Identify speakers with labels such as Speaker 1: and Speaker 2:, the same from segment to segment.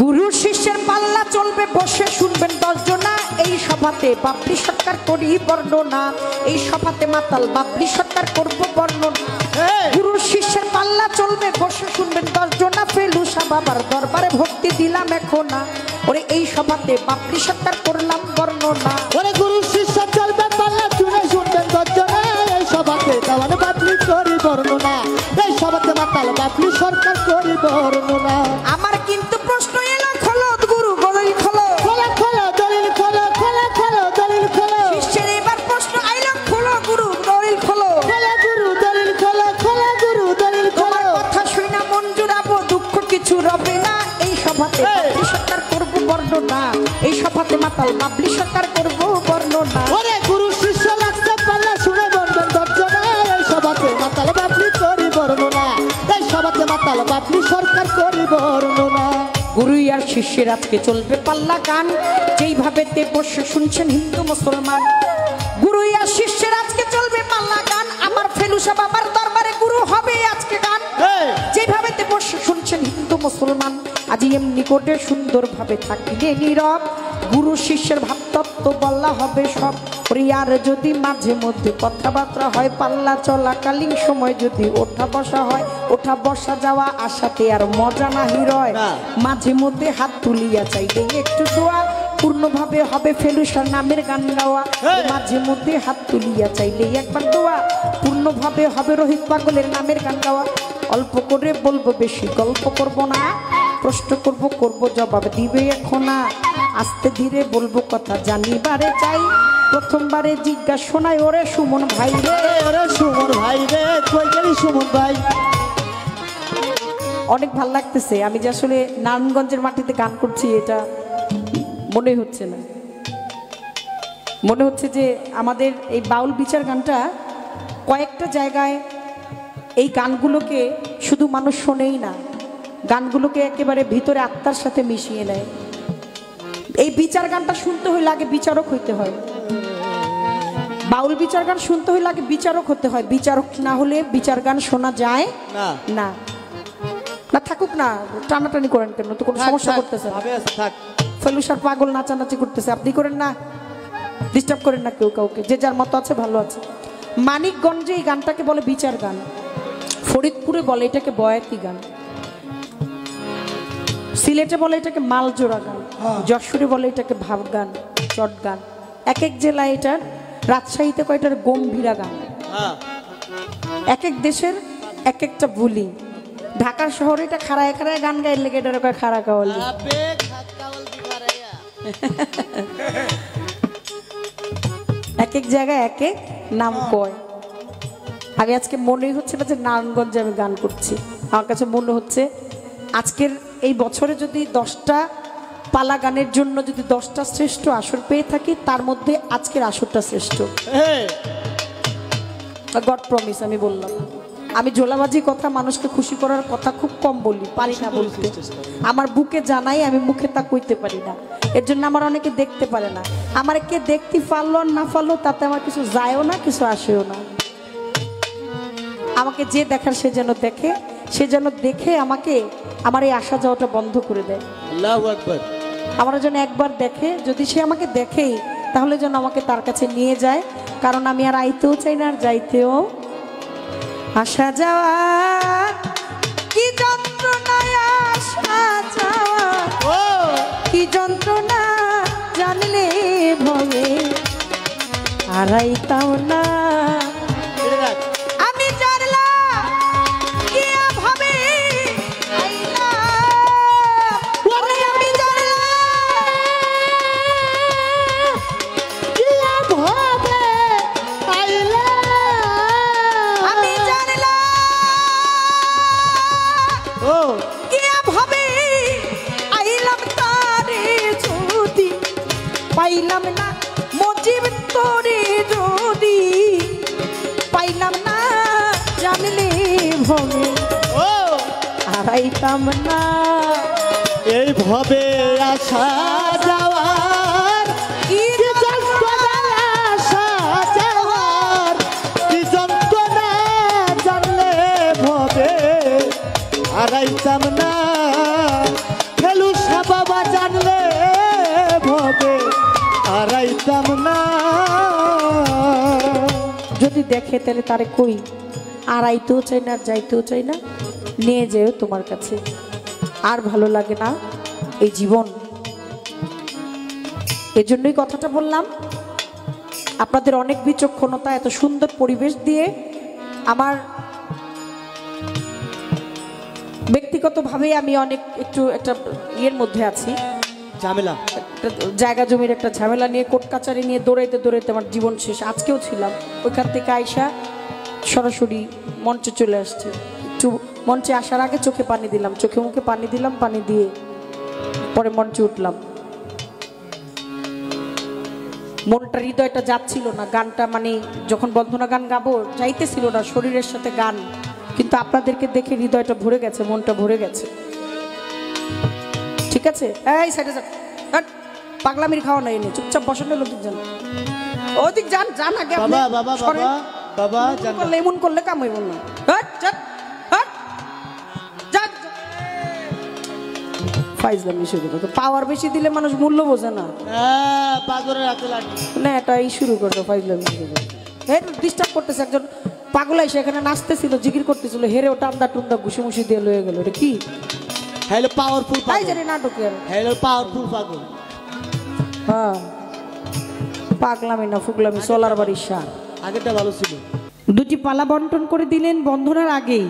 Speaker 1: গুরু শিষ্যের পাল্লা চলবে বসে শুনবেন 10 জনা। এই সভাতে বাবলি সরকার করি বর্ণনা, এই সভাতে মাতাল বাবলি সরকার করব বর্ণনা। গুরু শিষ্যের পাল্লা চলবে বসে শুনবেন 10 জনা। ফেলুসা বাবার দরবারে ভক্তি দিলাম এখন না, ওরে এই সভাতে বাবলি সরকার করলাম বর্ণনা।
Speaker 2: ওরে গুরু শিষ্য চলবে পাল্লা শুনে শুনবেন 10 জনা। এই সভাতে দেওয়ান বাবলি করি বর্ণনা, এই সভাতে মাতাল বাবলি সরকার করি বর্ণনা।
Speaker 1: আমার কিন্তু প্রশ্ন এলো, খোলো গুরু দলিল খোলো,
Speaker 2: খোলো খোলো দলিল খোলো, খোলো খোলো দলিল খোলো।
Speaker 1: শিষ্যের এবার প্রশ্ন আইলো, খোলো গুরু দলিল খোলো।
Speaker 2: খোলো গুরু দলিল খোলো, খোলো গুরু দলিল খোলো।
Speaker 1: তোমার কথা শুই না মন জুড়াবো, দুঃখ কিছু রবে না। এই সভাতে বাবলি সরকার করব বর্ণনা, এই সভাতে মাতাল বাবলি সরকার করব বর্ণনা।
Speaker 2: ওরে গুরু শিষ্য লাগছে পাল্লা শুনে বলবেন 10 জনা। এই সভাতে মাতাল বাবলি করি বর্ণনা, এই সভাতে মাতাল বাবলি সরকার করি বর্ণনা।
Speaker 1: গুরু আর শিষ্যের আজকে চলবে পাল্লা গান, যেইভাবে তে বসে শুনছেন হিন্দু মুসলমান। গুরু আর শিষ্যের আজকে চলবে পাল্লা গান, আমার ফেলুসা বাবার দরবারে গুরু হবে আজকে গান। যেভাবে তে বসে শুনছেন হিন্দু মুসলমান, আজি এমনি করে সুন্দরভাবে থাকিলে নীরব। গুরু শিষ্যের ভাবতত্ত্ব বলা হবে সব। আর যদি মাঝে মধ্যে কথাবার্তা হয়, পাল্লা চলাকালীন সময় যদি ওঠা বসা হয়, ওঠা বসা যাওয়া আসাতে আর মজা নাহি রয়। মাঝে মধ্যে হাত তুলিয়া চাইলে একটু দোয়া, পূর্ণভাবে হবে ফেলুসার নামের গান গাওয়া। মাঝে মধ্যে হাত তুলিয়া চাইলে একবার দোয়া, পূর্ণভাবে হবে রোহিত পাগলের নামের গান গাওয়া। অল্প করে বলবো, বেশি গল্প করব না, প্রশ্ন করব জবাব দিবে এখন না। আস্তে ধীরে বলবো কথা জানিবারে চাই, প্রথমবারে জিজ্ঞাসা শোনায় ওরে সুমন ভাই রে।
Speaker 2: ওরে সুমন ভাই রে, কই গেলি সুমন ভাই?
Speaker 1: অনেক ভাল লাগতেছে, আমি যে আসলে নারায়ণগঞ্জের মাটিতে গান করছি এটা মনে হচ্ছে না। মনে হচ্ছে যে আমাদের এই বাউল বিচার গানটা কয়েকটা জায়গায় এই গানগুলোকে শুধু মানুষ শোনেই না, গানগুলোকে একেবারে ভিতরে আত্মার সাথে মিশিয়ে নেয়। এই বিচার গানটা শুনতে হইলে আগে বিচারক হইতে হয়। বাউল বিচার গান শুনতে হইলে আগে বিচারক হতে হয়। বিচারক না হলে বিচার গান শোনা যায় না। না না থাকুক না, টানাটানি করেন কেন? তো কোনো সমস্যা করতেছে না। ফেলুসার পাগল নাচানাচি করতেছে, আপনি করেন না, ডিস্টার্ব করেন না কেউ কাউকে, যে যার মতো আছে ভালো আছে। মানিকগঞ্জে এই গানটাকে বলে বিচার গান, ফরিদপুরে বলে এটাকে বয়াতি গান, সিলেটে বলে এটাকে মালজোড়া গান, যশোরে বলে এটাকে ভাব গান, চট গান। এক এক জেলায় এটার, রাজশাহীতে কয় এটার গম্ভীরা গান। এক এক দেশের এক একটা বুলি। ঢাকা শহরে এটা খাড়ায় খাড়ায় গান গাইলে লেগে এটার কয় খাড়া কাওয়ালি। এক এক জায়গায় এক এক নাম কয়। আমি আজকে মনেই হচ্ছে না যে নারায়ণগঞ্জে আমি গান করছি। আমার কাছে মনে হচ্ছে আজকের এই বছরে যদি 10টা পালা গানের জন্য যদি 10টা শ্রেষ্ঠ আসর পেয়ে থাকি, তার মধ্যে আজকের আসরটা শ্রেষ্ঠ। গড প্রমিস, আমি বললাম। আমি ঝোলাবাজি কথা, মানুষকে খুশি করার কথা খুব কম বলি, পারি না বলতে। আমার বুকে জানাই, আমি মুখে তা কইতে পারি না। এর জন্য আমার অনেকে দেখতে পারে না। আমার কে দেখতে পারলো না পারলো তাতে আমার কিছু যায়ও না, কিছু আসেও না। আমাকে যে দেখার সে যেন দেখে, সে যেন দেখে আমাকে, আমার এই আসা যাওয়াটা বন্ধ করে দেয়।
Speaker 2: আল্লাহু আকবার।
Speaker 1: আমরা যেন একবার দেখে, যদি সে আমাকে দেখেই, তাহলে যেন আমাকে তার কাছে নিয়ে যায়। কারণ আমি আর আইতেও চাই না আর যাইতেও। আসা যাওয়া কি যন্ত্রণা, আসা যাওয়া কি যন্ত্রণা, জানলে ভবে হারাইতাম না। আমি জানলাম কি ভাবে আমি পাইলাম না মজিব তোরে, যদি পাইলাম না জানলে ভবে হারাইতাম না।
Speaker 2: এই ভবে আসা যাওয়ার কি যন্ত্রণা, আসা যাওয়ার কি যন্ত্রণা, জানলে ভবে হারাইতাম না। ফেলুসা পাইতাম না।
Speaker 1: যদি দেখে তাহলে তারে কই আর আইতেও চাই না, যাইতেও চাই না, নিয়ে যেও তোমার কাছে। আর ভালো লাগে না এই জীবন। এজন্যই কথাটা বললাম। আপনাদের অনেক বিচক্ষণতা, এত সুন্দর পরিবেশ দিয়ে আমার ব্যক্তিগতভাবে আমি অনেক একটু একটা ইয়ের মধ্যে আছি,
Speaker 2: ঝামেলা,
Speaker 1: একটা জায়গা জমির একটা ঝামেলা নিয়ে, কোর্ট কাচারি নিয়ে দৌড়াইতে দৌড়াইতে আমার জীবন শেষ। আজকেও ছিলাম ওইখান থেকে আইসা সরাসরি মঞ্চে চলে আসছি। একটু মঞ্চে আসার আগে চোখে পানি দিলাম, চোখে মুখে পানি দিলাম, পানি দিয়ে পরে মঞ্চে উঠলাম। মনটা, হৃদয়টা যাচ্ছিল না গানটা, মানে যখন বন্দনা গান গাবো চাইতেছিল না শরীরের সাথে গান, কিন্তু আপনাদেরকে দেখে হৃদয়টা ভরে গেছে, মনটা ভরে গেছে। ঠিক আছে, এই সাইডে যান, পাগলামির খাওয়া নাই, এনে চুপচাপ বসেন, ওদিক যান, ওদিক যান, যান আগে।
Speaker 2: বাবা বাবা বাবা বাবা
Speaker 1: এমন করলে কাম হইব না। ফাইজলামি শুরু করতো, পাওয়ার বেশি দিলে মানুষ মূল্য বোঝে না।
Speaker 2: পাগলের হাতে লাগে
Speaker 1: না, এটাই শুরু করতো, ফাইজলামি শুরু করতো। ডিস্টার্ব করতেছে একজন পাগল, এসে এখানে নাচতেছিল, জিকির করতেছিল, হেরে ওটা টান্দা টুন্দা ঘুষি মুষি দিয়ে লয়ে গেল। এটা কি?
Speaker 2: হ্যালো পাওয়ারফুল
Speaker 1: তাই জানি নাটকে আর
Speaker 2: হ্যালো পাওয়ারফুল পাগল।
Speaker 1: হ্যাঁ, পাগলামি না ফুগলামি চলার বাড়ির সার।
Speaker 2: আগেরটা ভালো ছিল।
Speaker 1: দুটি পালা বন্টন করে দিলেন বন্ধনার আগেই।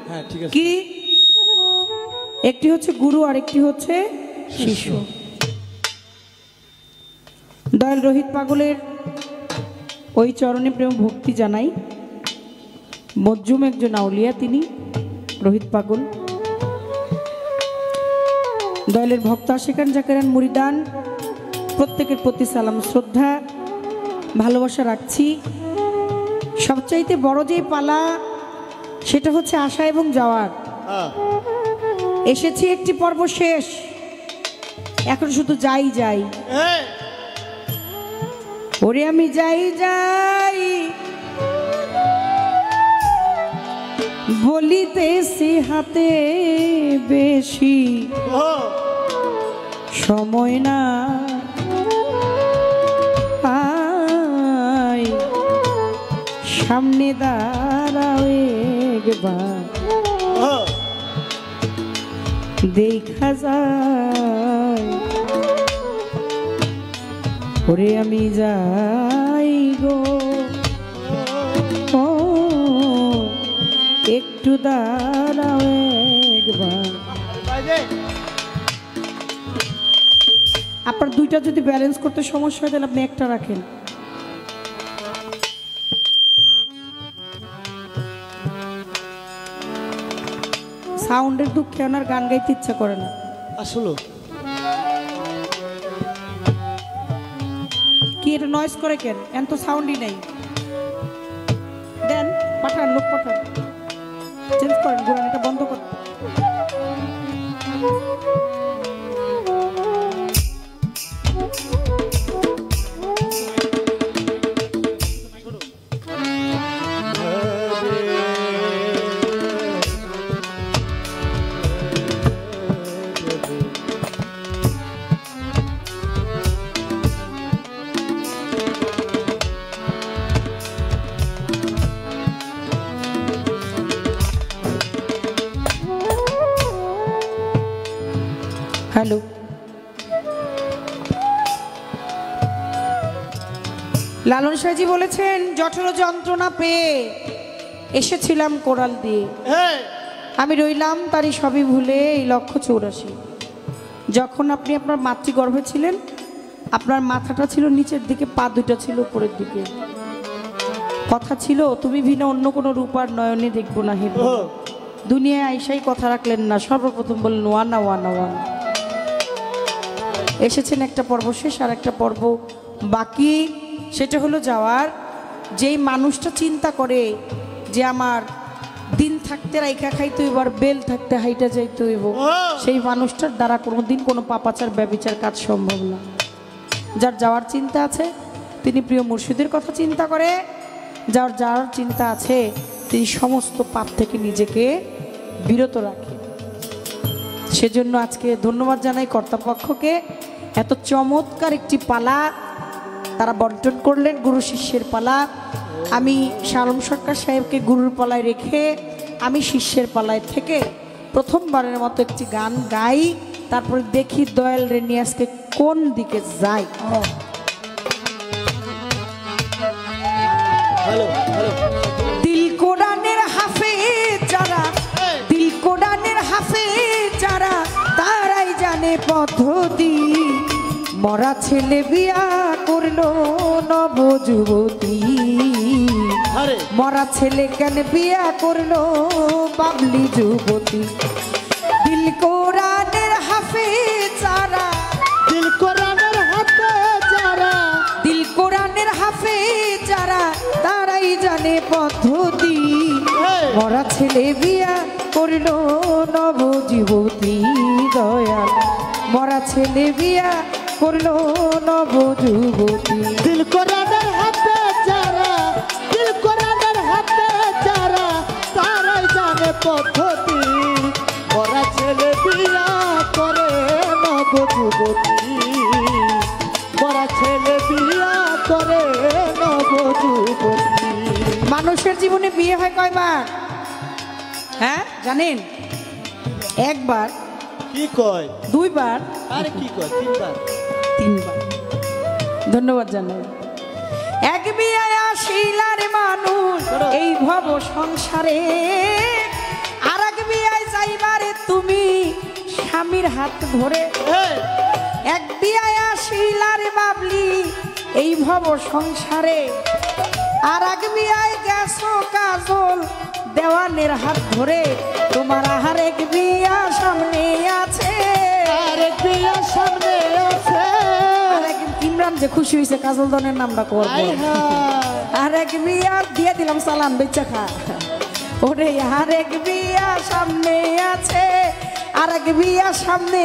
Speaker 2: হ্যাঁ ঠিক আছে।
Speaker 1: কি? একটি হচ্ছে গুরু আর একটি হচ্ছে শিষ্য। দয়াল রোহিত পাগলের ওই চরণে প্রেম ভক্তি জানাই। মজ্জুম একজন আউলিয়া তিনি, রোহিত পাগল। দয়ালের ভক্ত আশিকান জাকেরান মুরিদান প্রত্যেকের প্রতি সালাম শ্রদ্ধা ভালোবাসা রাখছি। সবচাইতে বড় যে পালা সেটা হচ্ছে আসা এবং যাওয়ার। এসেছি, একটি পর্ব শেষ, এখন শুধু যাই যাই। ওরে আমি যাই যাই বলিতেছি, হাতে বেশি সময় না, সামনে দাঁড়াও একবার, দেখা যায়। ওরে আমি যাই গো, ও একটু দাঁড়াও একবার। আপনার দুইটা যদি ব্যালেন্স করতে সমস্যা হয় তাহলে আপনি একটা রাখেন। সাউন্ডের দুঃখে ওনার গান গাইতে ইচ্ছা করে না
Speaker 2: আসলে।
Speaker 1: কি এটা নয়েজ করে কেন? এন তো সাউন্ডই নাই। দেন পাঠান, লোক পাঠান, চেঞ্জ করেন, ঘুরান, এটা বন্ধ করেন। হ্যালো, লালন সাহেজি বলেছেন, জঠর যন্ত্রণা পেয়ে এসেছিলাম কোরাল দিয়ে, আমি রইলাম তারই সবই ভুলে এই 184। যখন আপনি আপনার মাতৃগর্ভে ছিলেন, আপনার মাথাটা ছিল নিচের দিকে, পা দুটা ছিল উপরের দিকে। কথা ছিল, তুমি ভিন্ন অন্য কোনো রূপ আর নয়নে দেখবো না। হে দুনিয়ায় আইসাই কথা রাখলেন না, সর্বপ্রথম বললেন ওয়ানা ওয়ানা ওয়ানা। এসেছেন, একটা পর্ব শেষ, আর একটা পর্ব বাকি, সেটা হলো যাওয়ার। যেই মানুষটা চিন্তা করে যে আমার দিন থাকতে রাইখা খাইতে হইব আর বেল থাকতে হাইটা যাইতে হইব, সেই মানুষটার দ্বারা কোনোদিন কোনো পাপাচার ব্যভিচার কাজ সম্ভব না। যার যাওয়ার চিন্তা আছে তিনি প্রিয় মুর্শিদের কথা চিন্তা করে, যার যাওয়ার চিন্তা আছে তিনি সমস্ত পাপ থেকে নিজেকে বিরত রাখে। সেজন্য আজকে ধন্যবাদ জানাই কর্তাপক্ষকে, এত চমৎকার একটি পালা তারা বন্টন করলেন। গুরু শিষ্যের পালা। আমি শালম সরকার সাহেবকে গুরুর পালায় রেখে আমি শিষ্যের পালায় থেকে প্রথমবারের মতো একটি গান গাই, তারপরে দেখি দয়াল রে নিয়ে আজকে কোন দিকে যাই। দিল কোরআনের হাফেজ যারা, দিল কোরআনের হাফেজ যারা, তারাই জানে পদ্ধতি। মরা ছেলে বিয়া করলো নব যুবতী, মরা ছেলে কেন বিয়া করলো বাবলি যুবতী। দিল কোরআনের হাফেজ যারা,
Speaker 2: দিল কোরআনের হাফেজ যারা,
Speaker 1: দিল কোরআনের হাফেজ যারা, তারাই জানে পদ্ধতি। মরা ছেলে বিয়া করলো নব যুবতী দয়াল, মরা ছেলে বিয়া করলো নব যুবতী।
Speaker 2: দিল কোরআনের হাফেজ যারা, দিল কোরআনের হাফেজ যারা, তারাই জানে পদ্ধতি। ওরা ছেলে বিয়া করে নব যুবতী, ওরা ছেলে বিয়া করে নব যুবতী।
Speaker 1: মানুষের জীবনে বিয়ে হয় কয়বার? হ্যাঁ জানেন? একবার,
Speaker 2: কি কয়?
Speaker 1: দুইবার,
Speaker 2: আরে কি কয়? তিনবার,
Speaker 1: তিনবার। ধন্যবাদ জানাই। এক বিয়ায় আসিলার মানুষ এই ভব সংসারে, আর এক বিয়ায় যাইবারে তুমি স্বামীর হাত ধরে। এক বিয়ায় আসিলার বাবলি এই ভব সংসারে, আর এক বিয়ায় গেছো কাজল দেওয়ানের হাত ধরে। তোমার আর এক বিয়া সামনে আছে,
Speaker 2: আরেক বিয়া সামনে আছে।
Speaker 1: আর এক ইমরান যে খুশি হয়েছে কাজল দনের নামটা করবো।
Speaker 2: আয় হায়।
Speaker 1: আর এক বিয়া দিয়ে দিলাম চালান বেচা খা। ওরে আর এক বিয়া সামনে আছে, আর এক বিয়া সামনে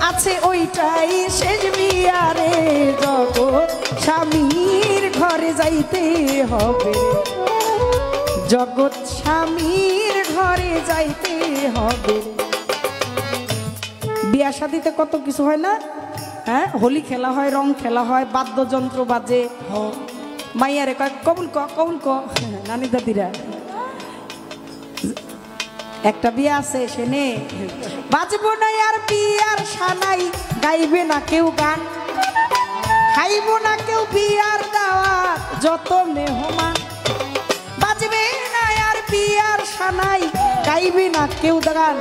Speaker 1: আছে, ওইটাই শেষ বিয়া রে। জগৎ স্বামীর ঘরে যাইতে হবে, জগৎ স্বামীর ঘরে যাইতে হবে। বিয়া শাদিতে কত কিছু হয় না? হ্যাঁ, হোলি খেলা হয়, রং খেলা হয়, বাদ্যযন্ত্র বাজে। মাইয়ারে কয় কবুল ক, কবুল ক, নানি দাদিরা। একটা বিয়া আছে সেনে বাজবো না আর বিয়ার সানাই, গাইবে না কেউ গান, খাইব না কেউ বিয়ার দাওয়াত, যত মেহমান। বাজবে না আর বিয়ার সানাই, গাইবে না কেউ গান,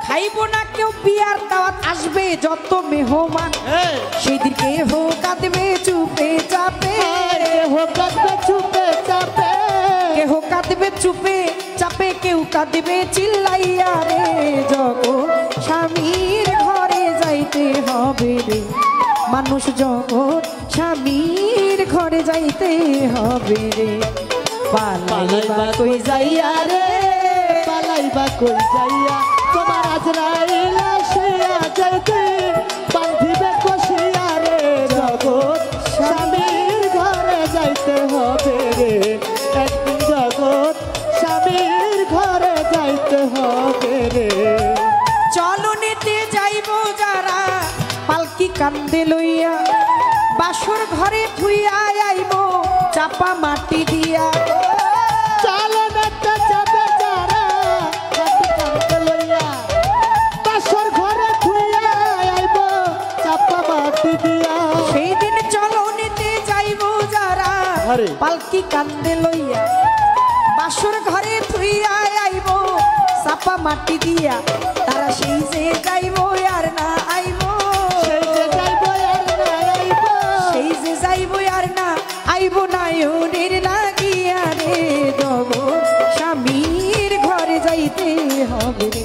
Speaker 1: খাইব না কেউ বিয়ার দাওয়াত, আসবে যত মেহমান। সেই দিন কেহ কাঁদবে চুপে চাপে,
Speaker 2: কেহ কাঁদবে চুপে চাপে,
Speaker 1: কেহ কাঁদবে চুপে চাপে, কেউ কাঁদবে চিল্লাইয়া রে। জগৎ স্বামীর ঘরে যাইতে হবে রে, মানুষ জগৎ স্বামীর ঘরে যাইতে হবে রে। পালাইবা কই যাইয়া রে,
Speaker 2: পালাইবা কই যাইয়া, তোমার আজরাইল আসিয়া যাইতে বাঁধিবে কষিয়া রে। জগৎ স্বামীর ঘরে যাইতে হবে রে, একদিন জগৎ স্বামীর ঘরে যাইতে হবে রে।
Speaker 1: চলো নিতে যাইব যারা পালকি কান্দে লইয়া, বাসর ঘরে থুইয়া আইব চাপা মাটি দিয়া।
Speaker 2: চলো নিতে যাবে যারা পালকি কান্দে লইয়া, বাসর ঘরে থুইয়া আইব চাপা মাটি দিয়া।
Speaker 1: সেই দিন চলো নিতে যাইব যারা পালকি কান্দে লইয়া, বাসর ঘরে থুইয়া আইব চাপা মাটি দিয়া। তারা সেই যে যাইব আর না আইব,
Speaker 2: সেই যে যাইব আর না আইব,
Speaker 1: সেই যে যাইব আর না আইব নায়নের লাগিয়া রে। জগৎ স্বামীর ঘরে যাইতে হবে রে,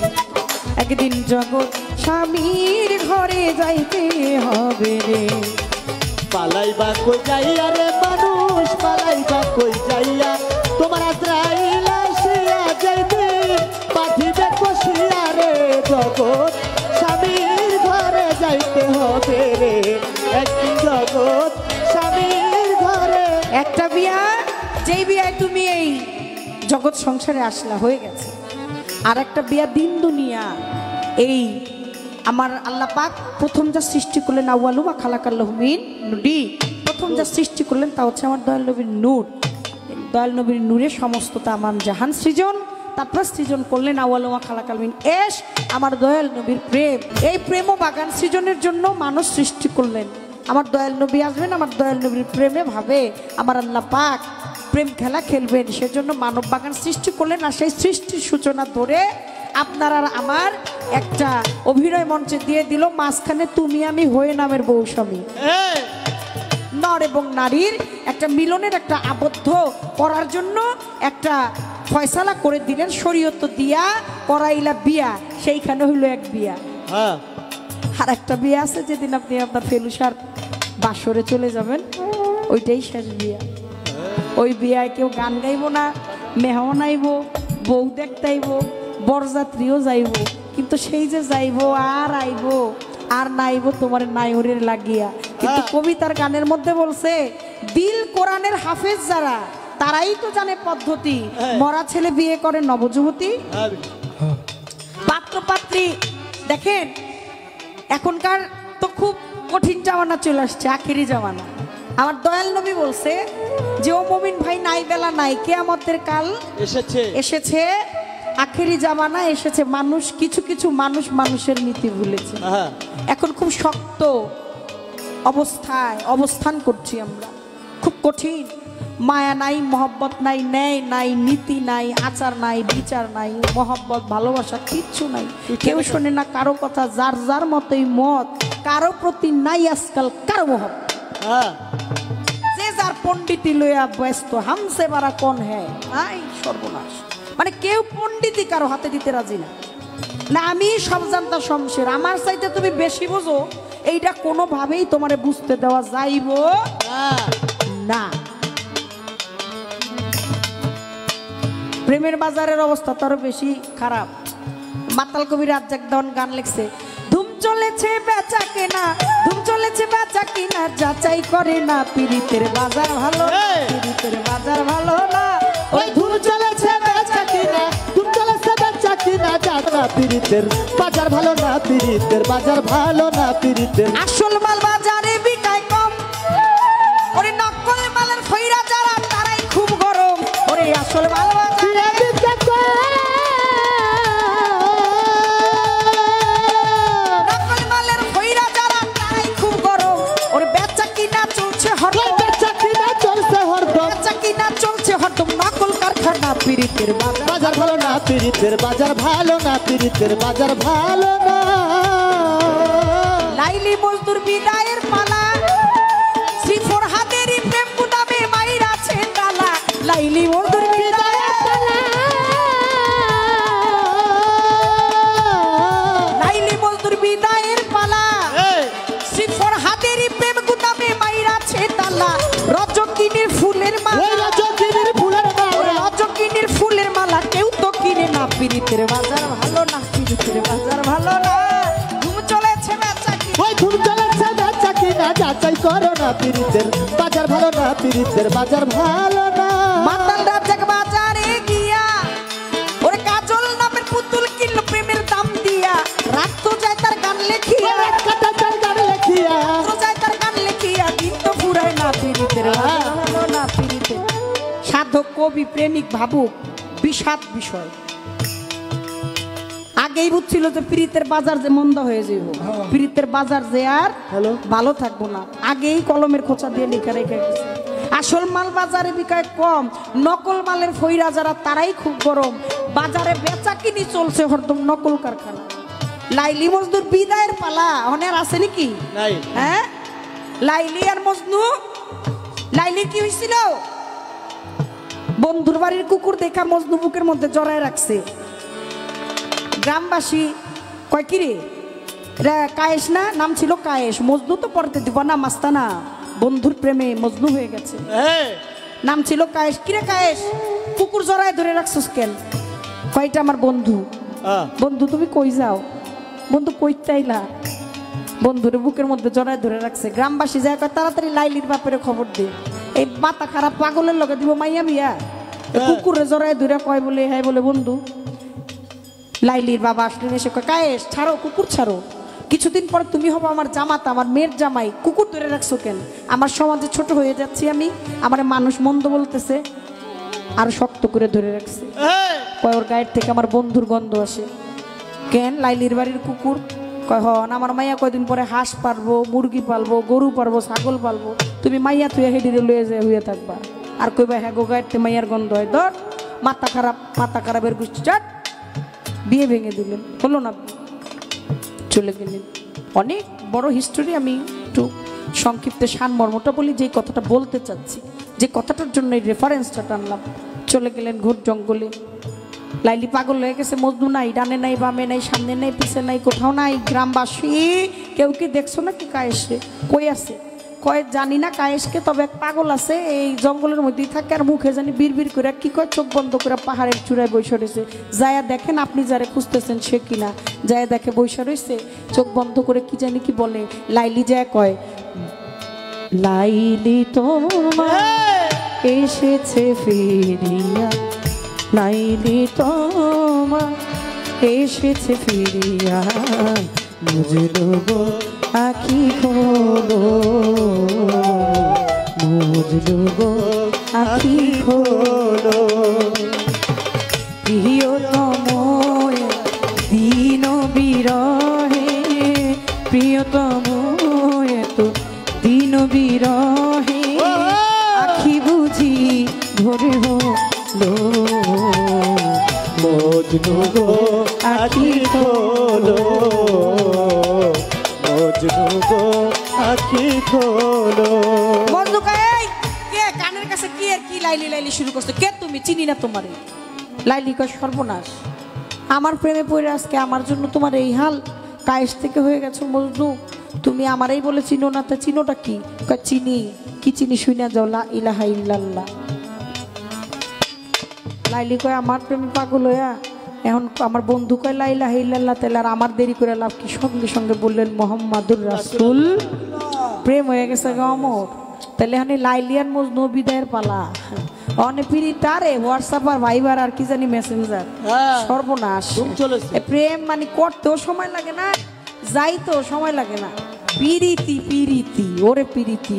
Speaker 1: একদিন জগৎ স্বামীর ঘরে যাইতে হবে রে।
Speaker 2: পালাইবা কই যাইয়া রে মানুষ, পালাইবা কই যাইয়া, তোমার আজরাইল আসিয়া যাইতে বাঁধিবে কষিয়া রে। জগৎ স্বামীর ঘরে যাইতে হবে রে, একদিন জগৎ স্বামীর ঘরে।
Speaker 1: একটা বিয়া, যেই বিয়ায় তুমি এই জগৎ সংসারে আসলা হয়ে গেছে, আর একটা বিয়া দিন দুনিয়া। এই আমার আল্লাহ পাক প্রথম যা সৃষ্টি করলেন, আউয়ালু মা খালাকাল্লাহু মিন নুরি, প্রথম প্রথম যা সৃষ্টি করলেন তা হচ্ছে আমার দয়াল নবীর নূর। দয়াল নবীর নূরে সমস্ত তামাম জাহান সৃজন, তারপর সৃজন করলেন আওয়ালুমা খালাকালমিন এস আমার দয়াল নবীর প্রেম। এই প্রেম ও বাগান সৃজনের জন্য মানুষ সৃষ্টি করলেন। আমার দয়াল নবী আসবেন, আমার দয়াল নবীর প্রেমে ভাবে আমার আল্লাহ পাক প্রেম খেলা খেলবেন, সেজন্য মানব বাগান সৃষ্টি করলেন। আর সেই সৃষ্টির সূচনা ধরে আপনার আর আমার একটা অভিনয় মঞ্চে দিয়ে দিল, মাঝখানে তুমি আমি হয়ে নামের বউ স্বামী। নর এবং নারীর একটা মিলনের একটা আবদ্ধ করার জন্য একটা ফয়সালা করে দিলেন শরীয়ত দিয়া, করাইলা বিয়া, সেইখানে হইল এক বিয়া। আর একটা বিয়া আছে যেদিন আপনি আপনার ফেলুসার বাসরে চলে যাবেন, ওইটাই শেষ বিয়া। ওই বিয়ায় কেউ গান গাইব না, মেহমান আইব, বউ দেখতাইব, বরযাত্রীও যাইব, কিন্তু সেই যে যাইব আর আইব আর নাইব তোমার নাইরের লাগিয়া। কিন্তু কবিতার গানের মধ্যে বলছে দিল কোরআনের হাফেজ যারা তারাই তো জানে পদ্ধতি, মরা ছেলে বিয়ে করে নবযুবতী। পাত্র পাত্রী দেখেন এখনকার তো খুব কঠিন জামানা চলে আসছে, আখেরি জামানা। আমার দয়াল নবী বলছে যে ও মুমিন ভাই নাই বেলা নাই, কিয়ামতের কাল এসেছে, আখেরি জামানা এসেছে। মানুষ কিছু কিছু মানুষ মানুষের নীতি ভুলেছে। এখন খুব শক্ত অবস্থায় অবস্থান করছি আমরা, খুব কঠিন। মায়া নাই, মহব্বত নাই, ন্যায় নাই, নীতি নাই, আচার নাই, বিচার নাই, মহব্বত ভালোবাসা কিচ্ছু নাই। কেউ শোনে না কারো কথা, যার যার মতোই মত, কারো প্রতি নাই আজকাল কারো মহব্বত। যে যার পণ্ডিতি লইয়া ব্যস্ত, হামসে বারা কোন হ্যাঁ, আই সর্বনাশ। মানে কেউ পণ্ডিতি কারো হাতে দিতে রাজি না। না আমি সব জানতা শমশের, আমার চাইতে তুমি বেশি বোঝো, এইটা কোনোভাবেই তোমারে বুঝতে দেওয়া যাইব না। প্রেমের বাজারের অবস্থা তো আরো বেশি খারাপ। মাতাল কবি রাজ্জাক দেওয়ান গান লিখছে, ধুম চলেছে বেচা কেনা, ধুম চলেছে বেচা কিনা, যাচাই করে না পীড়িতের বাজার ভালো, পীড়িতের বাজার ভালো না।
Speaker 2: ওই ধুম চলেছে বেচা কিনা, ধুম চলেছে বেচা কিনা, যাত্রা পীড়িতের বাজার ভালো না, পীড়িতের বাজার ভালো না, পীড়িতের
Speaker 1: আসল মাল বাজারে বিকায় কম, ওরে নকল মালের ফইরা যারা তারাই খুব গরম। ওরে আসল মাল বাজারে
Speaker 2: বিকায় কম,
Speaker 1: নকল মালের ফইরা যারা তারাই খুব গরম। ওরে বেচা কিনা চলছে হরদম,
Speaker 2: বেচা কিনা চলছে হরদম,
Speaker 1: বেচা কিনা চলছে হরদম, নকল কারখানা পীড়িতের
Speaker 2: বাজার ভালো না, পীড়িতের বাজার ভালো না, পীড়িতের বাজার ভালো না।
Speaker 1: লাইলি মজদুর বিদায়ের পালা, শ্রী ফরহাদেরই প্রেম গুদামে মাইর আছে তালা। লাইলি মজদুর বিদায়ের পালা, লাইলি মজদুর বিদায়ের পালা, শ্রী ফরহাদেরই প্রেম গুদামে মাইর আছে তালা। রজকিনীর ফুলের মালা,
Speaker 2: ওই রজকিনীর ফুলের মালা,
Speaker 1: রজকিনীর ফুলের মালা কেউ তো কিনে না। পীড়িতের বাজার ভালো না, পীড়িতের বাজার ভালো না। ধুম চলেছে বেচা কিনা,
Speaker 2: ওই ধুম চলেছে বেচা কিনা, যাচাই করো না পীড়িতের বাজার ভালো না, পীড়িতের বাজার ভালো না।
Speaker 1: মাতাল রাজ্জাক বাজারে গিয়া ওরে কাজল নামের পুতুল কিনলো প্রেমের দাম দিয়া। রাত তো যায় তার গান লেখিয়া,
Speaker 2: কাটা চাল গান লেখিয়া,
Speaker 1: রাত তো যায় তার গান লেখিয়া, দিন তো ফুরায় না। পীড়িতের বাজার ভালো না, পীড়িতের। সাধক কবি প্রেমিক ভাবুক বিষাদ বিষয়। আগেই বুঝছিল যে পীড়িতের বাজার যে মন্দ হয়ে যাইব, পীড়িতের বাজার যে আর ভালো থাকবো না, আগেই কলমের খোঁচা দিয়ে লিখে রেখে গেছে। আসল মাল বাজারে বিকায় কম, নকল মালের ফইরা যারা তারাই খুব গরম। বাজারে বেচা কিনি চলছে হরদম নকল কারখানা। লাইলি মজনুর বিদায়ের পালা অনেক আছে নাকি? হ্যাঁ, লাইলি আর মজনু, লাইলির কি হয়েছিল? বন্ধুর বাড়ির কুকুর দেখা মজনু বুকের মধ্যে জড়ায় রাখছে। গ্রামবাসী কয় কিরে কায়েস না, নাম ছিল কায়েস। মজনু তো পড়তে দিব না, মাস্তানা বন্ধুর প্রেমে মজনু হয়ে গেছে, নাম ছিল কায়েস। কিরে কায়েস কুকুর জড়ায় ধরে রাখছিস কেন? কয়টা আমার বন্ধু। বন্ধু তুমি কই যাও? বন্ধু কই চাইলা? বন্ধুরে বুকের মধ্যে জড়ায় ধরে রাখছে। গ্রামবাসী যায় কয় তাড়াতাড়ি লাইলির বাপের খবর দে, এই মাথা খারাপ পাগলের লগে দিব মাইয়া বিয়া। কুকুরে জড়ায় ধরে কয় বলে হ্যাঁ বলে বন্ধু। লাইলির বাবা আসলেন, এসে কয় কায়েস ছাড়ো কুকুর ছাড়ো। কিছুদিন পর তুমি হবে আমার জামাতা, আমার মেয়ের জামাই। কুকুর ধরে রাখছো কেন? আমার সমাজে ছোট হয়ে যাচ্ছি আমি, আমার মানুষ মন্দ বলতেছে, আর শক্ত করে ধরে রাখছে। কয় ওর গায়ের থেকে আমার বন্ধুর গন্ধ আসে। কেন? লাইলির বাড়ির কুকুর। কয় হন, আমার মাইয়া কয়দিন পরে হাঁস পারবো, মুরগি পালবো, গরু পারবো, ছাগল পালবো, তুমি মাইয়া তুই হেডিরে লয়ে যায় হয়ে থাকবা। আর কইবা হ্যাঁ গো গায়ের থেকে মাইয়ার গন্ধ হয়। ধর মাথা খারাপ, মাথা খারাপের গোষ্ঠী চাট। বিয়ে ভেঙে দিলেন, হলো না, চলে গেলেন। অনেক বড় হিস্টোরি, আমি একটু সংক্ষিপ্ত সারমর্মটা বলি, যে কথাটা বলতে চাচ্ছি, যে কথাটার জন্য এই রেফারেন্সটা টানলাম। চলে গেলেন ঘোর জঙ্গলে। লাইলি পাগল হয়ে গেছে, মজনু নাই, ডানে নাই, বামে নাই, সামনে নাই, পিছে নাই, কোথাও নাই। গ্রামবাসী কেউ কি দেখছো নাকি কায়েসে? কই আছে? কয় জানি না কায়েসকে, তবে এক পাগল আছে এই জঙ্গলের মধ্যেই থাকে, আর মুখে জানি বিড় করে কি কয়, চোখ বন্ধ করে পাহাড়ের চূড়ায় বসে রয়েছে। যায়া দেখেন আপনি যারে খুঁজতেছেন সে কিনা। যায়া দেখে বসে রয়েছে, চোখ বন্ধ করে কি জানি কি বলে। লাইলি যায় কয়, লাইলি তোমার এসেছে ফিরিয়া, লাইলি তোমার এসেছে ফিরিয়া, বুঝলো গো আখি খোলো, বুঝলো গো আখি খোলো। প্রিয়তম দিন বিরহে, প্রিয়তম এতো দিন বিরহে, আখি বুঝি ভরে হলো,
Speaker 2: মজনু গো আখি খোলো, মজনু গো আখি খোলো।
Speaker 1: বন্ধু কয় কে কানের কাছে কি আর কি লাইলি লাইলি শুরু করছে? কে তুমি? চিনি না তোমারে। লাইলি কয় সর্বনাশ, আমার প্রেমে পড়ে আজকে আমার জন্য তোমার এই হাল। কায়েস থেকে হয়ে গেছো মজনু, তুমি আমারই বলে চিনো না, তা চিনোটা কি? কয় চিনি। কি চিনি? শুনে যাও, লা ইলাহা ইল্লাল্লাহ। লাইলি কয় আমার প্রেমে পাগল হইয়া এখন আমার বন্ধু কয় লা ইলাহা ইল্লাল্লাহ, তাহলে আর আমার দেরি করে লাভ কি? সঙ্গে সঙ্গে বললেন মোহাম্মদুর রাসূল। প্রেম হয়ে গেছে গো অমর। তাহলে এখন লাইলি আর মজনু বিদায়ের পালা। অনে পিরি তারে হোয়াটসঅ্যাপ আর ভাইবার আর কি জানি মেসেঞ্জার, সর্বনাশ। প্রেম মানে করতেও সময় লাগে না, যাইতেও সময় লাগে না। পিরিতি পিরিতি, ওরে পিরিতি।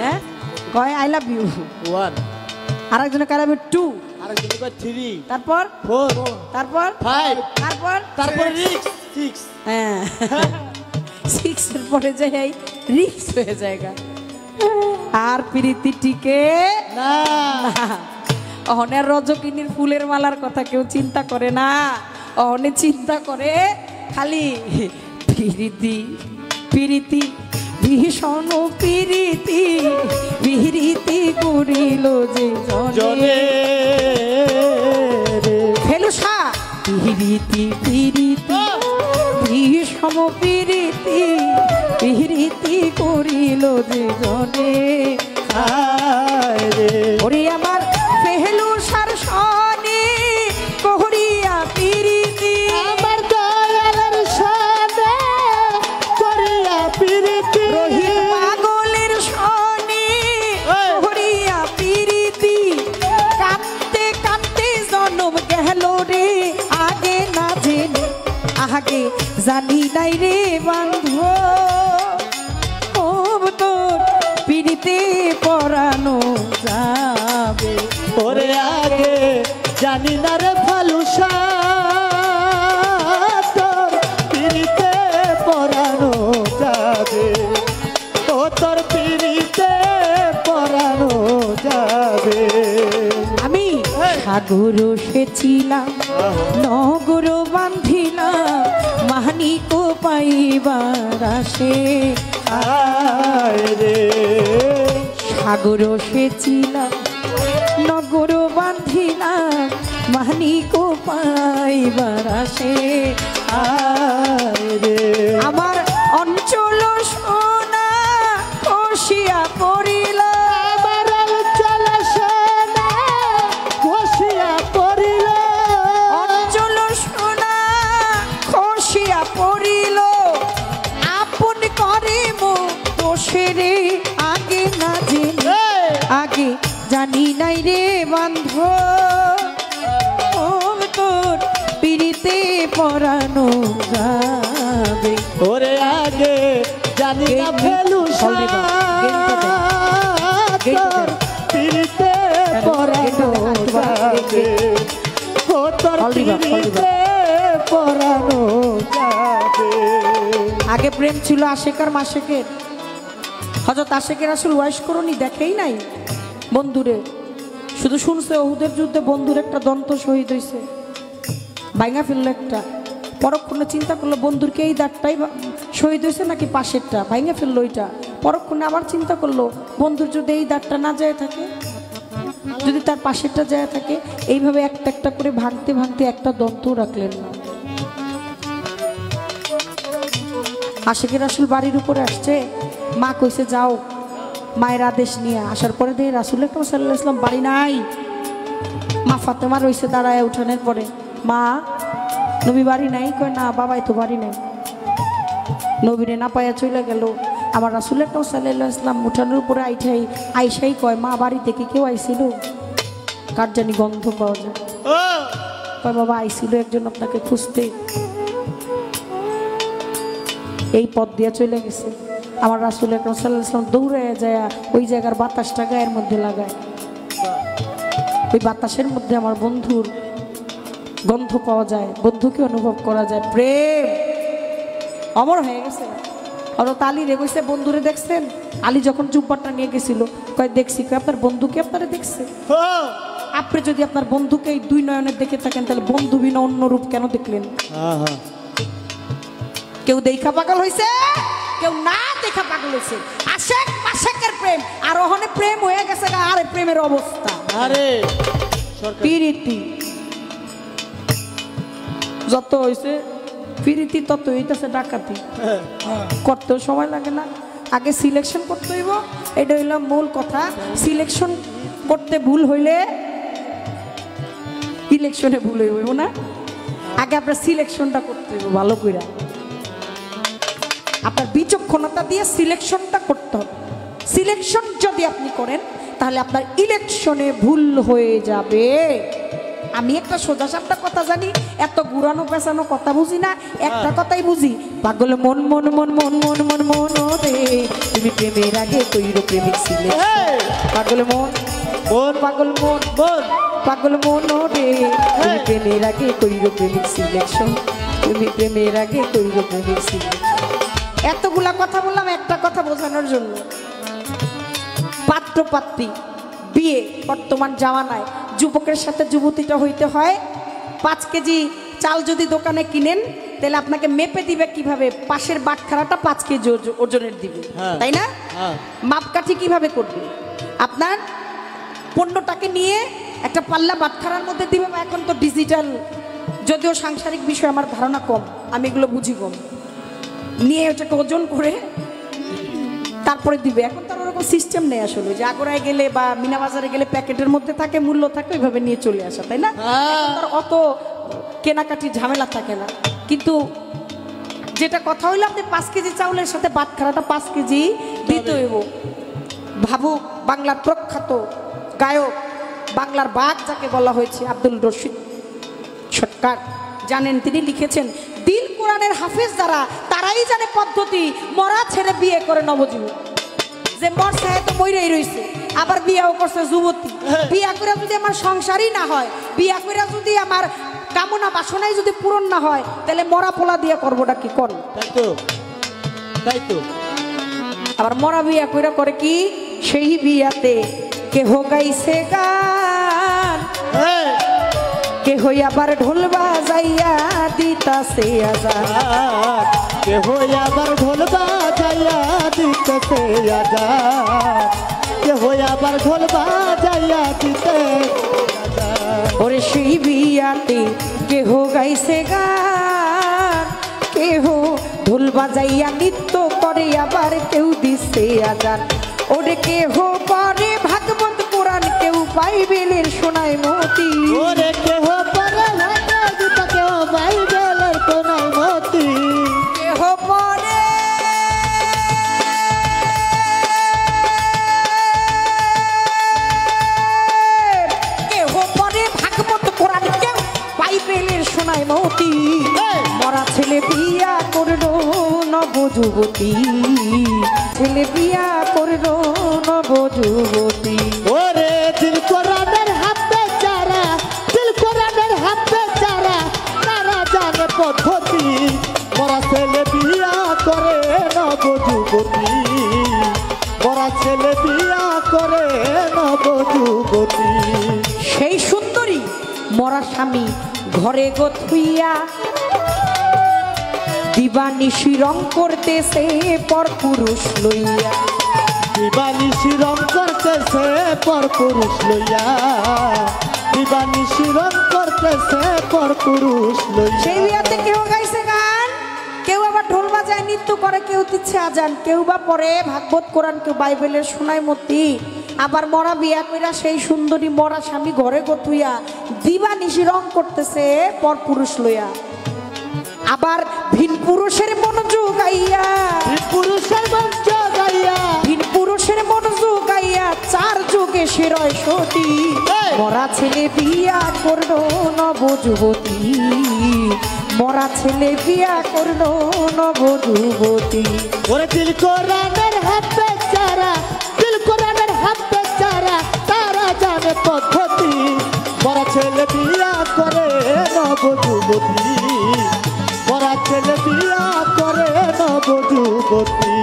Speaker 1: হ্যাঁ কয় আই লাভ ইউ
Speaker 2: 1,
Speaker 1: আরেকজনে কার লাভ ইউ 2,
Speaker 2: আরেকজনে কয় 3,
Speaker 1: তারপর
Speaker 2: 4,
Speaker 1: তারপর
Speaker 2: 5,
Speaker 1: তারপর
Speaker 2: 6।
Speaker 1: হ্যাঁ 6 এর পরে যাই রিক্স হয়ে জায়গা। আর প্রীতি টিকে
Speaker 2: না।
Speaker 1: অহনের রজকিনীর ফুলের মালার কথা কেউ চিন্তা করে না, অহনে চিন্তা করে খালি প্রীতি প্রীতি, ভীষণ প্রীতি প্রীতি করিল যে জনে ফেলুসা। প্রীতি প্রীতি ভীষণ প্রীতি প্রীতি করিল যে জনে। ওরে আমার ফেলুসার সনে করিয়া প্রীতি,
Speaker 2: আমার দয়ালের সনে করিয়া প্রীতি,
Speaker 1: রহিম পাগলের সনে করিয়া প্রীতি। কাঁদতে কাঁদতে জনম গেল রে, আগে না জেনে আগে জানি নাই রে বান্ধব, তোর পিড়িতে পরানো যাবে।
Speaker 2: ওরে আগে জানি না রে ফালুসা, তোর পিড়িতে পরানো যাবে, ও তোর পিড়িতে পরানো যাবে।
Speaker 1: আমি সাগর সেছিলাম, নগর বান্ধিলাম, মানিক পাইবার আসে। সাগর সেছিলাম, নগর বান্ধিলাম, মানিক পাইবার আসে। আমার অঞ্চল সোনা খসিয়া পড়িল,
Speaker 2: আমার অঞ্চল সোনা খসিয়া পড়িল,
Speaker 1: অঞ্চল সোনা খসিয়া পড়িল। আপন করে মো দোষেরে, আগে না জেনে আগে জানি নাই রে বান্ধব, তোর পিড়িতে পরানো যাবে।
Speaker 2: ওরে আগে জানি না ফেলু তোর পিড়িতে পরানো যাবে ও তোর পিড়িতে পরানো যাবে।
Speaker 1: আগে প্রেম ছিল আশেকার মাসেকের। হযরত আশেকের রাসূল ওয়াইস করনি দেখেই নাই বন্ধুরে, শুধু শুনছে ওহুদের যুদ্ধে বন্ধুর একটা দন্ত শহীদ হয়েছে, ভাঙা ফেললো একটা। পরক্ষণে চিন্তা করলো বন্ধুরকে এই দাঁতটাই শহীদ হয়েছে নাকি পাশেরটা, ভাঙা ফেললো ওইটা। পরক্ষণে আবার চিন্তা করলো বন্ধুর যদি এই দাঁতটা না যায় থাকে, যদি তার পাশেরটা যায় থাকে, এইভাবে একটা একটা করে ভাঙতে ভাঙতে একটা দন্ত রাখলেন না। আশেকের রাসূল বাড়ির উপরে আসছে, মা কইছে যাও, মায়ের আদেশ নিয়ে আসার পরে দিয়ে রাসূল আকরাম সাল্লাল্লাহু আলাইহি ওয়াসাল্লাম বাড়ি নাই। মা ফাতেমা রইছে দাঁড়ায় উঠানের পরে, মা নবী বাড়ি নাই? কয় না বাবাই তো বাড়ি নাই। নবীরে না পাইয়া চলে গেল। আমার রাসূল আকরাম সাল্লাল্লাহু আলাইহি ওয়াসাল্লাম উঠানের উপরে আইসাই কয়, মা বাড়ি থেকে কেউ আইছিল? কার জানি গন্ধ পাওয়া যায়। কয় বাবা আইছিল একজন আপনাকে খুঁজতে, এই পথ দিয়ে চলে গেছে। আমার রাসূল আকরাম সাল্লাল্লাহু আলাইহি ওয়াসাল্লাম দৌড়ে যায় ওই জায়গার বাতাসটা গায়ের মধ্যে লাগায়, ওই বাতাসের মধ্যে আমার বন্ধুর গন্ধ পাওয়া যায়, বন্ধুকে অনুভব করা যায়। প্রেম অমর হয়ে গেছে। হযরত আলী রে কইছে বন্ধুরে দেখছেন? আলী যখন জুব্বাটা নিয়ে গেছিল কয় দেখছি। কয় আপনার বন্ধুকে আপনারা দেখছে? আপনি যদি আপনার বন্ধুকে এই দুই নয়নে দেখে থাকেন তাহলে বন্ধু বিনা অন্য রূপ কেন দেখলেন? কেউ দেখা পাগল হয়েছে, কেউ না দেখা পাগল হয়েছে। আশেক আশেকের প্রেম আর ওখানে প্রেম হয়ে গেছে। আরে প্রেমের অবস্থা, আরে পিরিতি যত হয়েছে পিরিতি তত হইতেছে ডাকাতি। করতেও সময় লাগে না, আগে সিলেকশন করতে হইব, এটা হইল মূল কথা। সিলেকশন করতে ভুল হইলে ইলেকশনে ভুল হইব না। আগে আপনার সিলেকশনটা করতে হইব ভালো করে, আপনার বিচক্ষণতা দিয়ে সিলেকশনটা করতে হবে। সিলেকশন যদি আপনি করেন তাহলে আপনার ইলেকশনে ভুল হয়ে যাবে। আমি একটা সোজা সাপটা কথা জানি, এত ঘুরানো পেঁচানো কথা বুঝি না, একটা কথাই বুঝি। পাগল মন মন মন মন মন মন মন রে তুমি প্রেমের আগে কইরো প্রেমিক সিলেকশন। পাগল মন মন পাগল মন মন পাগল মন রে তুমি প্রেমের আগে কইরো প্রেমিক সিলেকশন, তুমি প্রেমের আগে কইরো প্রেমিক সিলেকশন। এতগুলা কথা বললাম একটা কথা বোঝানোর জন্য। পাত্র পাত্রী বিয়ে বর্তমান জামানায় যুবকের সাথে যুবতীটা হইতে হয়। 5 কেজি চাল যদি দোকানে কিনেন তাহলে আপনাকে মেপে দিবে কিভাবে? পাশের বাটখারাটা 5 কেজি ওজনের দিবে, তাই না? মাপকাঠি কিভাবে করবে? আপনার পণ্যটাকে নিয়ে একটা পাল্লা বাটখারার মধ্যে দিবে। এখন তো ডিজিটাল, যদিও সাংসারিক বিষয় আমার ধারণা কম, আমি এগুলো বুঝি কম, নিয়ে ওটাকে ওজন করে তারপরে দিবে। এখন তার ওরকম সিস্টেম নেই আসলে, যে আগরায় গেলে বা মিনা বাজারে গেলে প্যাকেটের মধ্যে থাকে, মূল্য থাকে, ওইভাবে নিয়ে চলে আসা, তাই না? তার অত কেনাকাটি ঝামেলা থাকে না। কিন্তু যেটা কথা হইলো, আপনি 5 কেজি চাউলের সাথে বাটখারাটা 5 কেজি দিতে হইব। ভাবুক বাংলার প্রখ্যাত গায়ক, বাংলার বাঘ যাকে বলা হয়েছে, আব্দুল রশিদ সরকার, জানেন তিনি লিখেছেন, দিল কোরআনের হাফেজ যারা তারাই জানে পদ্ধতি মরা ছেড়ে বিয়ে করে নবযুবক। যে মরছে তো মইরাই রইছে, আবার বিয়েও করছে যুবতী। বিয়া করে যদি আমার সংসারই না হয়, বিয়া করে যদি আমার কামনা বাসনাই যদি পূরণ না হয়, তাহলে মরা পোলা দিয়ে করবোটা কি? কর তাই তো। আবার মরা বিয়া কইরা করে কি? সেই বিয়াতে কেহ গাইছে গান, কেহ আবার ঢোল বাজাইয়া দিতাছে আজান,
Speaker 2: কেহ আবার ঢোল বাজাইয়া দিতেছে আজান, কেহ আবার ঢোল বাজাইয়া দিতে।
Speaker 1: ওরে সেই বিয়াতে কেহ গাইছে গান, কেহ ঢোল বাজাইয়া নৃত্য করে, আবার কেউ দিছে আজান। ওরে কেহ পরে ভাগবত কোরআন, কেউ বাইবেলের শোনায় মতি।
Speaker 2: ওরে কেহ পরে ভাগবত, কেউ বাইবেলের শোনায় মতি।
Speaker 1: কেহ পরে ভাগবত কোরআন, কেউ বাইবেলের শোনায় মতি। মরা ছেলে বিয়া করলো যুবতী ছেলে বিয়া করলো নব যুবতী।
Speaker 2: ওরে দিল কোরআনের হাতে যারা, দিল কোরআনের হাতে যারা, তারা জানে পদ্ধতি, মরা ছেলে বিয়া করে নব যুবতী, মরা ছেলে বিয়া করে নব যুবতী।
Speaker 1: সেই সুন্দরী মরা স্বামী ঘরে গথুইয়া দিবানিশি রং করতেছে পর পুরুষ লইয়া।
Speaker 2: দিবানিশি রং করতেছে পর পুরুষ লইয়া, দিবানিশি রং করতেছে পর পুরুষ লইয়া।
Speaker 1: সেই বিয়াতে কেউ গাইছে গান, কেউ আবার ঢোল বাজায় নৃত্য করে, কেউ দিচ্ছে আজান, কেউ বা পরে ভাগবত কোরআন, কেউ বাইবেলের শোনায় মতি। আবার মরা বিয়া কইরা সেই সুন্দরী মরা স্বামী ঘরে গথুইয়া দিবানিশি রং করতেছে পর পুরুষ লইয়া। আবার ভিন পুরুষের মন জোগাইয়া,
Speaker 2: পুরুষের মন জোগাইয়া,
Speaker 1: ভিন পুরুষের মন জোগাইয়া চার যুগে শিরয় সতী। মরা ছেলে বিয়া করলো নব যুবতী, মরা ছেলে বিয়া করলো নব যুবতী।
Speaker 2: ওরে দিল কোরআনের হাতে যারা, দিল কোরআনের হাতে যারা, তারা জানে পদ্ধতি, মরা ছেলে বিয়া করে নব যুবতী, মরা ছেলে বিয়া করে নব যুবতী।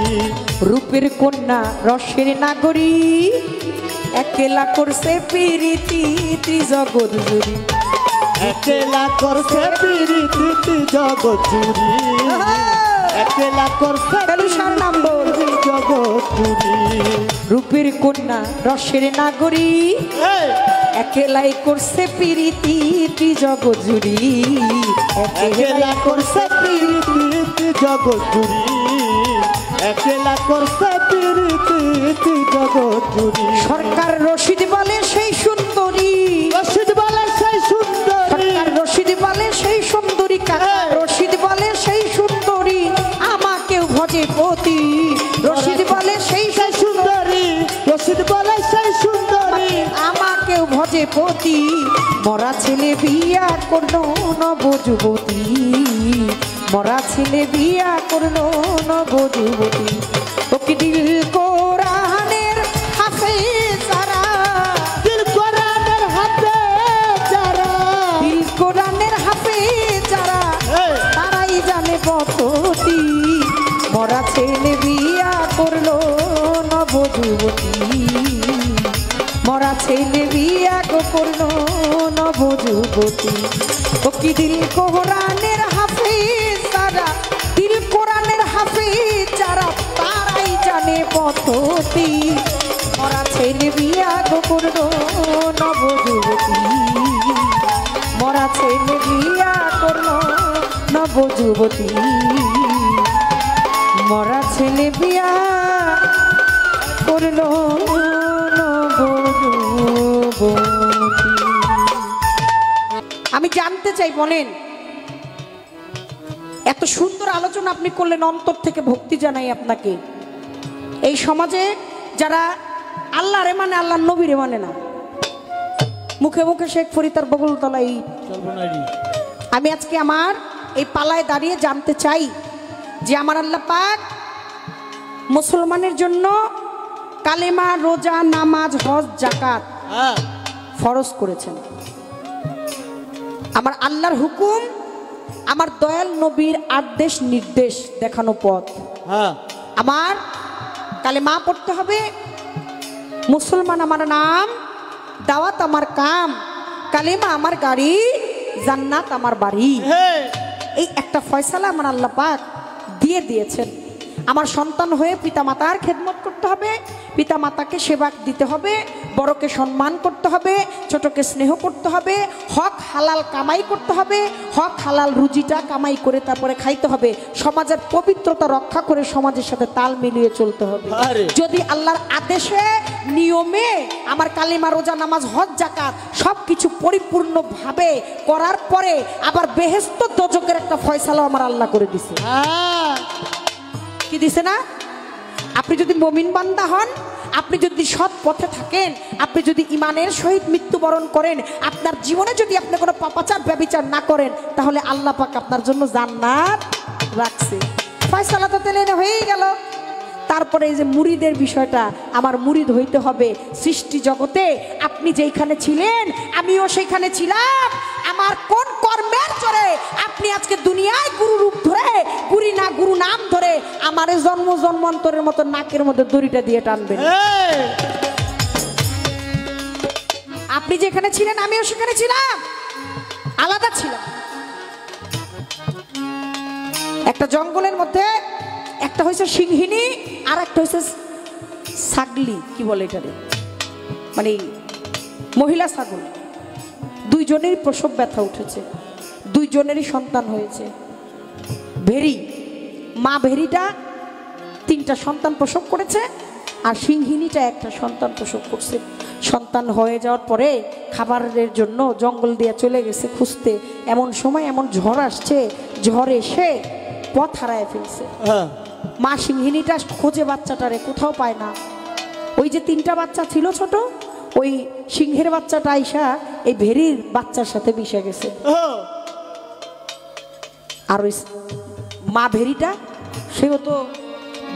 Speaker 1: রূপের কন্যা রসের নাগরী একেলা করছে প্রীতি ত্রিজগৎ জুড়ি।
Speaker 2: একলা করছে প্রীতি জগৎ জুড়ি, একলা করছে
Speaker 1: পেলুসার নাম বল।
Speaker 2: জগৎ জুড়ি।
Speaker 1: রূপের কন্যা রসের নাগরী একেলাই করছে প্রীতি ত্রিজগৎ জুড়ি,
Speaker 2: একলা করছে প্রীতি জগৎ জুড়ি, একলা করছে প্রীতি জগৎ জুড়ি।
Speaker 1: সরকার রশিদ বলে সেই সুন্দরী,
Speaker 2: রশিদ বলে সেই সুন্দরী,
Speaker 1: সরকার রশিদ বলে সেই সুন্দরী, কাকা রশিদ বলে সেই সুন্দরী আমাকেও ভজে পতি। রশিদ বলে সেই
Speaker 2: সেই সুন্দরী, রশিদ বলে সেই সুন্দরী
Speaker 1: আমাকেও ভজে পতি। মরা ছেলে বিয়া করলো নব যুবতী, মরা ছেলে বিয়া করলো নব যুবতী। ওকে দিল কোরআনের হাফেজ যারা,
Speaker 2: দিল কোরআনের হাতে যারা,
Speaker 1: দিল কোরআনের হাফেজ যারা, তারাই জানে পদ্ধতি। মরা ছেলে বিয়া করলো নব যুবতী, মরা ছেলে বিয়া করলো নব যুবতী। ও কি দিল কোরআনের হাফেজ যারা, দিল কোরআনের হাফেজ যারা, তারাই জানে পদ্ধতি। মরা ছেলে বিয়া করলো নব যুবতী, মরা ছেলে বিয়া করলো নব যুবতী, মরা ছেলে বিয়া করলো নব যুবতী। আমি জানতে চাই বলেন, এত সুন্দর আলোচনা আপনি করলেন, অন্তর থেকে ভক্তি জানাই আপনাকে। এই সমাজে যারা আল্লাহ রে মানে, আল্লাহ নবীরে মানে না, মুখে মুখে শেখ ফরিদ তার বগল তলাই। আমি আজকে আমার এই পালায় দাঁড়িয়ে জানতে চাই যে আমার আল্লাহ পাক মুসলমানের জন্য কালেমা, রোজা, নামাজ, হজ, যাকাত ফরজ করেছেন। আমার আল্লাহর হুকুম, আমার দয়াল নবীর আদেশ নির্দেশ দেখানো পথ। আমার কালেমা পড়তে হবে, মুসলমান আমার নাম, দাওয়াত আমার কাম, কালেমা আমার গাড়ি, জান্নাত আমার বাড়ি। এই একটা ফয়সালা আমার আল্লাহ পাক দিয়ে দিয়েছেন। আমার সন্তান হয়ে পিতামাতার খেদমত করতে হবে, পিতামাতাকে সেবা দিতে হবে, বড়কে সম্মান করতে হবে, ছোটকে স্নেহ করতে হবে, হক হালাল কামাই করতে হবে, হক হালাল রুজিটা কামাই করে তারপরে খাইতে হবে, সমাজের পবিত্রতা রক্ষা করে সমাজের সাথে তাল মিলিয়ে চলতে হবে। যদি আল্লাহর আদেশে নিয়মে আমার কালিমা, রোজা, নামাজ, হজ, যাকাত সব কিছু পরিপূর্ণভাবে করার পরে আবার বেহেশত দোজকের একটা ফয়সালা আমার আল্লাহ করে দিছে। কি দিছে না? আপনি যদি মুমিন বান্দা হন, আপনি যদি সৎ পথে থাকেন, আপনি যদি ইমানের সহিত মৃত্যুবরণ করেন, আপনার জীবনে যদি আপনি কোনো পাপাচার ব্যভিচার না করেন, তাহলে আল্লাহ পাক আপনার জন্য জান্নাত রাখছে। ফয়সালা তো তেলে হয়েই গেল। তারপরে এই যে মুরিদের বিষয়টা, আমার মুরিদ হইতে হবে। সৃষ্টি জগতে আপনি যেইখানে ছিলেন আমিও সেইখানে ছিলাম। আমার কোন কর্মের জোরে আপনি আজকে দুনিয়ায় গুরু রূপ ধরে, গুরু নাম ধরে আমারে জন্ম জন্মান্তরের মতো নাকের মধ্যে দড়িটা দিয়ে টানবেন? আপনি যেখানে ছিলেন আমিও সেখানে ছিলাম, আলাদা ছিলাম। একটা জঙ্গলের মধ্যে একটা হয়েছে সিংহিনী আর একটা হয়েছে ছাগলি, কি বলে এটারে, মানে মহিলা ছাগল। দুইজনেরই প্রসব ব্যথা উঠেছে, দুইজনেরই সন্তান হয়েছে। ভেরি মা ভেরিটা 3টা সন্তান প্রসব করেছে, আর সিংহিনীটা একটা সন্তান প্রসব করছে। সন্তান হয়ে যাওয়ার পরে খাবারের জন্য জঙ্গল দিয়ে চলে গেছে খুঁজতে। এমন সময় এমন ঝড় আসছে, ঝড় এসে পথ হারায় ফেলছে। মা সিংহিনীটা খোঁজে বাচ্চাটারে, কোথাও পায় না। ওই যে 3টা বাচ্চা ছিল ছোট, ওই সিংহের বাচ্চাটা আইসা এই ভেরির বাচ্চার সাথে মিশে গেছে। আর ওই মা ভেরিটা, সেও তো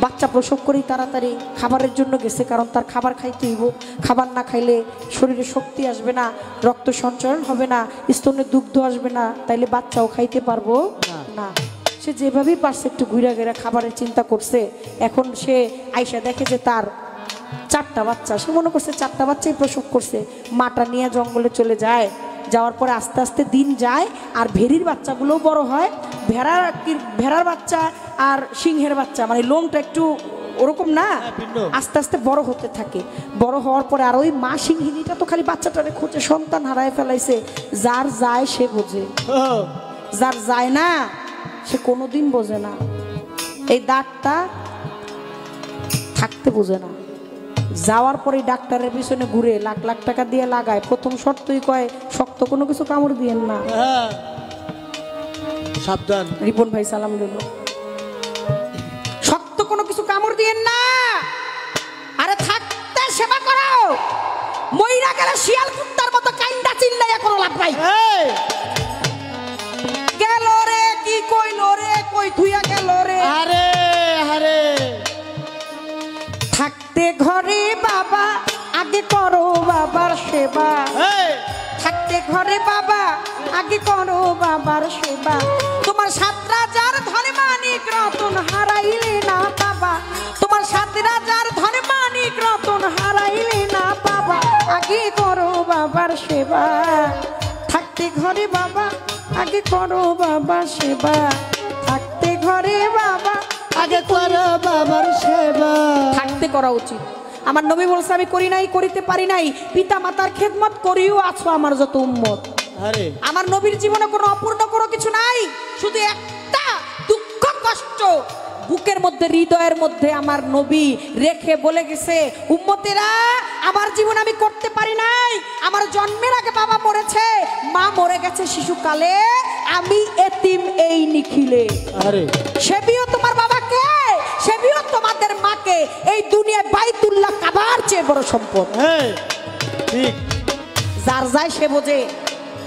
Speaker 1: বাচ্চা প্রসব করেই তাড়াতাড়ি খাবারের জন্য গেছে, কারণ তার খাবার খাইতে হইব। খাবার না খাইলে শরীরে শক্তি আসবে না, রক্ত সঞ্চরণ হবে না, স্তনে দুগ্ধ আসবে না, তাইলে বাচ্চাও খাইতে পারবো না। সে যেভাবেই পারছে একটু ঘুরা ঘেরা খাবারের চিন্তা করছে। এখন সে আইসা দেখে যে তার 4টা বাচ্চা, সে মনে করছে 4টা বাচ্চাই প্রসব করছে। মাটা নিয়ে জঙ্গলে চলে যায়। যাওয়ার পরে আস্তে আস্তে দিন যায়, আর ভেরির বাচ্চাগুলোও বড় হয়। ভেড়ার বাচ্চা আর সিংহের বাচ্চা মানে লোমটা একটু ওরকম না, আস্তে আস্তে বড় হতে থাকে। বড় হওয়ার পরে আর ওই মা সিংহিনীটা তো খালি বাচ্চাটারে খোঁজে, সন্তান হারায় ফেলাইছে। যার যায় সে বোঝে, যার যায় না সে কোনোদিন বোঝে না। এই দাগটা থাকতে বোঝে না। যাওয়ার পরে ডাক্তারের পিছনে ঘুরে লাখ লাখ টাকা দিয়ে লাগায়। প্রথম শর্তই কয় শক্ত কোনো কিছু কামড় দিয়েন না,
Speaker 2: সাবধান।
Speaker 1: রিপন ভাই সালাম দিল, শক্ত কোনো কিছু কামড় দিয়েন না। আরে থাকতে সেবা করো, মইরা গেলে শিয়াল কুত্তার মতো কাইন্দা চিল্লাইয়া কোনো লাভ নাই। গেল রে কি কইল রে, কই থুইয়া গেল রে।
Speaker 2: আরে আরে
Speaker 1: থাকতে ঘরে বাবা আগে করো বাবার সেবা। থাকতে ঘরে বাবা আগে করো বাবার সেবা। তোমার 7 রাজার ধনে মানিক রতন হারাইলে না বাবা, তোমার 7 রাজার ধনে মানিক রতন হারাইলে না বাবা, আগে করো বাবার সেবা। থাকতে ঘরে বাবা আগে করো বাবার সেবা। থাকতে ঘরে বাবা
Speaker 2: আগে করো বাবার সেবা।
Speaker 1: থাকতে করা উচিত। আমার নবী বলছে আমি করি নাই, করিতে পারি নাই, পিতা মাতার খেদমত করিও আছো আমার যত উম্মত।
Speaker 2: আরে
Speaker 1: আমার নবীর জীবনে কোনো অপূর্ণ কোনো কিছু নাই, শুধু একটা দুঃখ কষ্ট বুকের মধ্যে, হৃদয়ের মধ্যে আমার নবী রেখে বলে গেছে, উম্মতেরা আমার জীবন আমি করতে পারি নাই। আমার জন্মের আগে বাবা মরেছে, মা মরে গেছে শিশুকালে, আমি এতিম এই নিখিলে।
Speaker 2: আরে
Speaker 1: সেবিও তোমার বাবাকে, সেবিও তোমাদের মাকে। এই দুনিয়ায় বাইতুল্লাহ কাবার চেয়ে বড় সম্পদ।
Speaker 2: হ্যাঁ ঠিক।
Speaker 1: যার যায় সে বোঝে।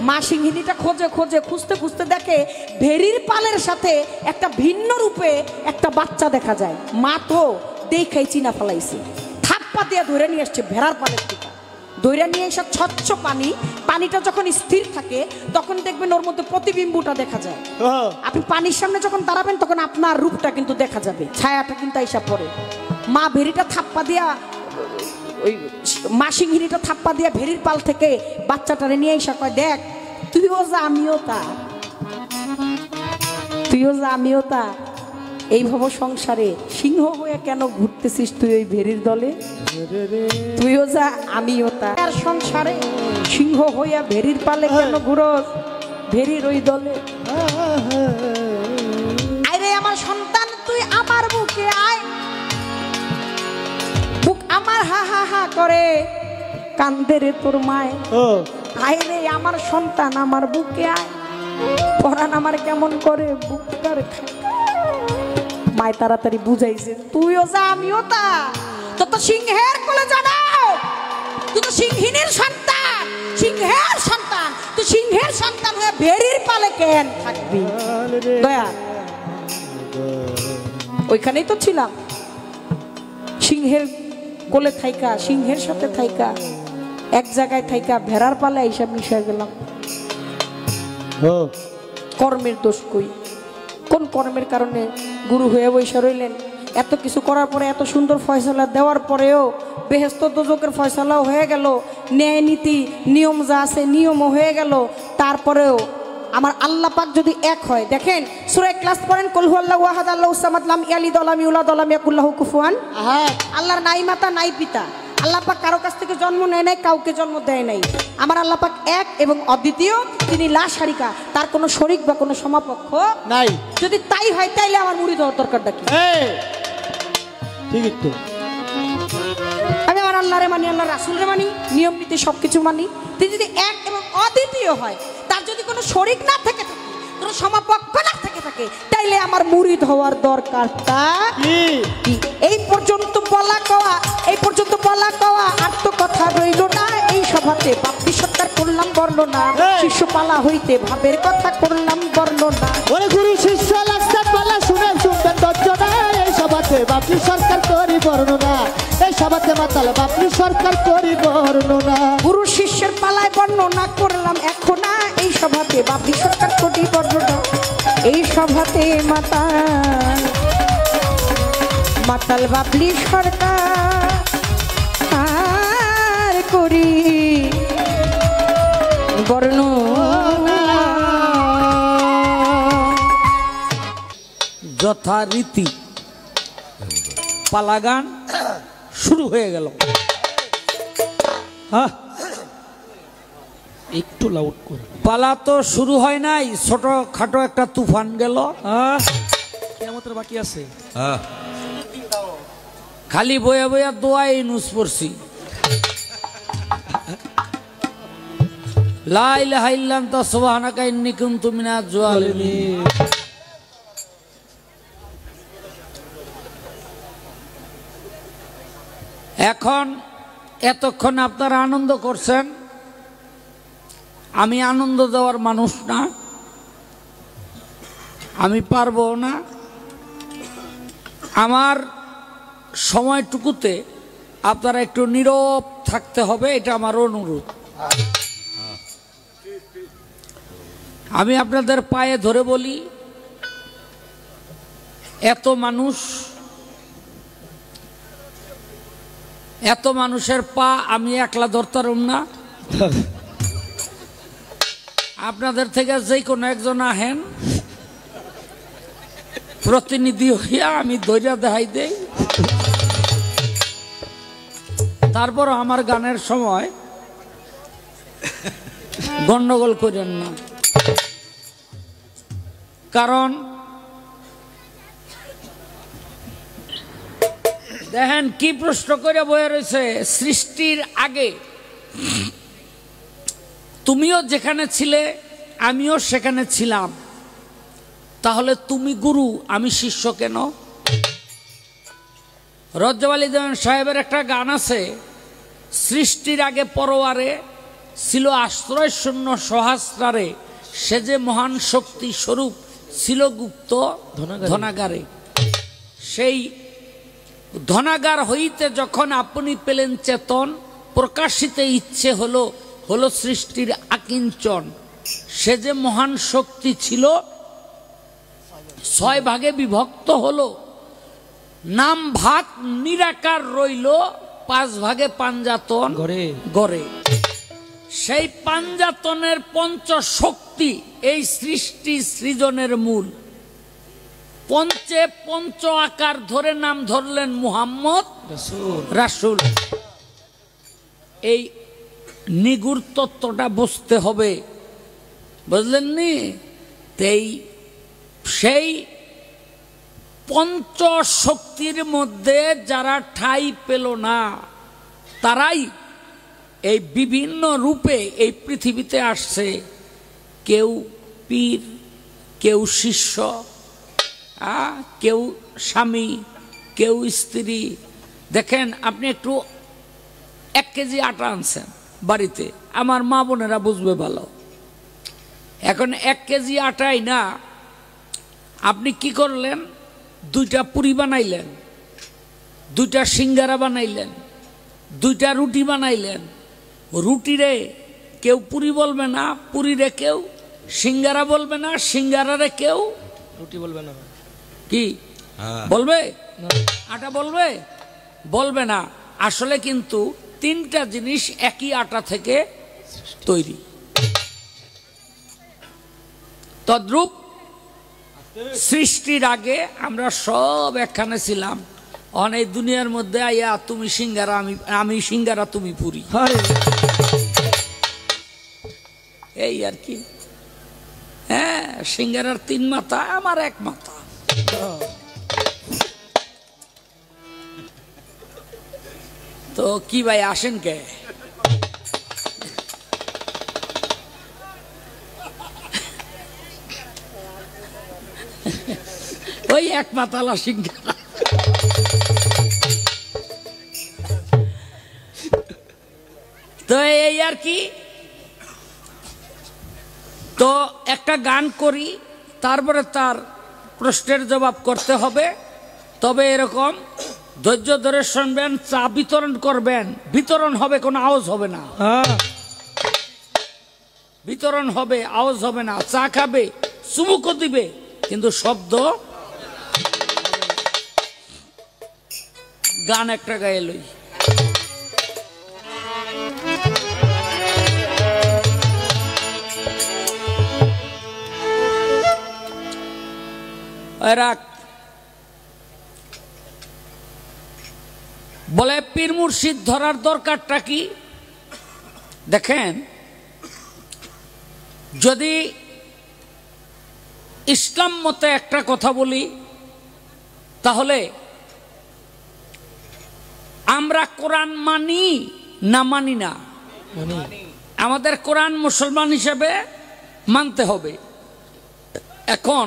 Speaker 1: মা সিংহিনীটা খোঁজে খোঁজে খুঁজতে খুঁজতে দেখে ভেরির পালের সাথে একটা ভিন্ন রূপে একটা বাচ্চা দেখা যায়। মা তো দেখাই চিনা ফেলাইছে, থাপ্পা দিয়ে ধরে নিয়ে আসছে ভেড়ার পালের থেকে। ধরে নিয়ে এসে স্বচ্ছ পানি, পানিটা যখন স্থির থাকে তখন দেখবেন ওর মধ্যে প্রতিবিম্বটা দেখা যায়। আপনি পানির সামনে যখন দাঁড়াবেন তখন আপনার রূপটা কিন্তু দেখা যাবে, ছায়াটা কিন্তু আইসা পড়ে। মা ভেরিটা থাপ্পা দিয়া, ওই মা সিংহিনীটা থাপ্পা দিয়া ভেরির পাল থেকে বাচ্চাটারে নিয়ে এসে কয়, দেখ তুইও যা আমিও তা, তুইও যা আমিও তা। এই ভব সংসারে সিংহ হয়ে কেন ঘুরতেছিস তুই ওই ভেরির দলে? তুইও যা আমিও তা। আর সংসারে সিংহ হইয়া ভেরির পালে কেন ঘুরস ভেরির ওই দলে? আরে আমার সন্তান তুই আমার বুকে আয়, বুক আমার হা হা হা করে কান্দে রে তোর মায়। আয় রে আমার সন্তান আমার বুকে আয়, পরাণ আমার কেমন করে বুকটার খায়। মায় তাড়াতাড়ি বুঝাইছে, তুইও যা আমিও তা। তো তো সিংহের কোলে জানাও, তুই তো সিংহিনীর সন্তান, সিংহের সন্তান। তুই সিংহের সন্তান হয়ে ভেরির পালে কেন থাকবি? দয়া ওইখানেই তো ছিলাম, সিংহের কোলে থাইকা, সিংহের সাথে থাইকা, এক জায়গায় থাইকা ভেড়ার পালে এইসব মিশে গেলাম। কর্মের দোষ কই? কোন কর্মের কারণে গুরু হয়ে বৈশা রইলেন? এত কিছু করার পরে, এত সুন্দর ফয়সালা দেওয়ার পরেও, বেহেশত দোজকের ফয়সালাও হয়ে গেল, ন্যায় নীতি নিয়ম যা আছে নিয়মও হয়ে গেল, তারপরেও আমার আল্লাহ পাক যদি এক হয়, দেখেন সূরা ইখলাস পড়েন, কুল হুয়াল্লাহু আহাদ আল্লাহুস সামাদ লাম ইয়ালিদ ওয়া লাম ইউলাদ ওয়া লাম ইয়াকুল লাহু কুফুয়ান আহাদ। আল্লাহর নাই মাতা নাই পিতা, আল্লাহ পাক কারো কাছ থেকে জন্ম নেয় নাই, কাউকে জন্ম দেয় নাই। আমার আল্লাহ পাক এক এবং অদ্বিতীয়, তিনি লা শারিকা, তার কোনো শরীক বা কোনো সমপক্ষ নাই। যদি তাই হয় তাইলে আমার মুরিদ হওয়ার দরকারটা কি?
Speaker 2: ঠিকই তো।
Speaker 1: আমি আমার আল্লাহরে মানি, আল্লাহ রাসূলরে মানি, নিয়ম নীতি সবকিছু মানি। তিনি যদি এক এবং অদ্বিতীয় হয়, তার যদি কোনো শরীক না থেকে থাকে, কোনো সমপক্ষ না থেকে থাকে, তাইলে আমার মুরিদ হওয়ার দরকারটা কি? এই পর্যন্ত বলা কওয়া, এই পর্যন্ত বলা কওয়া, আর তো কথা রইল না। এই সভাতে বাপ্পি সরকার করলাম বর্ণনা, শিষ্য পালা হইতে ভাবের কথা করলাম বর্ণনা।
Speaker 2: ওরে গুরু শিষ্য লাস্টার পালা শুনে শুনবেন দর্জনা। এই সভাতে বাপ্পি সরকার করি বর্ণনা, এই সভাতে মাতাল বাপ্পি সরকার করি বর্ণনা।
Speaker 1: গুরু শিষ্যের পালায় বর্ণনা করলাম এখন, এই সভাতে বাপ্পি সরকার করি বর্ণনা। এই সভাতে মাতাল মাতাল বাবলি সরকার আর করি বর্ণনা।
Speaker 3: যথারীতি পালাগান শুরু হয়ে গেল। হ্যাঁ, একটু লাউড করে। পালা তো শুরু হয় নাই, ছোট খাটো একটা তুফান গেল।
Speaker 4: কিয়ামতের বাকি আছে।
Speaker 3: খালি বয়া বয়া দোয়াই নুস পড়ছি, লা ইলাহা ইল্লা আনতা সুবহানাকা ইন্নী কুনতু মিনাজ জালিমিন। এখন এতক্ষণ আপনারা আনন্দ করছেন, আমি আনন্দ দেওয়ার মানুষ না, আমি পারবো না। আমার সময়টুকুতে আপনারা একটু নীরব থাকতে হবে, এটা আমার অনুরোধ। আমি আপনাদের পায়ে ধরে বলি, এত মানুষ, এত মানুষের পা আমি একলা ধরতাম না। আপনাদের থেকে যে কোনো একজন আহেন, প্রতিনিধি হইয়া আমি ধৈর্য দেখাই দেই। তারপর আমার গানের সময় গন্ডগোল করেন না, কারণ দেখেন কি প্রশ্ন করে বয়ে রয়েছে। সৃষ্টির আগে তুমিও যেখানে ছিলে আমিও সেখানে ছিলাম, তাহলে তুমি গুরু আমি শিষ্য কেন? রজ্জব আলী দেওয়ান সাহেবের একটা গান আছে, সৃষ্টির আগে পরোয়ারে ছিল আশ্রয় শূন্য সহস্রারে, সে যে মহান শক্তি স্বরূপ ছিল গুপ্ত ধনাগারে। সেই ধনাগার হইতে যখন আপনি পেলেন চেতন, প্রকাশিতে ইচ্ছে হলো হলো সৃষ্টির আকিঞ্চন। সে যে মহান শক্তি ছিল 6 ভাগে বিভক্ত হলো, নাম ভাগ নিরাকার রইল 5 ভাগে পাঞ্জাতন গড়ে। সেই পাঞ্জাতনের পঞ্চ শক্তি এই সৃষ্টি সৃজনের মূল। পঞ্চে পঞ্চ আকার ধরে নাম ধরলেন মুহাম্মদ রাসূল। এই নিগুড় তত্ত্বটা বুঝতে হবে, বুঝলেন নি? সেই পঞ্চ শক্তির মধ্যে যারা ঠাঁই পেল না, তারাই এই বিভিন্ন রূপে এই পৃথিবীতে আসছে। কেউ পীর, কেউ শিষ্য, কেউ স্বামী, কেউ স্ত্রী। দেখেন আপনি একটু 1 কেজি আটা আনছেন বাড়িতে, আমার মা বোনেরা বুঝবে ভালো। এখন 1 কেজি আটাই না, আপনি কি করলেন, 2টা পুরি বানাইলেন, 2টা সিঙ্গারা বানাইলেন, 2টা রুটি বানাইলেন। রুটিরে কেউ পুরি বলবে না, পুরিরে কেউ সিঙ্গারা বলবে না, সিঙ্গারারে কেউ
Speaker 4: রুটি বলবে না।
Speaker 3: কি বলবে?
Speaker 4: না।
Speaker 3: আটা বলবে? বলবে না। আসলে কিন্তু 3টা জিনিস একই আটা থেকে তৈরি। তদ্রূপ সৃষ্টির আগে আমরা সব একখানে ছিলাম। অনেক দুনিয়ার মধ্যে আইয়া তুমি সিঙ্গারা, আমি সিঙ্গারা, তুমি পুরি, এই আর কি। হ্যাঁ, সিঙ্গারার 3 মাথা, আমার 1 মাথা। তো কি ভাই আসেন কে? ওই 1 মাথালা সিঙ্গারা। তো এই আর কি। তো একটা গান করি, তারপরে তার প্রশ্নের জবাব করতে হবে। তবে এরকম ধৈর্য ধরে শুনবেন, চা বিতরণ করবেন, বিতরণ হবে, কোনো আওয়াজ হবে না। বিতরণ হবে, আওয়াজ হবে না। চা খাবে, চুমুকও দিবে, কিন্তু শব্দ। গান একটা গায়ে লই। রাখ। বলে পীর মুর্শিদ ধরার দরকারটা কি? দেখেন, যদি ইসলাম মতে একটা কথা বলি, তাহলে আমরা কোরআন মানি না মানি না? আমাদের কোরআন মুসলমান হিসেবে মানতে হবে। এখন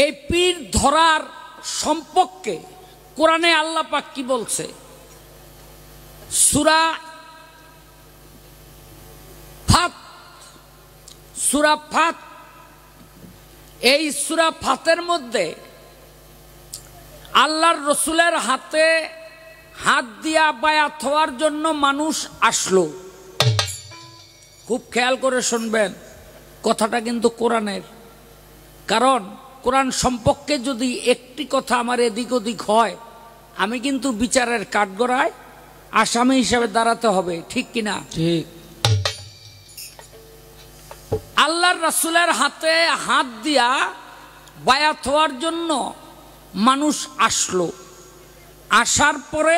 Speaker 3: এই পীর ধরার সম্পর্কে কোরআনে আল্লাহ পাক কি বলছে? সূরা ফাত, এই সূরা ফাতের মধ্যে আল্লাহর রসুলের হাতে হাত দিয়া বায়াত হওয়ার জন্য মানুষ আসলো। খুব খেয়াল করে শুনবেন, কথাটা কিন্তু কোরআনের। কারণ কোরআন সম্পর্কে যদি একটি কথা আমার এদিক ওদিক হয়, আমি কিন্তু বিচারের কাঠগড়ায় আসামি হিসাবে দাঁড়াতে হবে, ঠিক কিনা?
Speaker 4: ঠিক।
Speaker 3: আল্লাহর রাসূলের হাতে হাত দিয়া বায়াত হওয়ার জন্য মানুষ আসলো। আসার পরে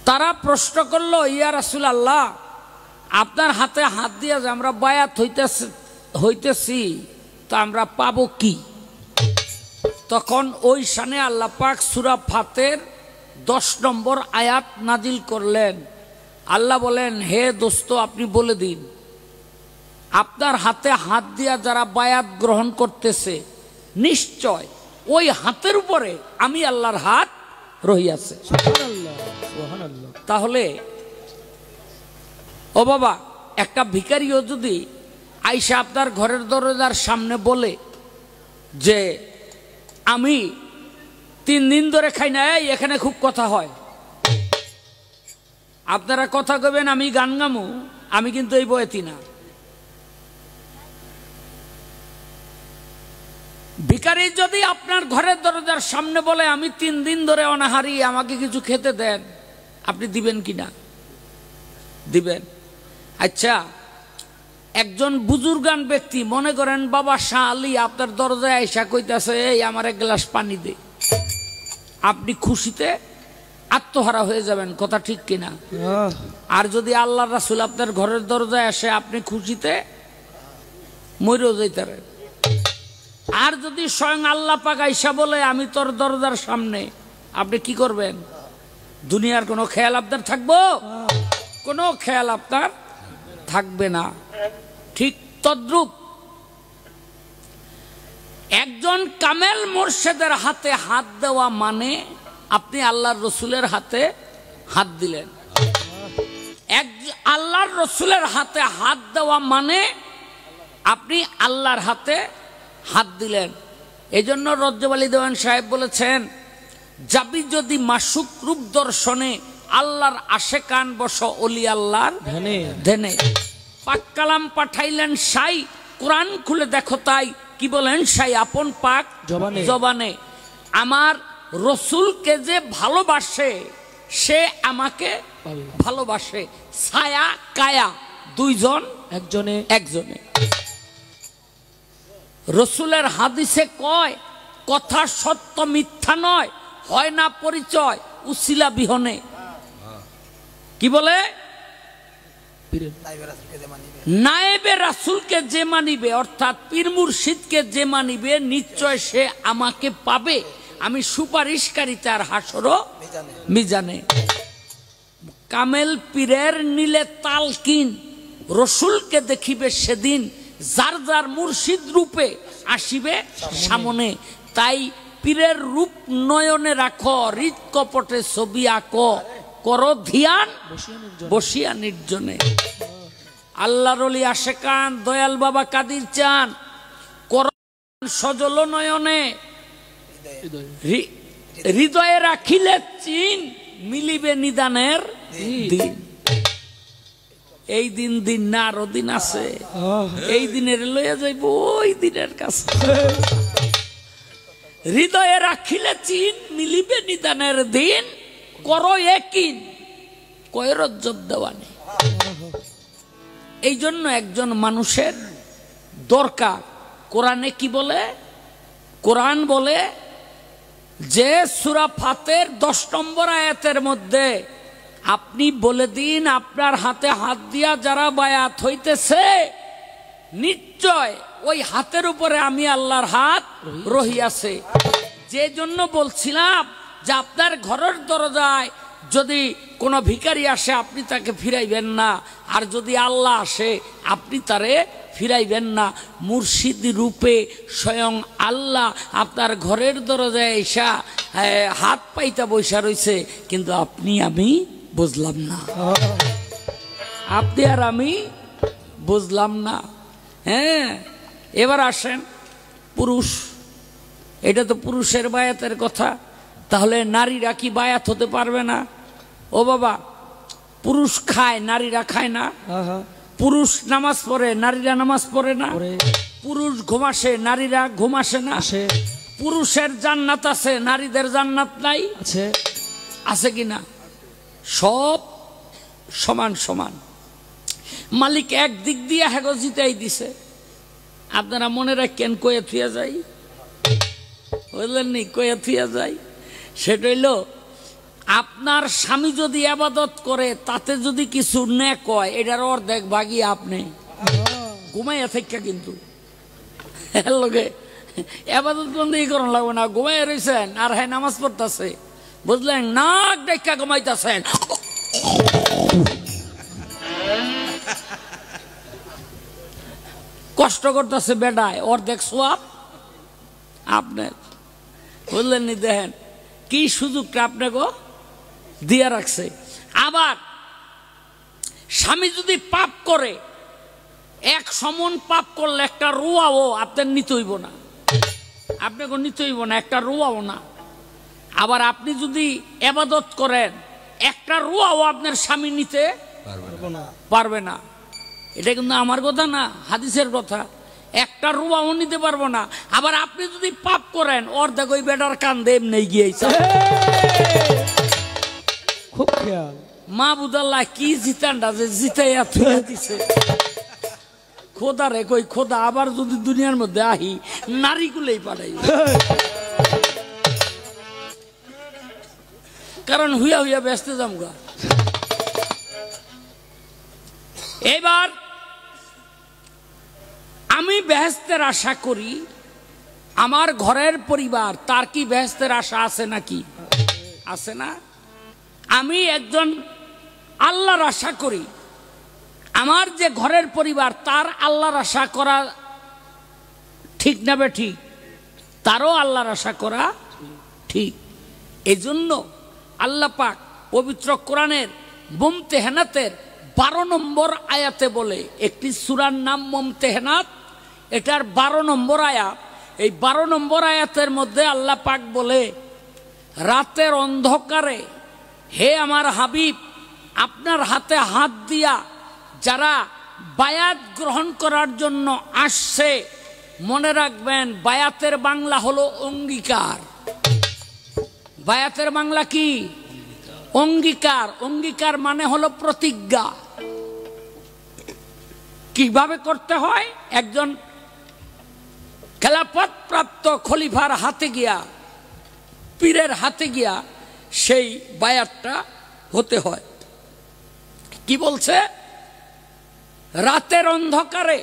Speaker 3: তারা প্রশ্ন করলো, ইয়া রাসূলুল্লাহ, আপনার হাতে হাত দিয়া যে আমরা বায়াত হইতেছি, তো আমরা পাবো কি? তখন ওই শানে আল্লাহ পাক সূরা ফাতের 10 নম্বর আয়াত নাজিল করলেন। আল্লাহ বলেন, হে দোস্ত, আপনি বলে দিন, আপনার হাতে হাত দিয়া যারা বায়াত গ্রহণ করতেছে, নিশ্চয় ওই হাতের উপরে আমি আল্লাহর হাত রহিয়াছে। তাহলে ও বাবা, একটা ভিখারিও যদি আইসা আপনার ঘরের দরজার সামনে বলে যে আমি 3 দিন ধরে খাই না, এখানে খুব কথা হয়, আপনারা কথা কবেন আমি গান গামু, আমি কিন্তু এই বয়েতি না। ভিখারি যদি আপনার ঘরের দরজার সামনে বলে আমি 3 দিন ধরে অনাহারি, আমাকে কিছু খেতে দেন, আপনি দিবেন কিনা? দিবেন। আচ্ছা, একজন বুজুর্গান ব্যক্তি, মনে করেন বাবা শাহ আলী, আপনার দরজায় আইসা কইতাছে, এই আমার 1 গ্লাস পানি দে, আপনি খুশিতে আত্মহারা হয়ে যাবেন, কথা ঠিক কিনা? আর যদি আল্লাহর রাসূল আপনার ঘরের দরজায় আসে, আপনি খুশিতে মরেও যাইতারেন। আর যদি স্বয়ং আল্লাহ পাক আইসা বলে আমি তোর দরজার সামনে, আপনি কি করবেন? দুনিয়ার কোনো খেয়াল আপনার থাকবো? কোনো খেয়াল আপনার থাকবে না। ঠিক তদ্রূপ একজন কামেল মুর্শিদের হাতে হাত দেওয়া মানে আপনি আল্লাহর রসুলের হাতে হাত দিলেন। আল্লাহর রসুলের হাতে হাত দেওয়া মানে আপনি আল্লাহর হাতে হাত দিলেন। এই জন্য রজ্জব আলী দেওয়ান সাহেব বলেছেন, যাবি যদি মাসুক রূপ দর্শনে, আল্লাহর আশেকান বস অলি আল্লাহর ধ্যানে। পাক কালাম পাঠাইলেন সাই, কোরআন খুলে দেখো তাই কি বলেন সাই আপন পাক জবানে। আমার রসুলকে যে ভালোবাসে সে আমাকে ভালোবাসে। ছায়া কায়া দুইজন একজনে। রসুলের হাদিসে কয়, কথা সত্য মিথ্যা নয়, হয় না পরিচয় উসিলা বিহনে। কি বলে? নায়েবে রাসূলকে যে মানিবে, অর্থাৎ পীর মুর্শিদকে যে মানিবে, নিশ্চয় সে আমাকে পাবে, আমি সুপারিশকারী তার হাসরও মিজানে। কামেল পীরের নীলে তালকিন, রসুলকে দেখিবে সেদিন, যার যার মুর্শিদ রূপে আসিবে সামনে। তাই পীরের রূপ নয়নে রাখো, হৃদ কপটে ছবি আঁকো, করো ধ্যান বসিয়া নির্জনে। আল্লাহর ওলি আশেকান দয়াল বাবা কাদির চান, করো সজল নয়নে, হৃদয়ে রাখিলে চিন, মিলিবে নিদানের দিন। এই দিন দিন না আরো দিন আছে, এই দিনের লইয়া যাইব ওই দিনের কাছে। হৃদয়ে রাখিলে চিন, মিলিবে নিদানের দিন, করো একিন, কয় রজ্জব দেওয়ানি। এই জন্য একজন মানুষের দরকার। কোরআনে কি বলে? কোরআন বলে যে সূরা ফাতের 10 নম্বর আয়াতের মধ্যে আপনি বলে দিন, আপনার হাতে হাত দিয়া যারা বায়াত হইতেছে, নিশ্চয় ওই হাতের উপরে আমি আল্লাহর হাত রহিয়াছে। যে জন্য বলছিলাম যে আপনার ঘরের দরজায় যদি কোনো ভিখারি আসে আপনি তাকে ফিরাইবেন না, আর যদি আল্লাহ আসে আপনি তারে ফিরাইবেন না। মুর্শিদ রূপে স্বয়ং আল্লাহ আপনার ঘরের দরজায় এসা হাত পাইতা বৈশা রয়েছে, কিন্তু আপনি আমি বুঝলাম না, আপনি আর আমি বুঝলাম না। হ্যাঁ, এবার আসেন পুরুষ, এটা তো পুরুষের বায়াতের কথা, তাহলে নারীরা কি বায়াত হতে পারবে না? ও বাবা, পুরুষ খায় নারীরা খায় না, পুরুষ নামাজ পড়ে নারীরা নামাজ পড়ে না, পুরুষ ঘুমাসে নারীরা ঘুমাসে না, পুরুষের জান্নাত আছে নারীদের জান্নাত নাই, আছে কিনা? সব সমান সমান। মালিক এক দিক দিয়ে হেগো জিতাই দিছে। আপনারা মনে রাখেন, কয়ে থুয়া যাই, বুঝলেন নি? কয়ে থুয়া যাই, সেটা হইল আপনার স্বামী যদি আবাদত করে তাতে যদি কিছু না কয়, এটার অর্ধেক ভাগই আপনি ঘুমাইয়া থেকে, কিন্তু লোকে আবাদত বন্ধই করুন লাগবে না, ঘুমাইয়া রয়েছেন আর হ্যাঁ নামাজ পড়তেছে, বুঝলেন? নাক দেখা ঘুমাইতেছেন, কষ্ট করতেছে বেডায়, অর্ধেক সোয়াব আপনার, বুঝলেন নি? দেখেন কি সুযোগটা আপনাকে দিয়া রাখছে। আবার স্বামী যদি পাপ করে, এক সমন পাপ করলে একটা রোয়াও আপনার নিতে হইব না, আপনাকে নিতে হইব না, একটা রোয়াও না। আবার আপনি যদি ইবাদত করেন, একটা রোয়াও আপনার স্বামী নিতে পারবে না। এটা কিন্তু আমার কথা না, হাদিসের কথা। একটা রুয়াও নিতে পারবো না। আবার আপনি যদি পাপ করেন, অর্ধেক ওই বেটার কান্দে এমনি গিয়েছে।
Speaker 2: খুব খেয়াল।
Speaker 3: মা বুদাল্লাহ কি জিতানটা যে জিতাইয়া থুইয়া দিছে। খোদা রে কই খোদা, আবার যদি দুনিয়ার মধ্যে আহি নারীগুলোই পাঠাই, কারণ হুইয়া হুইয়া ব্যস্ত যামগা। এবার আমি বেহেশতের আশা করি, আমার ঘরের পরিবার তার কি বেহেশতের আশা আছে নাকি? আছে না? আমি একজন আল্লাহর আশা করি, আমার যে ঘরের পরিবার তার আল্লাহর আশা করা ঠিক না বে ঠিক? তারও আল্লাহর আশা করা ঠিক। এজন্য আল্লাহ পাক পবিত্র কোরআনের মুমতেহানাতের 12 নম্বর আয়াতে বলে, একটি সূরার নাম মুমতেহানাত, এটার 12 নম্বর আয়াত। এই 12 নম্বর আয়াতের মধ্যে আল্লাহ পাক বলে, রাতের অন্ধকারে হে আমার হাবিব, আপনার হাতে হাত দিয়া যারা বায়াত গ্রহণ করার জন্য আসছে, মনে রাখবেন বায়াতের বাংলা হলো অঙ্গীকার। বায়াতের বাংলা কি? অঙ্গীকার। অঙ্গীকার মানে হলো প্রতিজ্ঞা। কিভাবে করতে হয়? একজন খেলাফত প্রাপ্ত খলিফার হাতে গিয়া, পীরের হাতে গিয়া সেই বায়াতটা হতে হয়। কি বলছে? রাতের অন্ধকারে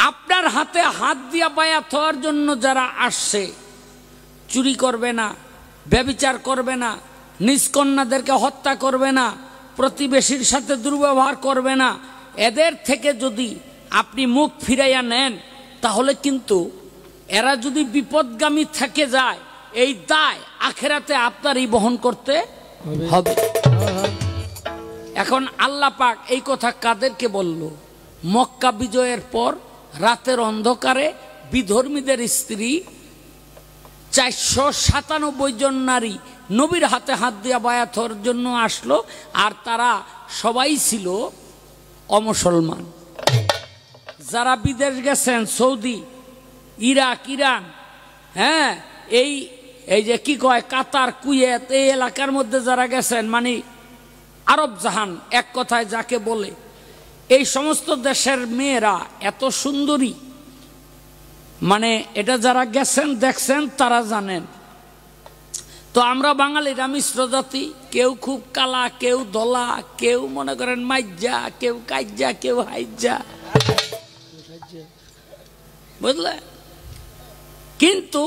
Speaker 3: আপনার হাতে হাত দিয়া বায়াত হওয়ার জন্য যারা আসছে, চুরি করবে না, ব্যভিচার করবে না, নিজ কন্যাদেরকে হত্যা করবে না, প্রতিবেশীর সাথে দুর্ব্যবহার করবে না, এদের থেকে যদি আপনি মুখ ফিরাইয়া নেন, তাহলে কিন্তু এরা যদি বিপদগামী থেকে যায়, এই দায় আখেরাতে আপনারই বহন করতে হবে। এখন আল্লাহ পাক এই কথা কাদেরকে বলল? মক্কা বিজয়ের পর রাতের অন্ধকারে বিধর্মীদের স্ত্রী 497 জন নারী নবীর হাতে হাত দিয়া বায়াত হওয়ার জন্য আসলো, আর তারা সবাই ছিল অমুসলমান। যারা বিদেশ গেছেন, সৌদি, ইরাক, ইরান, হ্যাঁ, এই যে কি কয় কাতার, কুয়েত, এই এলাকার মধ্যে যারা গেছেন, মানে আরব জাহান এক কথায় যাকে বলে, এই সমস্ত দেশের মেয়েরা এত সুন্দরী, মানে এটা যারা গেছেন দেখছেন তারা জানেন। তো আমরা বাঙালিরা মিশ্র জাতি, কেউ খুব কালা, কেউ দলা, কেউ মনে করেন মাইজা, কেউ কাইজা, কেউ হাইজা, বুঝলে? কিন্তু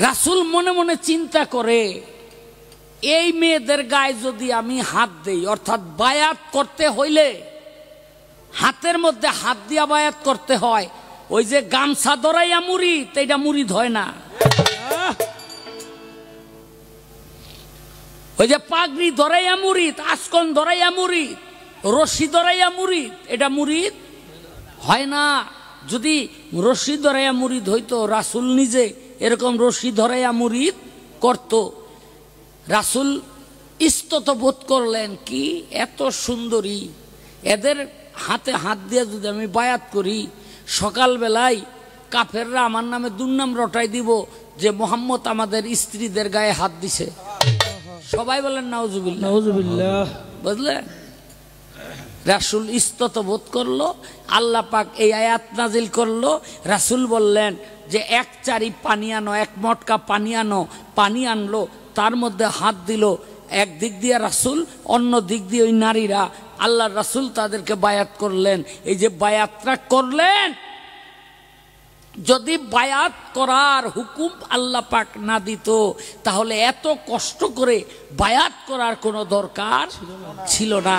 Speaker 3: রাসূল মনে মনে চিন্তা করে, এই মেয়েদের গায়ে যদি আমি হাত দেই, অর্থাৎ বায়াত করতে হইলে হাতের মধ্যে হাত দিয়া বায়াত করতে হয়। ওই যে গামছা ধরাইয়া মুরিদ, এটা মুরিদ হয় না। ওই যে পাগড়ি ধরাইয়া মুরিদ, আসকন ধরাইয়া মুরিদ, রশি ধরাইয়া মুরিদ, এটা মুরিদ হয় না। যদি রশি ধরাইয়া মুরিদ হইতো, রাসূল নিজে এরকম রশি ধরাইয়া মুরিদ করত। রাসূল ইস্তত বোধ করলেন, কি এত সুন্দরী, এদের হাতে হাত দিয়ে যদি আমি বায়াত করি, সকালবেলায় কাফেররা আমার নামে দুর্নাম রটাই দিব যে মুহাম্মদ আমাদের স্ত্রীদের গায়ে হাত দিছে। সবাই বলেন নাউজুবিল্লাহ,
Speaker 4: নাউজুবিল্লাহ।
Speaker 3: বুঝলেন? রাসূল ইস্তত বোধ করলো, আল্লাহ পাক এই আয়াত নাজিল করলো। রাসূল বললেন যে এক চারি পানি আনো, এক মটকা পানি আনো। পানি আনলো, তার মধ্যে হাত দিল, এক দিক দিয়ে রাসূল, অন্য দিক দিয়ে ওই নারীরা। আল্লাহ রাসূল তাদেরকে বায়াত করলেন। এই যে বায়াতটা করলেন, যদি বায়াত করার হুকুম আল্লাহ পাক না দিত, তাহলে এত কষ্ট করে বায়াত করার কোনো দরকার ছিল না।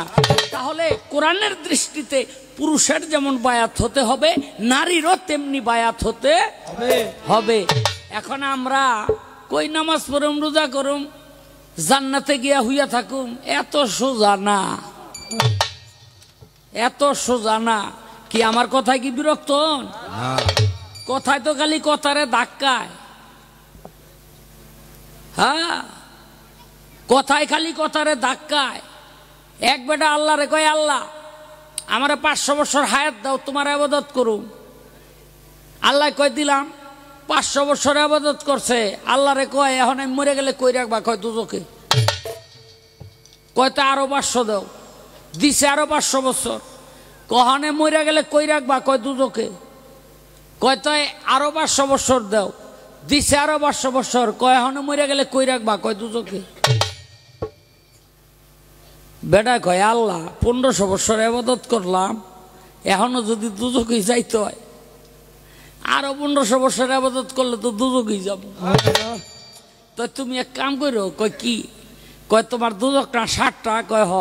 Speaker 3: তাহলে কোরআনের দৃষ্টিতে পুরুষের যেমন বায়াত হতে হবে, নারীরও তেমনি বায়াত হতে হবে। এখন আমরা কই নামাজ পড়ুম, রোজা করুম, জান্নাতে গিয়া হইয়া থাকুম, এত সোজা না, এত সোজা না। কি আমার কথায় কি বিরক্ত? কথায় তো খালি কথারে ধাক্কায়, হ্যাঁ, কথায় খালি কথারে ধাক্কায়। এক বেটা আল্লাহ রে কয়, আল্লাহ আমারে 500 বছর হায়াত দাও, তোমার ইবাদত করুম। আল্লাহ কয় দিলাম। 500 বছর ইবাদত করছে। আল্লাহ রে কয়, এখন আমি মরে গেলে কই রাখবা? কয় দুজকে। কয় তো আরো 500 দাও। দিছে আরো 500 বছর। কহনে মরে গেলে কই রাখবা? কয় দুজকে। কয় তো আরো 500 বছর দাও। দিছে আরো 500 বছর। কয় এখনো মরে গেলে কই রাখবা? কয় দুজকে। বেটা কয়, আল্লাহ 1500 বছর ইবাদত করলাম, এখনো যদি দুজকে যাইতে হয়, আরো 1500 বছর ইবাদত করলে তো দুজকেই যাব। তো তুমি এক কাম করো। কয় কি? কয় তোমার দুজকটা 60টা। কয় হ।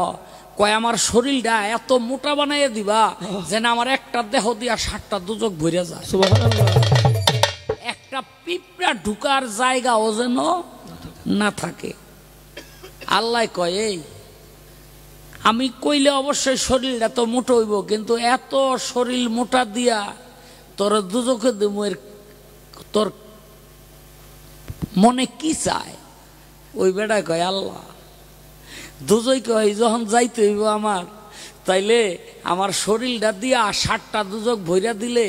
Speaker 3: কয় আমার শরীরটা এত মোটা বানাইয়া দিবা যেন আমার একটা দেহ দিয়া 60টা দুজক ভরে যায়।
Speaker 4: সুবহানাল্লাহ।
Speaker 3: একটা পিঁপড়া ঢুকার জায়গাও যেন না থাকে। আল্লাহ কয়, এই আমি কইলে অবশ্যই শরীরটা তো মোটা হইব, কিন্তু এত শরীর মোটা দিয়া তোর দুজকে দেবো, তোর মনে কি চায়? ওই বেটা কয় আল্লাহ দুজই কয় যখন যাইতে হইব আমার, তাইলে আমার শরীরটা দিয়া 60টা দুজক ভইরা দিলে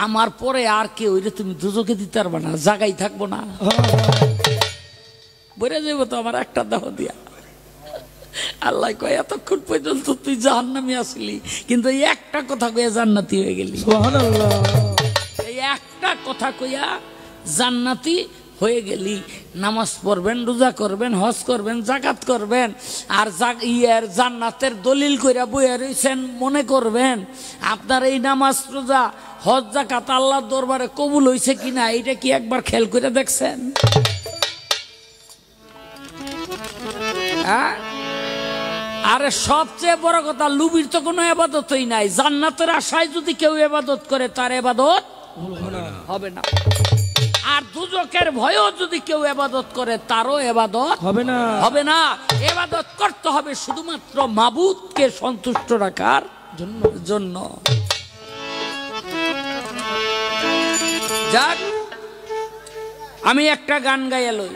Speaker 3: আমার পরে আর কে ওইরে তুমি দুজকে দিতে পারবে না, জায়গায় থাকবো না, ভইরা যাইব তো আমার একটা দেহ দিয়া। আল্লাহ কয় এতক্ষণ পর্যন্ত তুই জাহান্নামী আসলি, কিন্তু এই একটা কথা কইয়া জান্নাতি হয়ে গেলি।
Speaker 2: সুবহানাল্লাহ।
Speaker 3: এই একটা কথা কইয়া জান্নাতি হয়ে গেলি। নামাজ পড়বেন, রোজা করবেন, হজ করবেন, যাকাত করবেন, আর জান্নাতের দলিল কইরা বইয়া রইছেন, মনে করবেন আপনার এই নামাজ, রোজা, হজ, যাকাত আল্লাহর দরবারে কবুল হইছে কিনা, এইটা কি একবার খেয়াল করে দেখছেন? হ্যাঁ? আরে সবচেয়ে বড় কথা, লুবির তো কোনো ইবাদতই নাই। জান্নাতের আশায় যদি কেউ ইবাদত করে তার ইবাদত হবে না, আর দুজকের ভয়ও যদি কেউ ইবাদত করে তারও ইবাদত হবে না। ইবাদত করতে হবে শুধুমাত্র মাবুদকে সন্তুষ্ট রাখার জন্য। যাক, আমি একটা গান গাইয়া লই।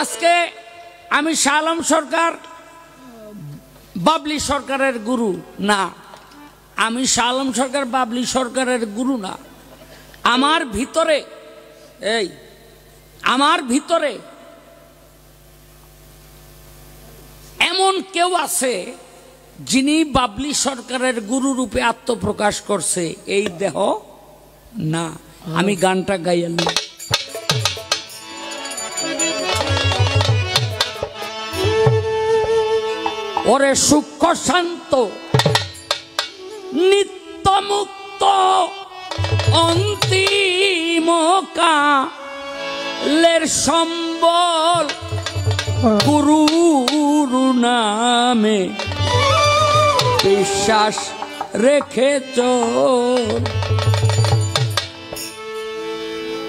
Speaker 3: আজকে আমি শাহ আলম সরকার বাবলি সরকারের গুরু না, আমি শাহ আলম সরকার বাবলি সরকারের গুরু না। আমার ভিতরে এমন কেউ আছে যিনি বাবলি সরকারের গুরু রূপে আত্মপ্রকাশ করছে, এই দেহ না। আমি গানটা গাইলাম। ওরে সূক্ষ্ম শান্ত নিত্য মুক্ত অন্তিম কালের সম্বল গুরুর নামে বিশ্বাস রেখে চল।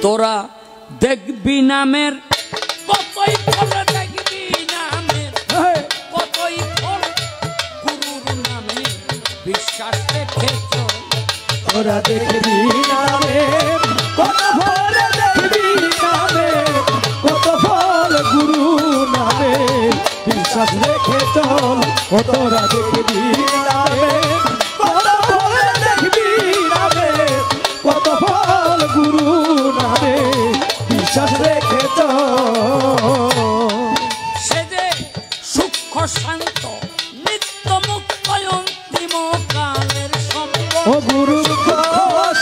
Speaker 3: তোরা দেখবি নামের কতই ফল, দেখবি নামের কতই ফল, গুরুর নামে বিশ্বাস রেখে চল।
Speaker 2: তোরা দেখবি নামের কত ফল, দেখবি নামের কত ফল, গুরু নামে বিশ্বাস রেখে চল। ও তোরা দেখবি নামের কত ফল, দেখবি নামের কত ফল, গুরু নামে বিশ্বাস রেখে চল।
Speaker 3: সে যে সূক্ষ্ম শান্ত নিত্য মুক্ত অন্তিম কালের সম্বল,
Speaker 2: ও গুরু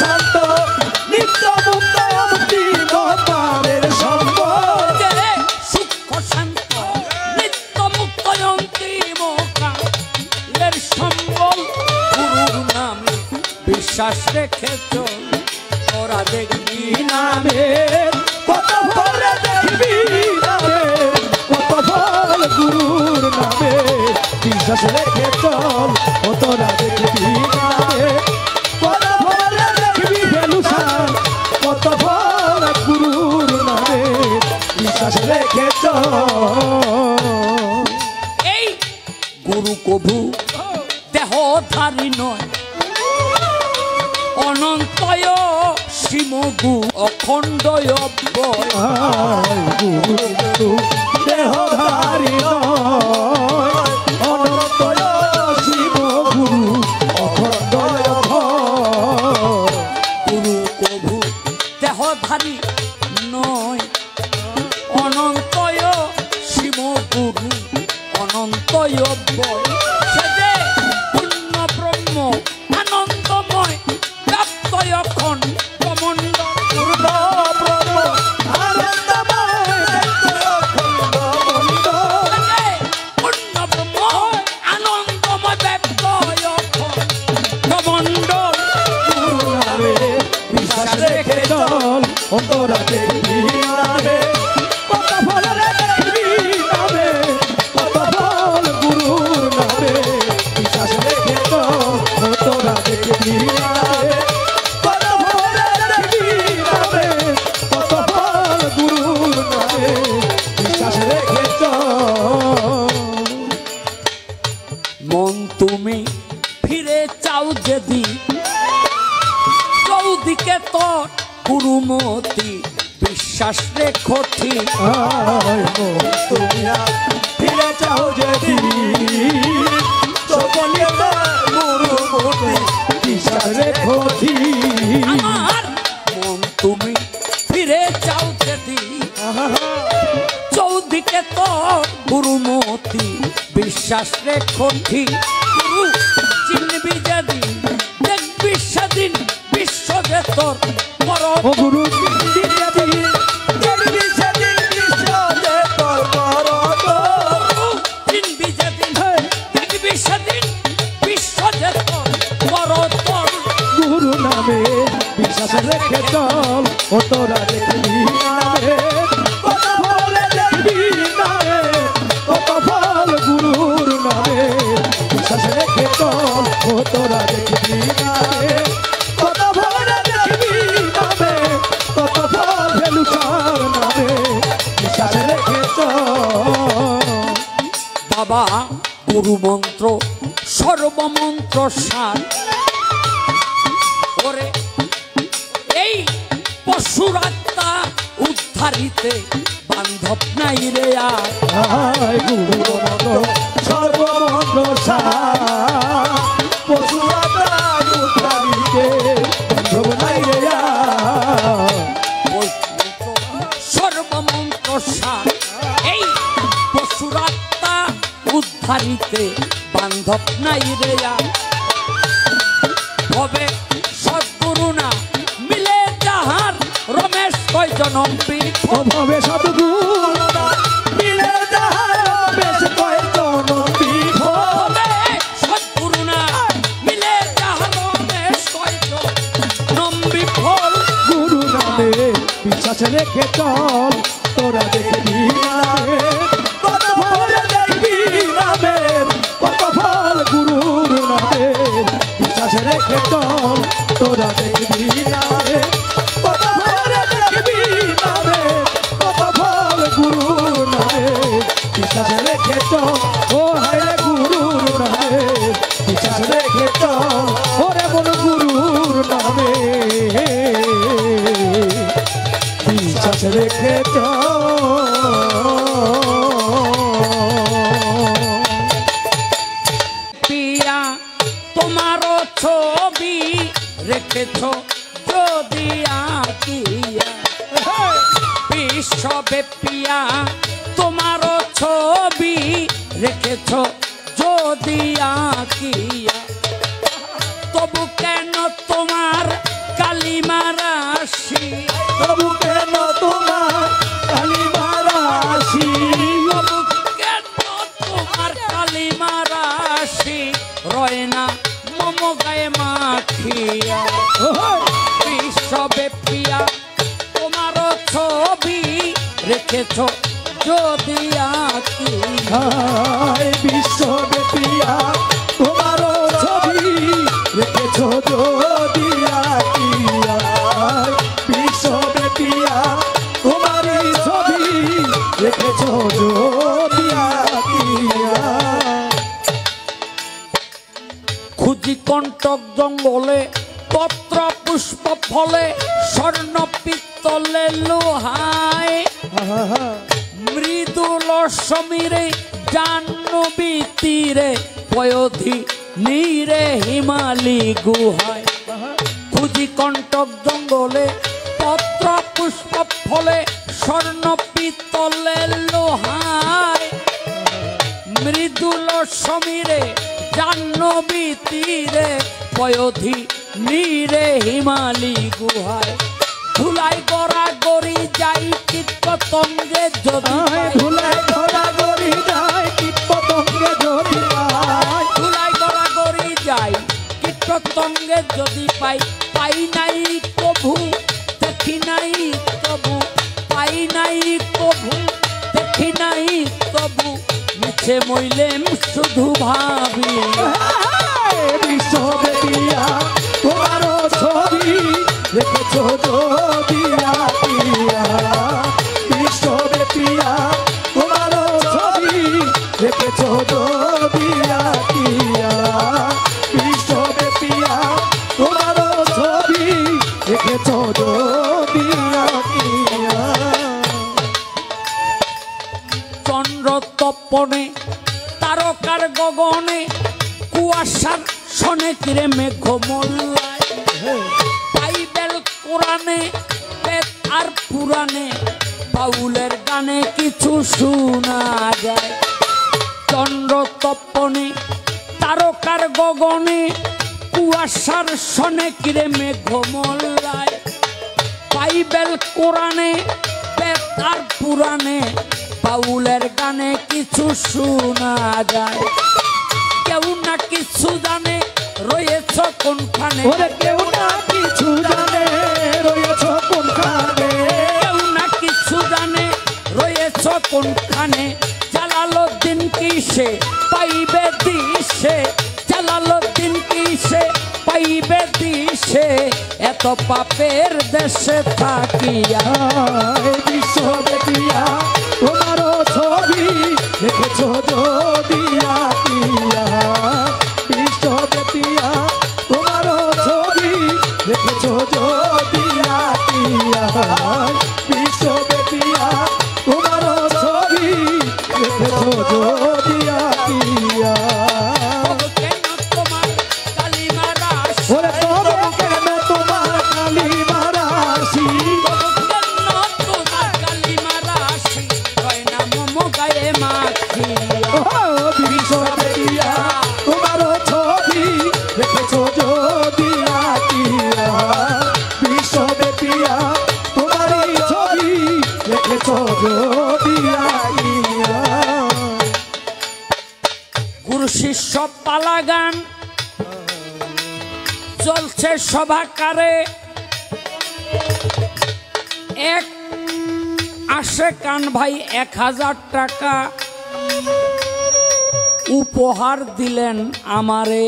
Speaker 2: শান্ত নিত্য মুক্ত অন্তিম কালের সম্বল।
Speaker 3: সূক্ষ্ম শান্ত নিত্য মুক্ত অন্তিম কালের সম্বল, গুরুর নামে বিশ্বাস রেখে চল। তোরা দেখবি
Speaker 2: নামের কত ফল, দেখবি নামের কত ফল, গুরুর নামে বিশ্বাস রেখে চল। ও তোরা দেখবি নামের কত ফল, দেখবি বেলুসান কত ফল, গুরুর নামে বিশ্বাস রেখে চল।
Speaker 3: এই গুরু কভু দেহধারী নয়, অনন্তয় সীমগু অখণ্ডয় অব্যয়।
Speaker 2: গুরু দেহধারী নয়, অনন্তয় শিব গুরু অখণ্ডয় ভয়।
Speaker 3: গুরু কভু দেহধারী নয়, অনন্তয় সীমগুরু অনন্তয় অব্যয়। সে যে পূর্ণ ব্রহ্ম আনন্দময়, প্রাপ্ত এখন কমণ্ড
Speaker 2: পূর্ণ ব্রহ্ম আনন্দময়,
Speaker 3: পূর্ণ ব্রহ্ম আনন্দময়, ব্যক্ত এখন কমণ্ডল।
Speaker 2: গুরু নামে বিশ্বাস রেখে চল। ও তোরা দেখবি নামে কত ফল, দেখবি নামে কত ফল, গুরুর নামে বিশ্বাস রেখে চল। ও তোরা দেখবি নামে কত ফল, দেখবি নামে কত ফল, গুরুর নামে
Speaker 3: চাও যদি চৌদিকে তোর গুরুমতি বিশ্বাস রেখো ঠিক
Speaker 2: তুমি ফিরে চাও যদি সকলে গুরুমতি বিশ্বাস রেখো ঠিক
Speaker 3: আমার মন তুমি ফিরে চাও যদি চৌদিকে তোর গুরুমতি বিশ্বাস রেখো ঠিক গুরু চিনবি যেদিন দেখবি সেদিন বিশ্ব যে তোর
Speaker 2: ও গুরু চিনবি সেদিন বিশ্ব যে তোর
Speaker 3: চিনবি যেদিন দেখবি সেদিন বিশ্ব যে তোর বড় তোর
Speaker 2: গুরু নামে বিশ্বাস রেখে চল ও তোরা দেখবি নামে কত ফল দেখবি নামে কত ফল গুরুর নামে বিশ্বাস রেখে চল ও তোরা দেখবি নামে কত ফল দেখবি নামে কত ফল ফেলুসার নামে বিশ্বাস রেখে চল
Speaker 3: বাবা গুরু মন্ত্র সর্বমন্ত্র সার ওরে এই পশুর আত্মা উদ্ধারিতে বান্ধব নাই রে আর
Speaker 2: আয় গুরু মন্ত্র সর্বমন্ত্র সার পশুরাতায় উদ্ধারিতে বান্ধব নাই রে আর
Speaker 3: ওই মন্ত্র সর্বমন্ত্র সার এই পশুর আত্মা উদ্ধারিতে বান্ধব নাই রে আর হবে সদ্গুরু না মিলে যাহার রমেশ কয় জনম পীঠ
Speaker 2: অভাবে সদ্গুরু মিলে যাহার বেশ কয়েকজন পীঠ
Speaker 3: হবে সদ্গুরু না মিলে যাহার রমেশ কয় জনম বিফল
Speaker 2: গুরু নামে বিশ্বাস রেখে চল তোরা দেখবি নামে কত ফল দেখবি নামে কত ফল গুরুর নামে বিশ্বাস রেখে চল তোরা দেখবি নামে কত ফল দেখবি নামে কত ফল গুরুর নামে বিশ্বাস রেখে চল ও হায় গুরুর নামে বিশ্বাস রেখে চল ওরে মন গুরুর নামে বিশ্বাস রেখে
Speaker 3: পিয়া তোমারও ছবি রেখেছ যদি আঁকিয়া বিশ্বব্যাপিয়া তোমারও ছবি রেখেছ যদি আঁকিয়া তবু কেন তোমার কালিমা রাশি
Speaker 2: তবু কেন তোমার কালিমা রাশি
Speaker 3: তবু কেন তোমার কালিমা রাশি রয় না মম গায়ে মাখিয়া বিশ্বব্যাপিয়া তোমারও ছবি রেখেছ যদি আঁকিয়া
Speaker 2: বিশ্বব্যাপিয়া তোমারও ছবি রেখেছ যদি আঁকিয়া বিশ্বব্যাপিয়া তোমারই ছবি রেখেছ যদি আঁকিয়া
Speaker 3: খুঁজি কণ্টক জঙ্গলে পত্র পুষ্প ফলে স্বর্ণ পিত্তলে লোহায় মৃদুল সমীরে জাহ্নবী তীরে পয়োধি নীরে হিমালি গুহায় খুঁজি কণ্টক জঙ্গলে পত্র পুষ্প ফলে স্বর্ণ পিত্তলে লোহায় মৃদুল সমীরে জাহ্নবী তীরে পয়োধি নীরে হিমালি গুহায় ধুলাই গড়া গড়ি যাই কীট পতঙ্গে যদি
Speaker 2: ধুলাই ধরা গড়ি যায় কীট পতঙ্গে যদি পাই
Speaker 3: ধুলাই গড়া গড়ি যাই কীট পতঙ্গে যদি পাই পাই নাই প্রভু দেখি নাই তবু পাই নাই প্রভু দেখি নাই তবু মিছে মইলেম শুধু ভাবি
Speaker 2: বিশ্বব্যাপিয়া তোমারও ছবি রেখেছ যদি আঁকিয়া বিশ্বব্যাপিয়া তোমারও ছবি রেখেছ যদি আঁকিয়া বিশ্বব্যাপী
Speaker 3: গগনে কুয়াশার শনে কিরে মেঘ মোল্লায় বাইবেল কোরআনে বেদ আর পুরাণে বাউলের গানে কিছু শোনা যায় চন্দ্র তপনে তারকার গগনে কুয়াশার শনে কিরে মেঘ মোল্লায় বাইবেল কোরআনে বেদ আর পুরাণে বাউলের গানে কিছু শোনা যায় কেউ না কিছু জানে রয়েছ কোনখানে
Speaker 2: কেউ না কিছু জানে রয়েছ কোনখানে
Speaker 3: কেউ না কিছু জানে রয়েছ কোনখানে জালালউদ্দিন কিসে পাইবে দিশে জালালউদ্দিন কিসে পাইবে দিশে এত পাপের দেশে থাকিয়া
Speaker 2: বিশ্ব দেখিয়া তোমারও ছবি দেখেছ যদিয়া বিশ্ব দেখিয়া তোমারও ছবি দেখেছ যদিয়া বিশ্ব দেখিয়া তোমারও ছবি দেখেছ যদিয়া
Speaker 3: কেন তোমার কালিমা রাশি
Speaker 2: ওরে তবে কেন তোমার কালি মারাসি
Speaker 3: কেন তোমার কালিমা রাশি কয় না মোমো গায়ে মাখিয়া
Speaker 2: বিশ্ব দেখিয়া তোমারও ছবি দেখেছ যদিয়া বিশ্ব দেখিয়া তোমারই ছবি দেখেছ যদিয়া
Speaker 3: গুরু শিষ্য পালাগান চলছে সভাকারে এক আসে কান ভাই 1000 টাকা উপহার দিলেন আমারে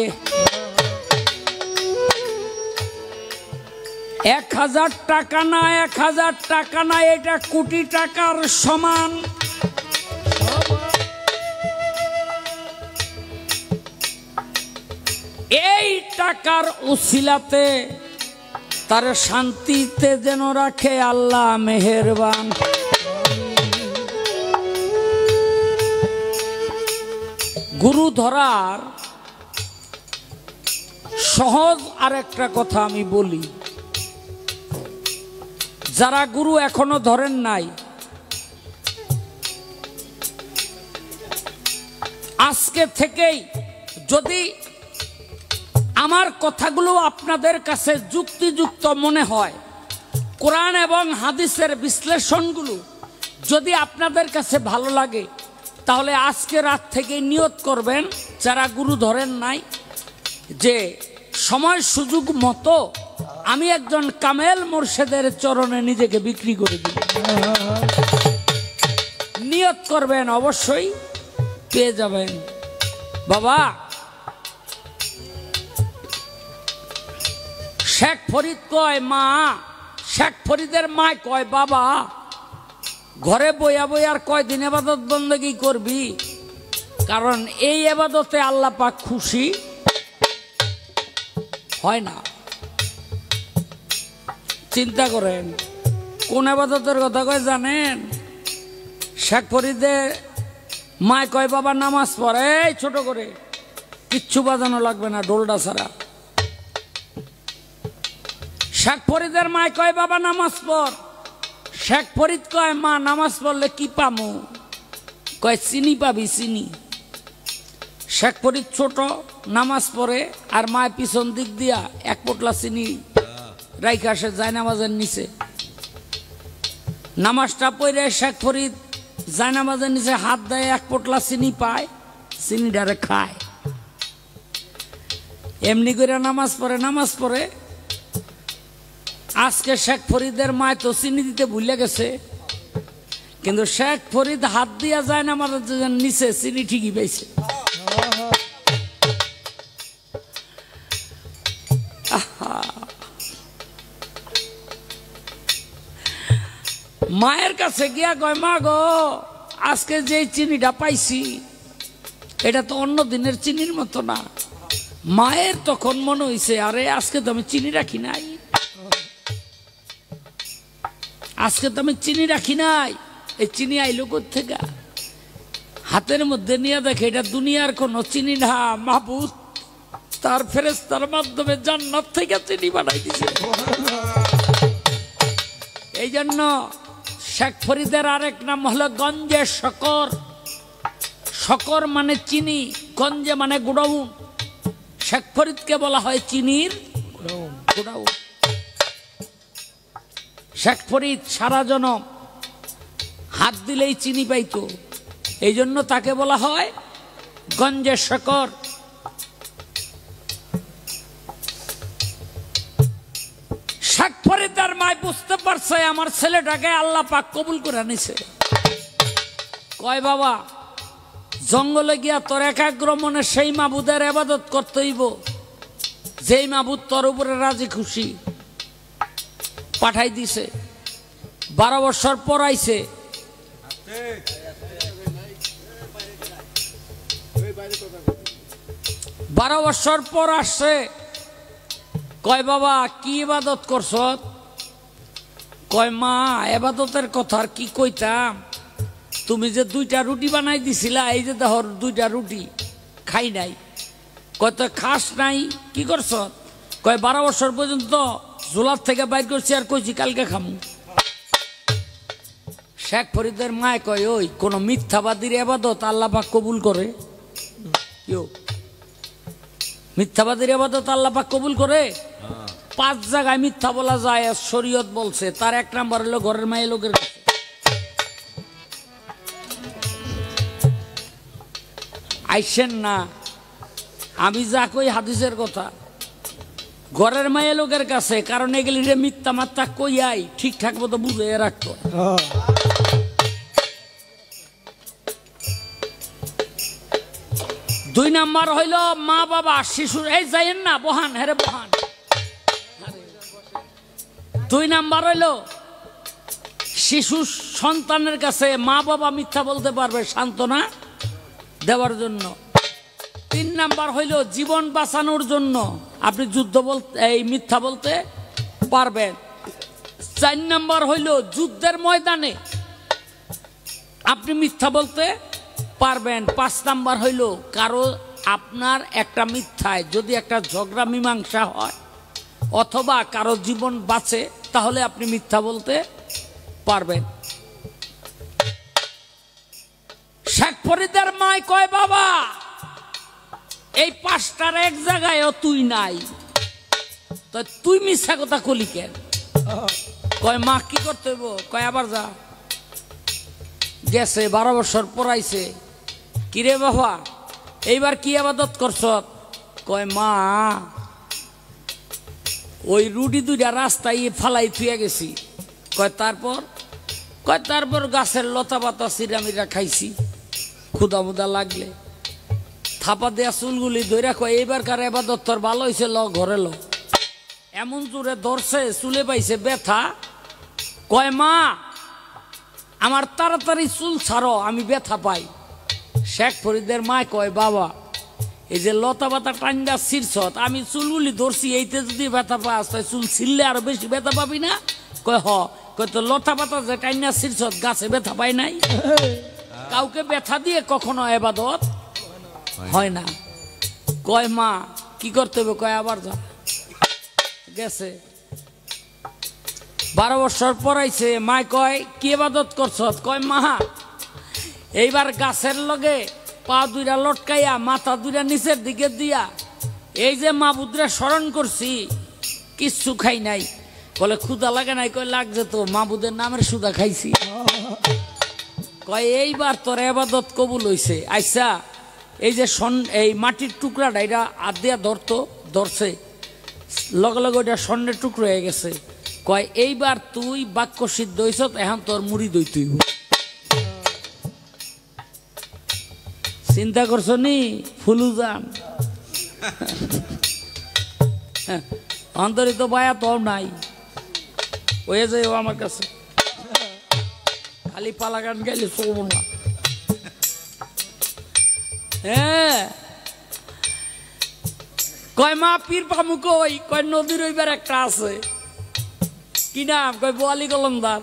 Speaker 3: 1000 টাকা না 1000 টাকা না এটা কোটি টাকার সমান এই টাকার উসিলাতে তার শান্তিতে যেন রাখে আল্লাহ মেহেরবান গুরু ধরার সহজ আরেকটা কথা আমি বলি যারা গুরু এখনো ধরেন নাই আজকে থেকেই যদি আমার কথাগুলো আপনাদের কাছে যুক্তিযুক্ত মনে হয় কোরআন এবং হাদিসের বিশ্লেষণগুলো যদি আপনাদের কাছে ভালো লাগে তাহলে আজকে রাত থেকে নিয়ত করবেন যারা গুরু ধরেন নাই যে সময় সুযোগ মতো আমি একজন কামেল মুর্শিদের চরণে নিজেকে বিক্রি করে দিব নিয়ত করবেন অবশ্যই পেয়ে যাবেন বাবা শেখ ফরিদ কয় মা শেখ ফরিদের মা কয় বাবা ঘরে বইয়া বইয়ার কয়দিন ইবাদত বন্দেগী করবি কারণ এই ইবাদতে আল্লাহ পাক খুশি হয় না চিন্তা করেন কোন ইবাদতের কথা কয় জানেন শেখ ফরিদের মা কয় বাবা নামাজ পড়ে ছোট করে কিচ্ছু বাজানো লাগবে না ডোলডা ছাড়া শেখ ফরিদের মা কয় বাবা নামাজ পড় শেখ ফরিদ কয় মা নামাজ পড়লে কি পামু কয় চিনি পাবি চিনি শেখ ফরিদ ছোট নামাজ পড়ে আর মায় পিছন দিক দিয়া এক পোটলা চিনি রাইখা সে যায় নামাজের নিচে নামাজটা পড়ে শেখ ফরিদ যায় নামাজের নিচে হাত দেয় এক পোটলা চিনি পায় চিনি ডারে খায় এমনি করে নামাজ পড়ে আজকে শেখ ফরিদের মায় তো চিনি দিতে ভুলে গেছে কিন্তু শেখ ফরিদ হাত দিয়া যায় না আমার নিচে চিনি ঠিকই পাইছে মায়ের কাছে গিয়া কয় মা গো আজকে যে চিনিটা পাইছি এটা তো অন্য দিনের চিনির মতো না মায়ের তখন মনে হইছে আরে আজকে তো আমি চিনি রাখি নাই আজকে তো আমি চিনি রাখি নাই এই চিনি আইলো কোথেকে হাতের মধ্যে নিয়ে দেখে এটা দুনিয়ার কোনো চিনি না, মাহবুব তার ফেরেশতার মাধ্যমে জান্নাত থেকে চিনি বানাই দিয়েছে। এই জন্য শেখ ফরিদের আরেক নাম হলো গঞ্জে শকর। শকর মানে চিনি, গঞ্জে মানে গুড়াউন। শেখ ফরিদকে বলা হয় চিনির গুড়াউন। শেখ ফরিদ সারা জনম হাত দিলেই চিনি পাইতো, এই জন্য তাকে বলা হয় গঞ্জে শকর। শেখ ফরিদের মায় বুঝতে পারছে আমার ছেলেটাকে আল্লাহ পাক কবুল করে নিছে। কয় বাবা, জঙ্গলে গিয়া তোর একাগ্র মনে সেই মাবুদের ইবাদত করতে হইব যেই মাবুদ তোর উপরে রাজি খুশি। পাঠাই দিছে, 12 বছর পর আইছে। বারো বছর পর আসছে। কয় বাবা কি ইবাদত করছ? কয় মা ইবাদতের কথা আর কি কইতাম, তুমি যে 2টা রুটি বানাই দিছিলা, এই যে দেখো 2টা রুটি খাই নাই। কয় তো খাস নাই, কি করছ? কয় 12 বছর পর্যন্ত জোলার থেকে বাইর করছি আর কইছি কালকে খামু। শেখ ফরিদের মায় কয় ওই কোন মিথ্যাবাদীর ইবাদত আল্লাহ পাক কবুল করে? মিথ্যাবাদীর ইবাদত আল্লাহ পাক কবুল করে? 5 জায়গায় মিথ্যা বলা যায়, শরীয়ত বলছে। তার 1 নাম্বার হলো ঘরের মায়ের লোকের কাছে। আইসেন না, আমি যা কই হাদিসের কথা। ঘরের মায়ের লোকের কাছে, কারণ এগুলি মিথ্যা মাত্রা কইয়াই ঠিকঠাক মতো বুঝে রাখতো। 2 নাম্বার হইল মা বাবা শিশুর, এই যাইয়েন না বহান, হ্যাঁ বহান। 2 নাম্বার হইল শিশু সন্তানের কাছে মা বাবা মিথ্যা বলতে পারবে সান্ত্বনা দেওয়ার জন্য। 3 নাম্বার হইল জীবন বাঁচানোর জন্য আপনি যুদ্ধ বলতে এই মিথ্যা বলতে পারবেন। 4 নাম্বার হইল যুদ্ধের ময়দানে আপনি মিথ্যা বলতে পারবেন। 5 নাম্বার হইল কারো আপনার একটা মিথ্যায় যদি একটা ঝগড়া মীমাংসা হয় অথবা কারো জীবন বাঁচে, তাহলে আপনি মিথ্যা বলতে পারবেন। শেখ ফরিদের মায় কয় বাবা এই 5টার এক জায়গায়ও তুই নাই, তো তুই মিথ্যা কথা কলি কেন? কয় মা কি করতে হইব? কয় আবার যা। গেছে 12 বছর পড়াইছে। কিরে বাবা এইবার কি ইবাদত করছ? কয় মা ওই রুটি 2টা রাস্তায় ফালাই থুয়ে গেছি। কয় তারপর? কয় তারপর গাছের লতা পাতা চিরামিরা খাইছি, ক্ষুদা মুদা লাগলে। থাপা দেয়া চুলগুলি ধরে কয় এইবার কার ইবাদত তোর ভালো হয়েছে, ল ঘরে ল। এমন জোরে ধরছে, চুলে পাইছে ব্যথা। কয় মা আমার তাড়াতাড়ি চুল ছাড়ো, আমি ব্যথা পাই। শেখ ফরিদের মা কয় বাবা এই যে লতা পাতা টান্ডা ছিঁড়ছত, আমি চুলগুলি ধরছি, এইতে যদি ব্যথা পাস তাই চুল ছিঁড়লে আরো বেশি ব্যথা পাবি না? কয় হ। কয় তো লতা পাতা যে টান্ডা ছিঁড়ছত গাছে ব্যথা পাই নাই? কাউকে ব্যথা দিয়ে কখনো ইবাদত হয় না। কয় মা কি করতে হবে? কয় আবার যা। গেছে 12 বছর পড়াইছে। মা কয় কি ইবাদত করছ? কয় মা এইবার গাছের লগে পা 2টা লটকাইয়া মাথা 2টা নিচের দিকে দিয়া এই যে মাবুদরা স্মরণ করছি, কিচ্ছু খাই নাই। বলে ক্ষুধা লাগে নাই? কয় লাগছে তো, মাবুদের নামের সুদা খাইছি। কয় এইবার তোর ইবাদত কবুল হইছে। আচ্ছা এই যে এই মাটির টুকরাটা এটা হাত দিয়া ধরছে, লগে লগে ওইটা স্বর্ণের টুকরো হয়ে গেছে। কয় এইবার তুই বাক্য সিদ্ধ হইছ, এখন তোর মুড়ি দই তুই। চিন্তা করছ নি ফুলুজান? অন্তরিত বায়া তো নাই, হয়ে যায় আমার কাছে। খালি পালা গান গাইলে চলব না। হ্যাঁ কয় মা পীর পামু কই? কয় নদীর ওইবার একটা আছে। কি নাম? কয় বোয়ালি কলমদার।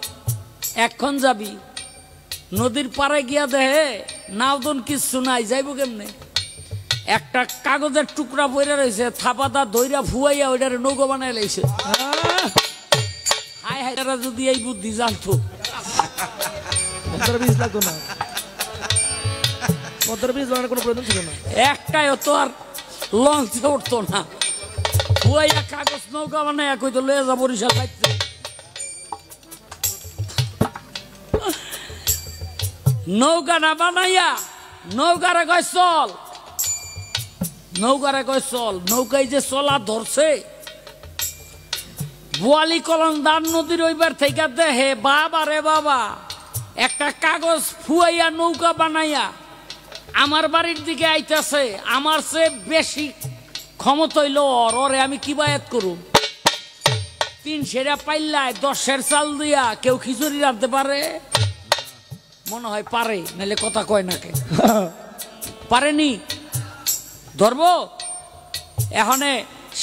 Speaker 3: এখন যাবি নদীর পাড়ে গিয়া দেহে নাওদন কিচ্ছু নাই, যাইব কেমনে? একটা কাগজের টুকরা পড়ে রয়েছে, থাপাদা দইরা ফুয়াইয়া ওইটারে নৌকা বানাই লাইছে। হাই হাই, তারা যদি এই বুদ্ধি জানতো।
Speaker 4: পদ্মার বীজ লাগতো না, পদ্মার বীজ লাগানোর কোনো প্রয়োজন ছিল না।
Speaker 3: একটাই তো আর লঞ্চে উঠতো না, ফুয়াইয়া কাগজ নৌকা বানাই কইতো লয়ে যা বরিশাল খাইতে। নৌকা না বানাইয়া নৌকারে কয় চল, নৌকারে কয় চল। নৌকায় যে চলা ধরছে, বোয়ালি কলমদার নদীর ওইবার থেকে দেহে বাবা রে বাবা, একটা কাগজ ফুয়াইয়া নৌকা বানাইয়া আমার বাড়ির দিকে আইতাছে। আমার চেয়ে বেশি ক্ষমতা হইল ওর, ওরে আমি কি বায়াত করুম? 3 সেরা পাইল্লায় 10 চাল দিয়া কেউ খিচুড়ি রাঁধতে পারে? মনে হয় পারে, নাহলে কথা কয় না কে? পারেনি, ধরবো। এখানে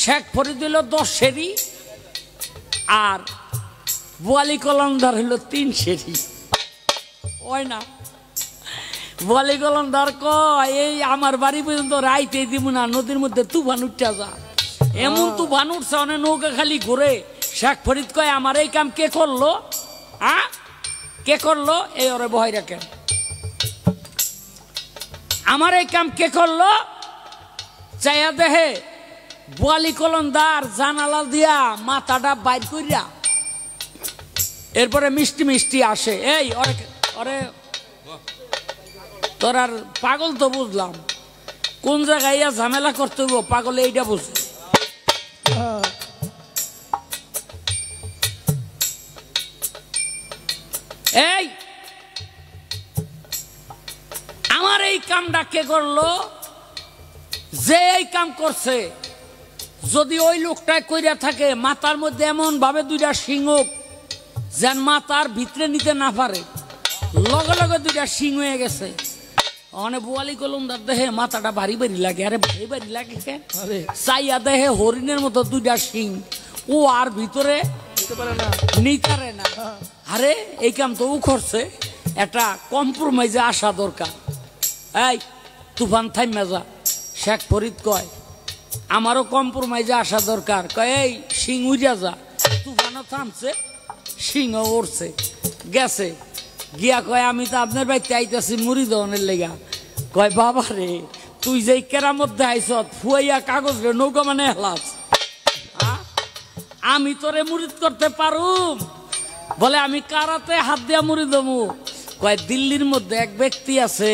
Speaker 3: শেখ ফরিদ হইল 10 সেরি আর বোয়ালি কলমদার হইল 3 সেরি, ওই না? বোয়ালি কলমদার কয় এই আমার বাড়ি পর্যন্ত রাইতে দিব না, নদীর মধ্যে তুফান উঠা যা। এমন তুফান উঠছে, অনেক নৌকা খালি ঘুরে। শেখ ফরিদ কয় আমার এই কাম কে করলো? কে করলো? এই ওরে বহাই রাখেন, আমার এই কাম কে করলো? চাইয়া দেহে বোয়ালি কলমদার জানালা দিয়া মাথাটা বাইর করিয়া এরপরে মিষ্টি মিষ্টি আসে। এই ওরে ওরে তোর আর পাগল তো বুঝলাম, কোন জায়গায় ইয়া ঝামেলা করতে হইব পাগলে এইটা বুঝে। এই আমার এই কামটা কে করলো? যে এই কাম করছে যদি ওই লোকটাই কইরা থাকে, মাথার মধ্যে এমন ভাবে 2টা সিংহ যেন মাথার ভিতরে নিতে না পারে, লগে লগে 2টা সিং হয়ে গেছে। অনেক বোয়ালি কলমদার দেহে মাথাটা ভারী ভারী লাগে। আরে ভারী ভারী লাগে কেন? চাইয়া দেহে হরিণের মতো 2টা সিং, ও আর ভিতরে নিতে না। আরে এই কাম তো ও করছে, একটা কম্প্রোমাইজে আসা দরকার। এই তুফান থাইমা যা। শেখ ফরিদ কয় আমারও কম্প্রোমাইজে আসা দরকার। কয় এই সিং উড়িয়া যা। তুফানও থামছে, সিংহ উড়ছে, গেছে গিয়া কয় আমি তো আপনার বাড়িতে আইতেছি মুড়ি দহনের লেগা। কয় বাবা রে, তুই যে কেরামত দেখাইছ ফুয়াইয়া কাগজ রে নৌকা মানে হেলাস, আমি তোরে মুড়িদ করতে পারুম? বলে আমি কারাতে হাত দিয়া মুড়ি দমু। কয় দিল্লির মধ্যে এক ব্যক্তি আছে,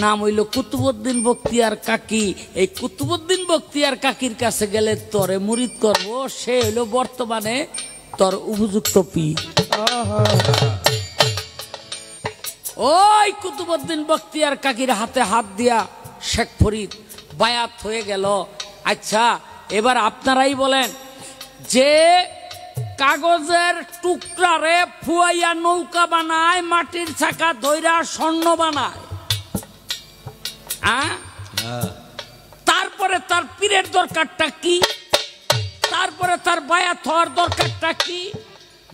Speaker 3: নাম হইল কুতুবউদ্দিন বখতিয়ার কাকি। এই কুতুবউদ্দিন বখতিয়ার কাকির কাছে গেলে তোরে মুরিদ করব, সে হইল বর্তমানে তোর উপযুক্ত পীর। ওই কুতুবউদ্দিন বখতিয়ার কাকির হাতে হাত দিয়া শেখ ফরিদ বায়াত হয়ে গেল। আচ্ছা এবার আপনারাই বলেন, যে কাগজের টুকরারে ফুয়াইয়া নৌকা বানায়, মাটির চাকা ধইরা স্বর্ণ বানায়, তারপরে তার পীরের দরকারটা কি? তারপরে তার বায়াত হওয়ার দরকারটা কি?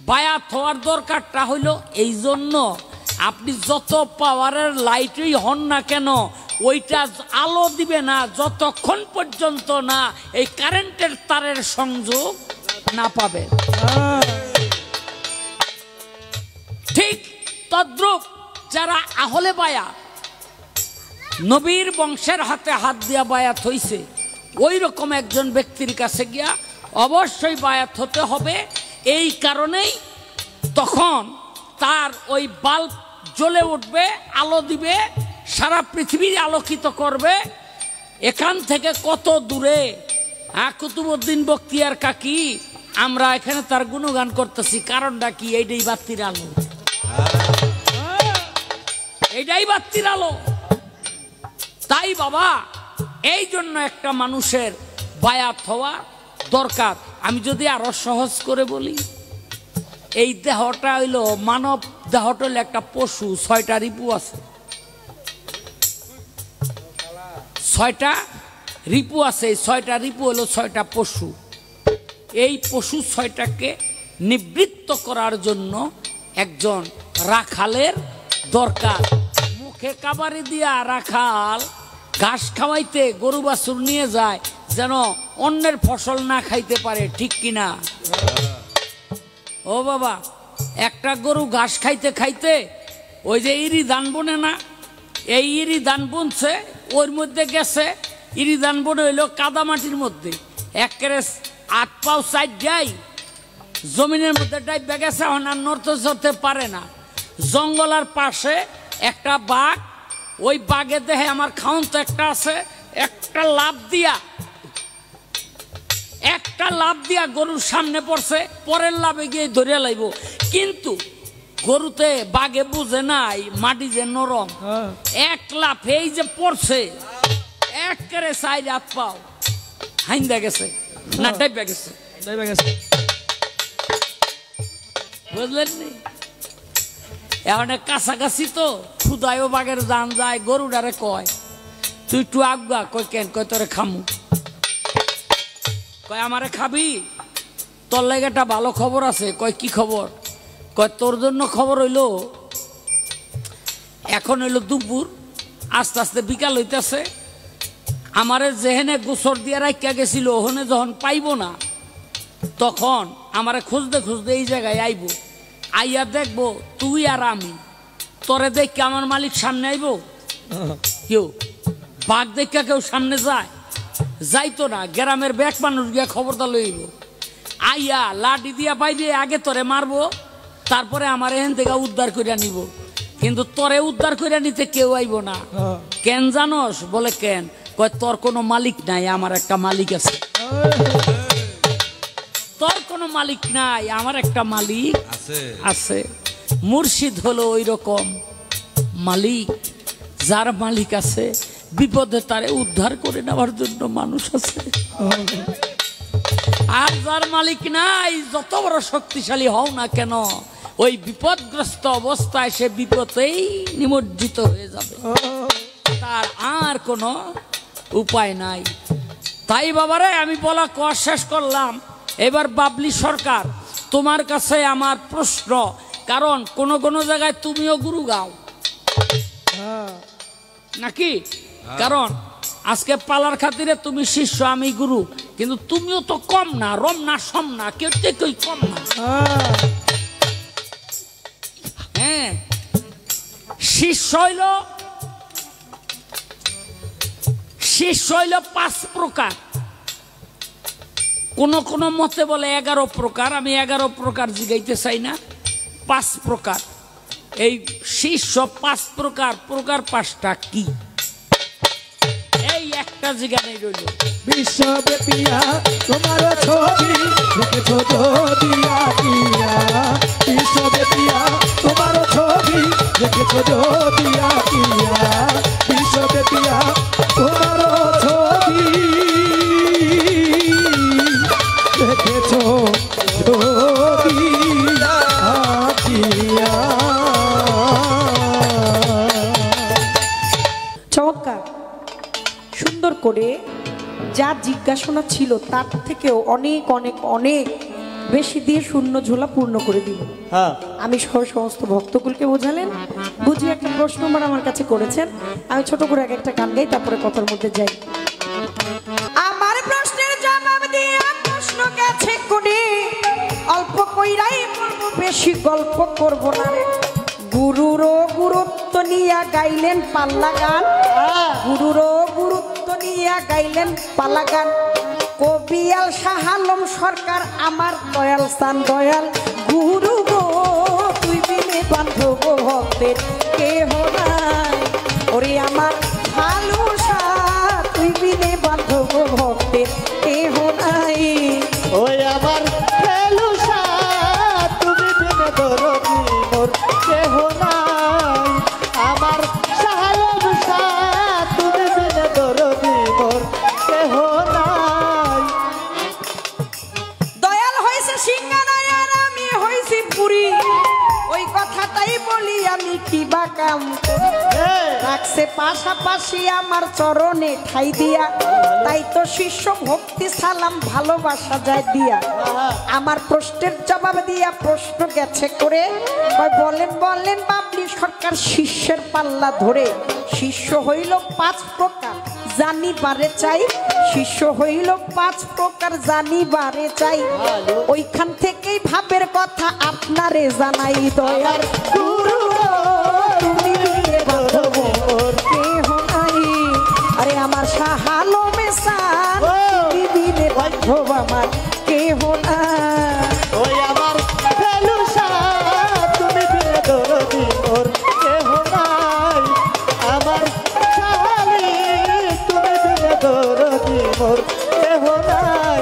Speaker 3: বায়াত হওয়ার দরকারটা হইল এই জন্য, আপনি যত পাওয়ারের লাইটই হন না কেন, ওইটা আলো দিবে না যতক্ষণ পর্যন্ত না এই কারেন্টের তারের সংযোগ না পাবে। ঠিক তদ্রূপ যারা আহলে বায়াত, নবীর বংশের হাতে হাত দিয়া বায়াত হইছে, ওই রকম একজন ব্যক্তির কাছে গিয়া অবশ্যই বায়াত হতে হবে। এই কারণেই তখন তার ওই বাল্ব জ্বলে উঠবে, আলো দিবে, সারা পৃথিবী আলোকিত করবে। এখান থেকে কত দূরে কুতুবউদ্দিন বখতিয়ার কাকি, আমরা এখানে তার গুণগান করতেছি, কারণটা কি? এইটাই বাতির আলো, এইটাই বাতির আলো। তাই বাবা, এই জন্য একটা মানুষের বায়াত হওয়া দরকার। আমি যদি আরো সহজ করে বলি, এই দেহটা হইল মানব দেহটা হইল একটা পশু, 6টা রিপু আছে, 6টা রিপু আছে। এই 6টা রিপু হলো 6টা পশু। এই পশু 6টাকে নিবৃত্ত করার জন্য একজন রাখালের দরকার। ঠেকা বাড়ি দিয়া রাখাল ঘাস খাওয়াইতে গরু বাছুর নিয়ে যায় যেন অন্যের ফসল না খাইতে পারে, ঠিক কিনা? ও বাবা, একটা গরু ঘাস খাইতে খাইতে ওই যে ইরি ধান বনে না, এই ইরি ধান বুনছে, ওর মধ্যে গেছে, ইরি ধান বনে হইল কাদা মাটির মধ্যে, একেবারে ৮ পাও সাইড যাই জমিনের মধ্যে ডাইবা গেছে, এখন আর নড়তে চড়তে পারে না। জঙ্গলার পাশে একটা বাঘ, ওই বাঘে দেহে আমার খাউন তো একটা আছে, একটা লাভ দিয়া গরুর সামনে পড়ছে, পরের লাভে গিয়ে ধরে লাইব, কিন্তু গরুতে বাঘে বুঝে নাই মাটি যে নরম, এক লাফ এই যে পড়ছে একেবারে ৪-৮ পাও হাইন্দা গেছে না ডাইবা গেছে, বুঝলেন নি? এখন কাছাকাছি তো খুদায়ও বাঘের জান যায়, গরুটারে কয় তুই একটু আগুয়া, কয় কেন? কয় তোরে খামু। কয় আমারে খাবি? তোর লাগে একটা ভালো খবর আছে। কয় কি খবর? কয় তোর জন্য খবর হইলো এখন হইলো দুপুর, আস্তে আস্তে বিকাল হইতেছে, আমারে যেহেনে গোসর দিয়ে রাখিয়া গেছিল ওখানে যখন পাইব না, তখন আমারে খুঁজতে খুঁজতে এই জায়গায় আইব, আইয়া দেখবো তুই আর আমি, তোরে দেখে আমার মালিক সামনে আইব? কেউ বাঘ দেখা কেউ সামনে যায়? যাইতো না। গ্রামের ব্যাক মানুষ গিয়া খবরটা লইব, আইয়া লাঠি দিয়া পাইবে, আগে তোরে মারবো, তারপরে আমার এখান থেকে উদ্ধার করিয়া নিব, কিন্তু তোরে উদ্ধার করিয়া নিতে কেউ আইব না। কেন জানস? বলে কেন? কয় তোর কোনো মালিক নাই, আমার একটা মালিক আছে। তোর কোনো মালিক নাই, আমার একটা মালিক আছে। মুর্শিদ হলো ওই রকম মালিক, যার মালিক আছে বিপদে তারে উদ্ধার করে নেওয়ার জন্য মানুষ আছে। আর যার মালিক নাই, যত বড় শক্তিশালী হও না কেন, ওই বিপদগ্রস্ত অবস্থায় সে বিপদেই নিমজ্জিত হয়ে যাবে, তার আর কোনো উপায় নাই। তাই বাবারে আমি বলা কর শেষ করলাম। এবার বাবলি সরকার, তোমার কাছে আমার প্রশ্ন, কারণ কোন কোন জায়গায় তুমিও গুরু গাও নাকি? কারণ আজকে পালার খাতিরে তুমি শিষ্য, আমি গুরু, কিন্তু তুমিও তো কম না, রম না, সম না, কেউ কেউ কম না। হ্যাঁ, শিষ্য হইল ৫ প্রকার, কোন কোন মতে বলে ১১ প্রকার। আমি ১১ প্রকার জিগাইতে চাই না, ৫ প্রকার। এই শিষ্য ৫ প্রকার, প্রকার ৫টা কি? এই একটা জিগা নেই রইল।
Speaker 2: বিশ্বব্যাপিয়া তোমার ছবি লিখেছো দিয়া দিয়া, বিশ্বব্যাপিয়া তোমার ছবি লিখেছো দিয়া দিয়া, বিশ্বব্যাপিয়া তোমার ছবি লিখেছো দিয়া দিয়া।
Speaker 1: চমৎকার, সুন্দর করে যা জিজ্ঞাসা ছিল তার থেকেও অনেক অনেক অনেক বেশি দিয়ে শূন্য ঝোলা পূর্ণ করে দিল। আমি সহ সমস্ত ভক্তকুলকে বোঝালেন, বুঝিয়ে একটা প্রশ্ন আমার কাছে করেছেন। আমি ছোট করে একটা গান গাই, তারপরে কথার মধ্যে যাই। আমার প্রশ্নের জবাব দিয়ে প্রশ্ন গেছে কোনে, অল্প কইরাই বলবো, বেশি গল্প করব না রে। গুরুরও গুরুত্ব নিয়া গাইলেন পাল্লা গান, গুরুরও গুরুত্ব নিয়া গাইলেন পাল্লা গান। কবিয়াল শাহ আলম সরকার আমার দয়াল স্থান দয়াল গুরু গো, তুই বিনে বান্ধব ভক্তের কেহ নাই। ওরে আমার ভালো শাহ, তুই বিনে বান্ধব ভক্তের কেহ নাই।
Speaker 2: ওই আমার ফেলুসা, তুমি বিনে দরদি মোর কেহ নাই। আমার শাহালম শাহ, তুমি বিনে দরদি মোর কেহ নাই।
Speaker 1: দয়াল হয়েছে সিংহানায় আর আমি হয়েছি পুরী, ওই কথাটাই বলি আমি কি বা কাম রাখছে পাশাপাশি আমার চরণে ঠাই দিয়া। তাই তো শিষ্য ভক্তি সালাম ভালোবাসা যায় দিয়া। আমার প্রশ্নের জবাব দিয়া প্রশ্ন গেছে করে, বলেন বলেন বাবলি সরকার শিষ্যের পাল্লা ধরে, শিষ্য হইল 5 প্রকার জানিবারে চাই, শিষ্য হইল 5 প্রকার জানিবারে চাই। ওইখান থেকেই ভাবের কথা আপনারে জানাই দয়ার গুরু তুমি দিলে বাঁধব মোর কেহ নাই। আরে আমার সাহালো মেসান তুমি দিলে বাঁধব আমার কেহ নাই।
Speaker 2: ওই আমার ফেলুসা তুমি দিলে দরদি মোর কেহ নাই। আমার শালি তুমি দিলে দরদি মোর কেহ নাই।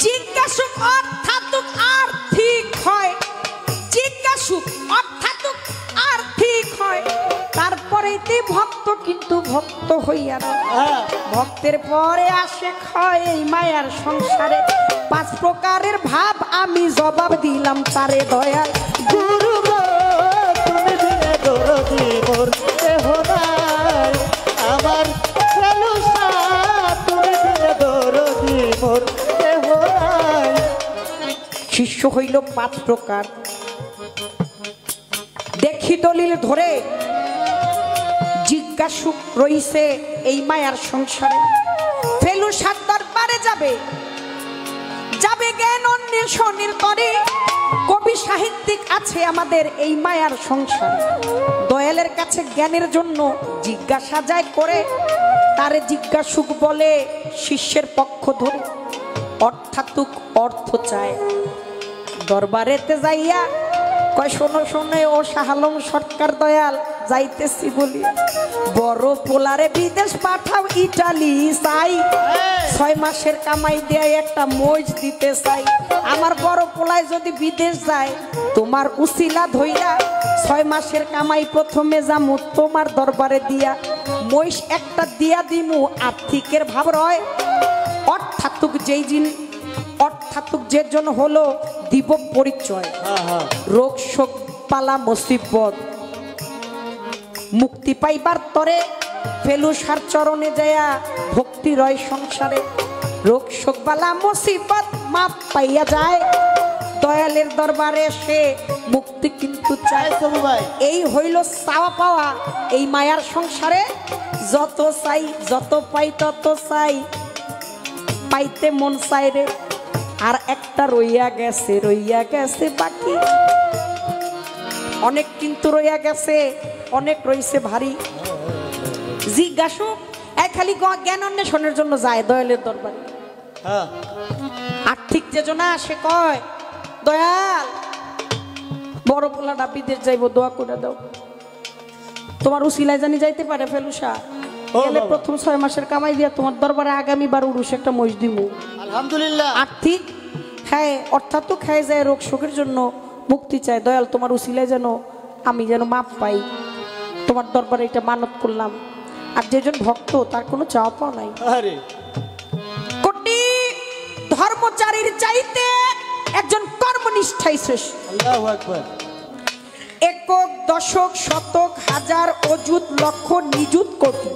Speaker 1: জিজ্ঞাসুক অর্থাৎ আর্থিক হয়, জিজ্ঞাসুক অর্থাৎ আর্থিক হয়, তারপরেতে ভক্ত কিন্তু ভক্ত হইয়া না। ভক্তের পরে আসে ক্ষয় এই মায়ার সংসারে। 5 প্রকারের ভাব আমি জবাব দিলাম তারে দয়াল
Speaker 2: গুরু গো তুমি দিলে দরদি মোর কেহ নাই। আমার ফেলুসা তুমি দিলে দরদি মোর কেহ নাই।
Speaker 1: শিষ্য হইল 5 প্রকার। দেখি দলিল ধরে জিজ্ঞাসুক রইছে এই মায়ার সংসারে। ফেলুসার দরবারে যাবে, যাবে জ্ঞান অন্বেষণের তরে। কবি সাহিত্যিক আছে আমাদের এই মায়ার সংসারে। দয়ালের কাছে জ্ঞানের জন্য জিজ্ঞাসা যায় করে, তারে জিজ্ঞাসুক বলে শিষ্যের পক্ষ ধরে। অর্থাতুক অর্থ চায়, দরবারেতে যাইয়া কয় শোনো শোনে ও শাহালম সরকার দয়াল যাইতেছি বলিয়া বড় পোলারে বিদেশ পাঠাও ইটালি চাই। 6 মাসের কামাই দিয়ে একটা মইজ দিতে চাই। আমার বড় পোলায় যদি বিদেশ যায় তোমার উসিলা ধইরা 6 মাসের কামাই প্রথমে যামু তোমার দরবারে দিয়া, মইজ একটা দিয়া দিমু আর্থিকের ভাব রয়। অর্থাতুক যেই জিন অর্থাতুক যে জন হলো দিব পরিচয়। রোগ শোক পালা মুসিবত মুক্তি পাইবার তরে ফেলুসার চরণে যায়া ভক্তি রয় সংসারে। রোগ শোক পালা মুসিবত মাপ পাইয়া যায়, দয়ালের দরবারে সে মুক্তি কিন্তু চায়। এই হইল চাওয়া পাওয়া এই মায়ার সংসারে। যত চাই যত পাই তত চাই, পাইতে মন চাই রে। আর একটা রইয়া গেছে বাকি। অনেক কিন্তু রইয়া গেছে, অনেক রইছে ভারী। জিজ্ঞাসু খালি জ্ঞান অন্বেষণের জন্য যায় দয়ালের দরবারে। আর্থিক যোজনা সে কয় দয়াল বড় পোলাটা বিদেশ যাইব, দোয়া করে দাও। তোমার উসিলায় জানি যাইতে পারে ফেলুসা, গেলে প্রথম 6 মাসের কামাই দিয়া তোমার দরবারে আগামীবার উরুষ একটা মহিষ দিমু।
Speaker 2: আলহামদুলিল্লাহ।
Speaker 1: আর্থিক হ্যাঁ অর্থাৎ তো খায় যায়, রোগ শোকের জন্য মুক্তি চায়। দয়াল তোমার উসিলায় যেন আমি যেন মাপ পাই, তোমার দরবারে এটা মানত করলাম। আর যেজন ভক্ত তার কোনো চাওয়া পাওয়া নাই। কোটি ধর্মচারীর চাইতে একজন কর্মনিষ্ঠাই শ্রেষ্ঠ।
Speaker 2: আল্লাহু আকবার।
Speaker 1: একক দশক শতক হাজার অযুত লক্ষ নিযুত কোটি।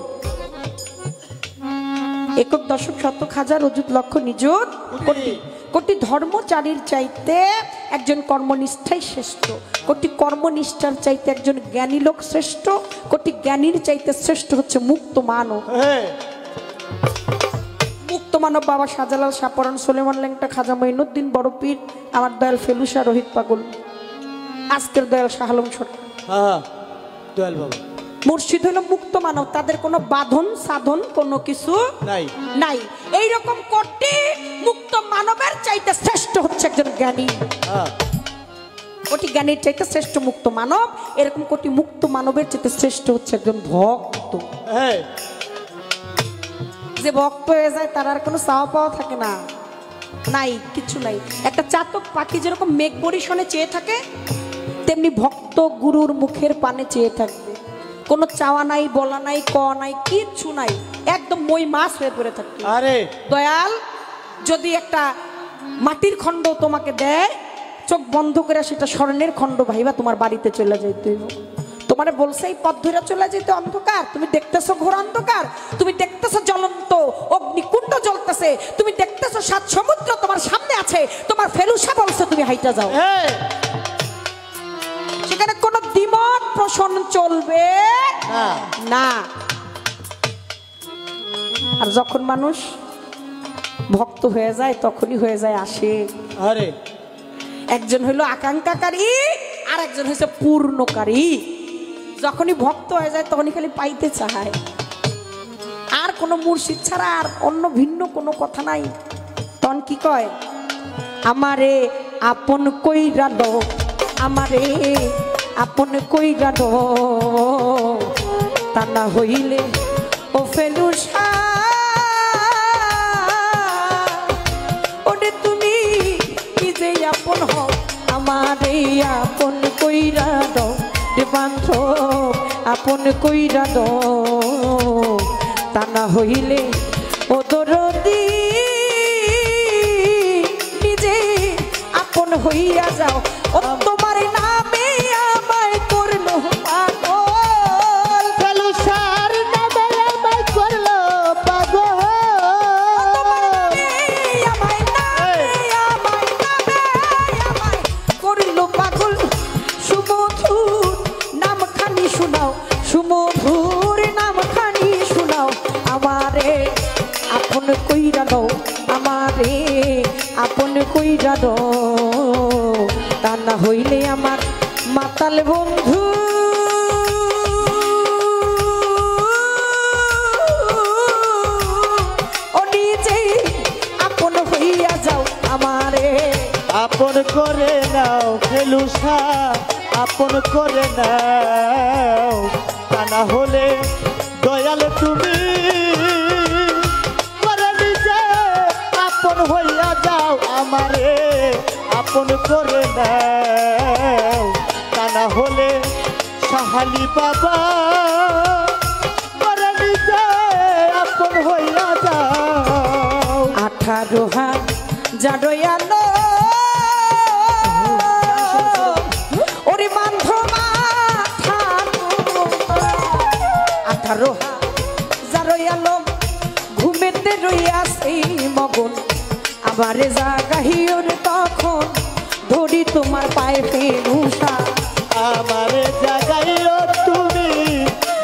Speaker 1: একক দশক শতক হাজার অযুত লক্ষ নিযুত কোটি। কোটি ধর্মচারীর চাইতে একজন কর্মনিষ্ঠাই শ্রেষ্ঠ। কোটি কর্মনিষ্ঠার চাইতে একজন জ্ঞানী লোক শ্রেষ্ঠ। কোটি জ্ঞানীর চাইতে শ্রেষ্ঠ হচ্ছে মুক্ত মানব। মুক্ত মানব বাবা শাহজালাল শাহপরান সুলেমান ল্যাংটা খাজা মঈনুদ্দিন বড় পীর, আমার দয়াল ফেলুসা রোহিত পাগল, আজকের দয়াল শাহ আলম সরকার।
Speaker 2: দয়াল বাবা
Speaker 1: মুর্শিদ হলো মুক্ত মানব, তাদের কোনো বাঁধন সাধন কোনো কিছু নাই। এইরকম কোটি মুক্ত মানবের চাইতে শ্রেষ্ঠ হচ্ছে একজন জ্ঞানী। কোটি জ্ঞানীর চাইতে শ্রেষ্ঠ মুক্ত মানব, এরকম কোটি মুক্ত মানবের চাইতে শ্রেষ্ঠ হচ্ছে একজন ভক্ত। যে ভক্ত হয়ে যায় তার আর কোনো চাওয়া পাওয়া থাকে না, নাই কিছু নাই। একটা চাতক পাখি যেরকম মেঘ বরিশনে চেয়ে থাকে, তেমনি ভক্ত গুরুর মুখের পানে চেয়ে থাকবে। কোনো চাওয়া নাই, বলা নাই, ক নাই, কিচ্ছু নাই, একদম মই মাছ হয়ে পড়ে থাকবে।
Speaker 2: আরে
Speaker 1: দয়াল যদি একটা মাটির খণ্ড তোমাকে দেয়, চোখ বন্ধ করে সেটা স্বর্ণের খণ্ড ভাইবা তোমার বাড়িতে চলে যাইতে। তোমারে বলছে এই পথ ধরে চলে যেতে অন্ধকার, তুমি দেখতেছো ঘোর অন্ধকার, তুমি দেখতেছো জ্বলন্ত অগ্নিকুণ্ড জ্বলতেছে, তুমি দেখতেছো 7 সমুদ্র তোমার সামনে আছে, তোমার ফেলুসা বলছে তুমি হাইটা যাও। সেখানে কোনো দ্বিমত চলবে
Speaker 2: না
Speaker 1: না। আর যখন মানুষ ভক্ত হয়ে যায় তখনই হয়ে যায় আশিক।
Speaker 2: আরে
Speaker 1: একজন হইল আকাঙ্ক্ষাকারী আর একজন হচ্ছে পূর্ণকারী। যখনই ভক্ত হয়ে যায় তখনই খালি পাইতে চায়, আর কোনো মুর্শিদ ছাড়া আর অন্য ভিন্ন কোনো কথা নাই। তখন কি কয়, আমারে আপন কইরা দো, আমারে আপন কইরা দো, তা না হইলে ও ফেলুসা ওরে তুমি নিজে আপন হও, আমারে আপন কইরা দো রে বান্ধব, আপন কইরা দো, তা না হইলে ও দরদি নিজে আপন হইয়া যাও। ও তোমার নামে আমায় করলো পাগল,
Speaker 2: ফেলুসার নামে আমায় করলো পাগল,
Speaker 1: তোমার নামে আমায় করলো পাগল। সুমধুর নামখানি শোনাও, সুমধুর নামখানি শোনাও, আমারে আপন কইরা দাও, আমারে আপন কইরা দাও, তা না হইলে আমার মাতাল বন্ধু ও নিজে আপন হইয়া যাও, আমারে
Speaker 2: আপন করে নাও ফেলুসা, আপন করে নাও, তা না হলে দয়াল তুমি করে নিজে আপন হইয়া যাও, আমারে আপন করে নাও, তা না হলে সাহালি বাবা করে নিজে আপন হইয়া যাও।
Speaker 1: 18 হাত জাডয়ালো ওরে বান্ধবা ঠাকুর, 18 হাত জাডয়ালো ঘুমেতে রইয়াছে মগন, আবারে জাগাহিওর তখন ধরি তোমার পায়ে ফেলুসা,
Speaker 2: আমারে জাগাইও তুমি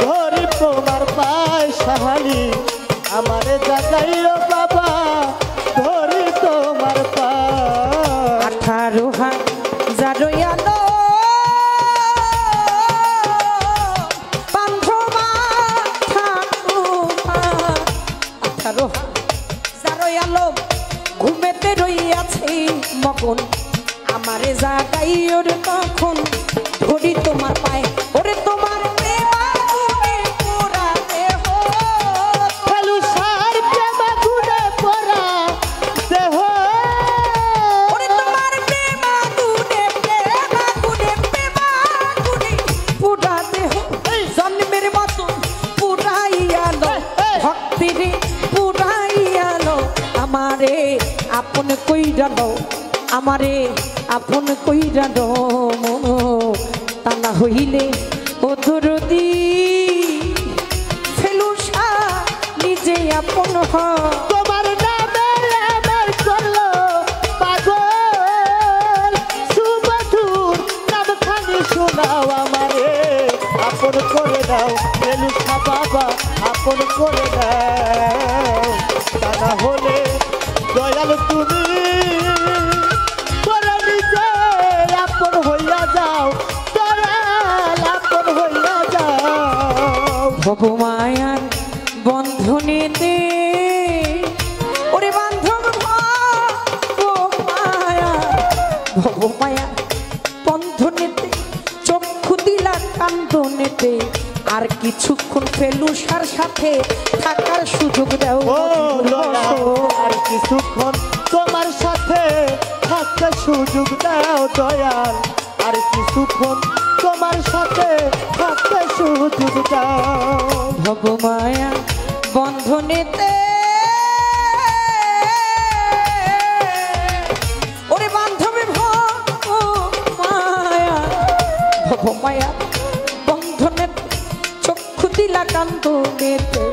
Speaker 2: ধরি তোমার পায় সাহালি, আমারে জাগাইও বাবা ধরি তোমার পায়।
Speaker 1: 18 হাত জাডয়ালো বান্ধবা ঠাকুর, 18 হাত জাডয়ালো ঘুমেতে রইয়াছে মগন, আমারে জাগাইওর তখন ধরি তোমার পায়ে, ওরে তোমার প্রেমাগুনে পোড়া দেহ,
Speaker 2: ফেলুসার প্রেমাগুনে পোড়া দেহ,
Speaker 1: ওরে তোমার প্রেমাগুনে পোড়া দেহ, জন্মের মতো পুরাইয়ালো ভক্তিরে পুরাইয়ালো, আমারে আপন কইরা দাও, আমারে আপন কইরা দাও, তা না হইলে ও দরদি ফেলুসা নিজে আপন হও।
Speaker 2: তোমার নামে আমার করলো পাগল, সুমধুর নামখানি শোনাও, আমারে আপন করে দাও ফেলুসা বাবা, আপন করে দাও, তা না হলে দয়াল তুমি করে নিজে আপন হইয়া যাও, দয়াল আপন হইয়া যাও।
Speaker 1: ভবমায়ার বন্ধনেতে ওরে বান্ধব ভবমায়া বন্ধনেতে চক্ষু দিলা কান্দনেতে, আর কিছুক্ষণ ফেলুসার সাথে থাকার সুযোগ দাও।
Speaker 2: ও দয়াল, আর কিছুক্ষণ তোমার সাথে থাকতে সুযোগ দাও দয়াল, আর কিছুক্ষণ তোমার সাথে থাকতে সুযোগ দাও।
Speaker 1: ভবমায়া বন্ধনেতে ওরে বান্ধবে ভবমায়া, ভবমায়া বন্ধনেতে চক্ষু দিলা কান্দনেতে,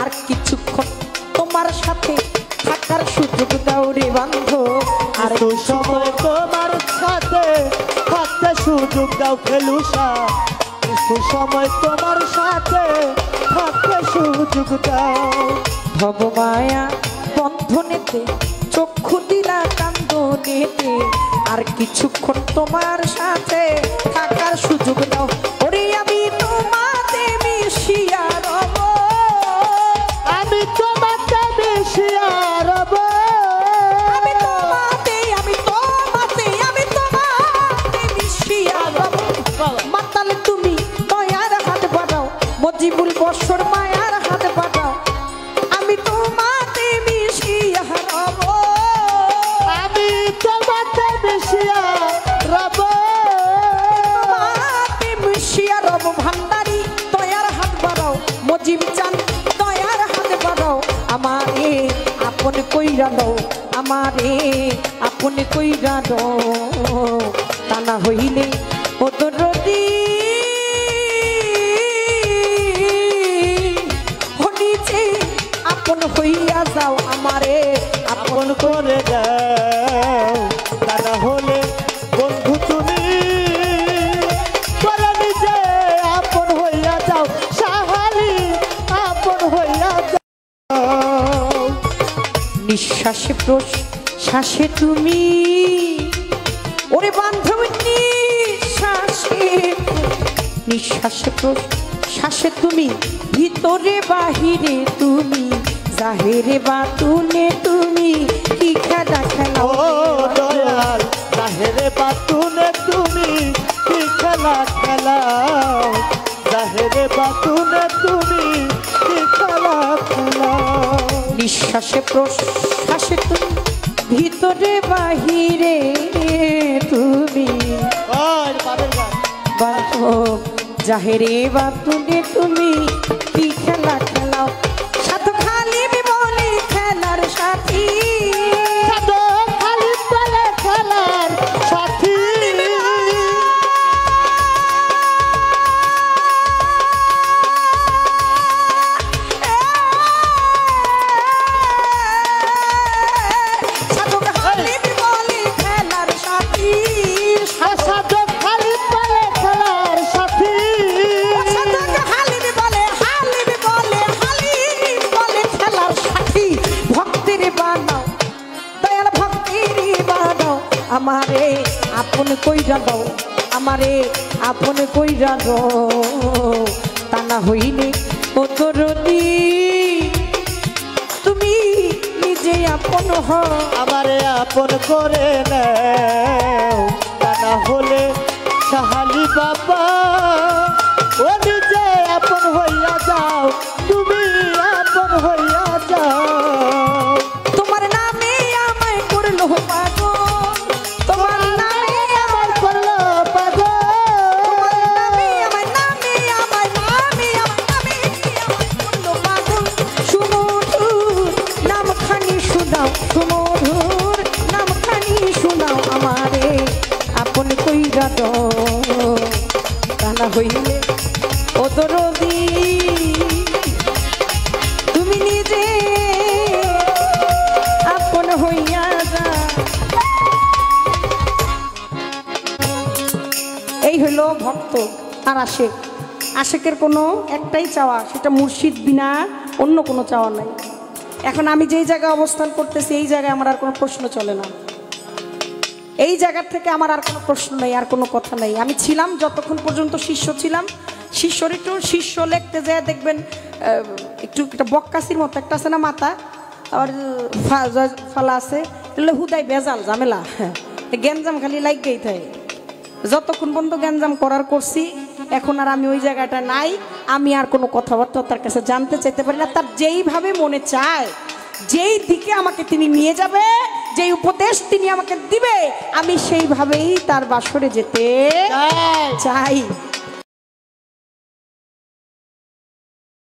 Speaker 1: আর কিছুক্ষণ তোমার সাথে থাকার সুযোগ দাও রে বান্ধব, আর
Speaker 2: কিছু সময় তোমার সাথে থাকতে সুযোগ দাও ফেলুসা, কিছু সময় তোমার সাথে থাকতে সুযোগ দাও।
Speaker 1: ভব মায়া বন্ধনেতে চক্ষু দিলা কান্দনেতে, আর কিছুক্ষণ তোমার সাথে থাকার সুযোগ দাও। ওরে আমি তোমাতে মিশিয়া রব,
Speaker 2: আমি তোমাকে মিশিয়া রব,
Speaker 1: আমি তোমাতে মিশিয়া রব। মাতাল তুমি দয়ার হাত বাড়াও, মজিবুল বছর মায়ার হাত বাড়াও, আমি তোমাতে মিশিয়া রব,
Speaker 2: আমি তোমাকে মিশিয়া রব,
Speaker 1: তোমাতে মিশিয়া রব। ভান্ডারি দয়ার হাত বাড়াও, মজিব চান দয়ার হাত বাড়াও, আমারে আপন কইরা দাও, আমারে আপন কইরা দাও। তা না হইলে ও দরদি হনিছে আপন হইয়া যাও, আমারে আপন
Speaker 2: আপন করে দাও। তা না হলে বন্ধু তুমি করে নিজে আপন হইয়া যাও, সাহালি আপন হইয়া যাও।
Speaker 1: নিঃশ্বাসে প্রশ্বাসে তুমি, ওরে বান্ধব নিঃশ্বাসে প্রশ্বাসে তুমি, ভিতরে বাহিরে তুমি, জাহেরে বাতুনে তুমি, কি খেলা খেলাও
Speaker 2: ও দয়াল জাহেরে বাতুনে তুমি কি খেলা খেলাও, জাহেরে বাতুনে তুমি কি খেলা খেলাও।
Speaker 1: নিঃশ্বাসে প্রশ্বাসে তুমি, ভিতরে বাহিরে তুমি,
Speaker 2: ওই পাবেন গান।
Speaker 1: বান্ধব জাহেরে বাতুনে তুমি, কি খেলা খেলাও। সাথে খালি বলি খেলার সাথী,
Speaker 2: সাধু খালি বলে খেলার সাথী,
Speaker 1: সাধু খালি বলি খেলার সাথী,
Speaker 2: সাধু খালি বলে খেলার সাথী,
Speaker 1: সাধু খালি বলে খেলার সাথী। ভক্তির বানাও দয়াল, ভক্তির বানাও, আমারে আপন কইরা দাও, আমারে আপন কইরা দাও। তা না হইলে ও দরদি তুমি নিজে আপন হও,
Speaker 2: আমারে আপন করে নাও। তা না হলে সাহালি বাবা ও নিজে আপন হইয়া যাও, তুমি আপন হইয়া যাও।
Speaker 1: তোমার নামে আমায় করলো পাগল, তোমার নামে
Speaker 2: আমার করলো পাগল,
Speaker 1: করলো পাগল। সুমধুর নামখানি শোনাও, সুমধুর নামখানি শোনাও, আমারে আপন কইরা দাও। তা না হইলে ও দরদি তুমি নিজে আপন হইয়া যা। এই হলো ভক্ত আর আশেক। আশেকের কোনো একটাই চাওয়া, সেটা মুর্শিদ বিনা অন্য কোনো চাওয়া নাই। এখন আমি যেই জায়গায় অবস্থান করতেছি এই জায়গায় আমার আর কোনো প্রশ্ন চলে না, এই জায়গার থেকে আমার আর কোনো প্রশ্ন নেই, আর কোনো কথা নেই। আমি ছিলাম যতক্ষণ পর্যন্ত শিষ্য ছিলাম, শিষ্যর একটু শিষ্য লিখতে যায় দেখবেন একটু একটা বক্কাসির মতো একটা আছে না মাথা, আবার ফালা আছে, এগুলো হুদাই বেজাল ঝামেলা, গ্যাঞ্জাম খালি লাগেই থাকে। যতক্ষণ পর্যন্ত গ্যাঞ্জাম করার করছি, এখন আর আমি ওই জায়গাটা নাই। আমি আর কোনো কথাবার্তা তার কাছে জানতে চাইতে পারি না। তার যেইভাবে মনে চায়, যেই দিকে আমাকে তিনি নিয়ে যাবে, যেই উপদেশ তিনি আমাকে দিবে, আমি সেইভাবেই তার বাসরে যেতে চাই।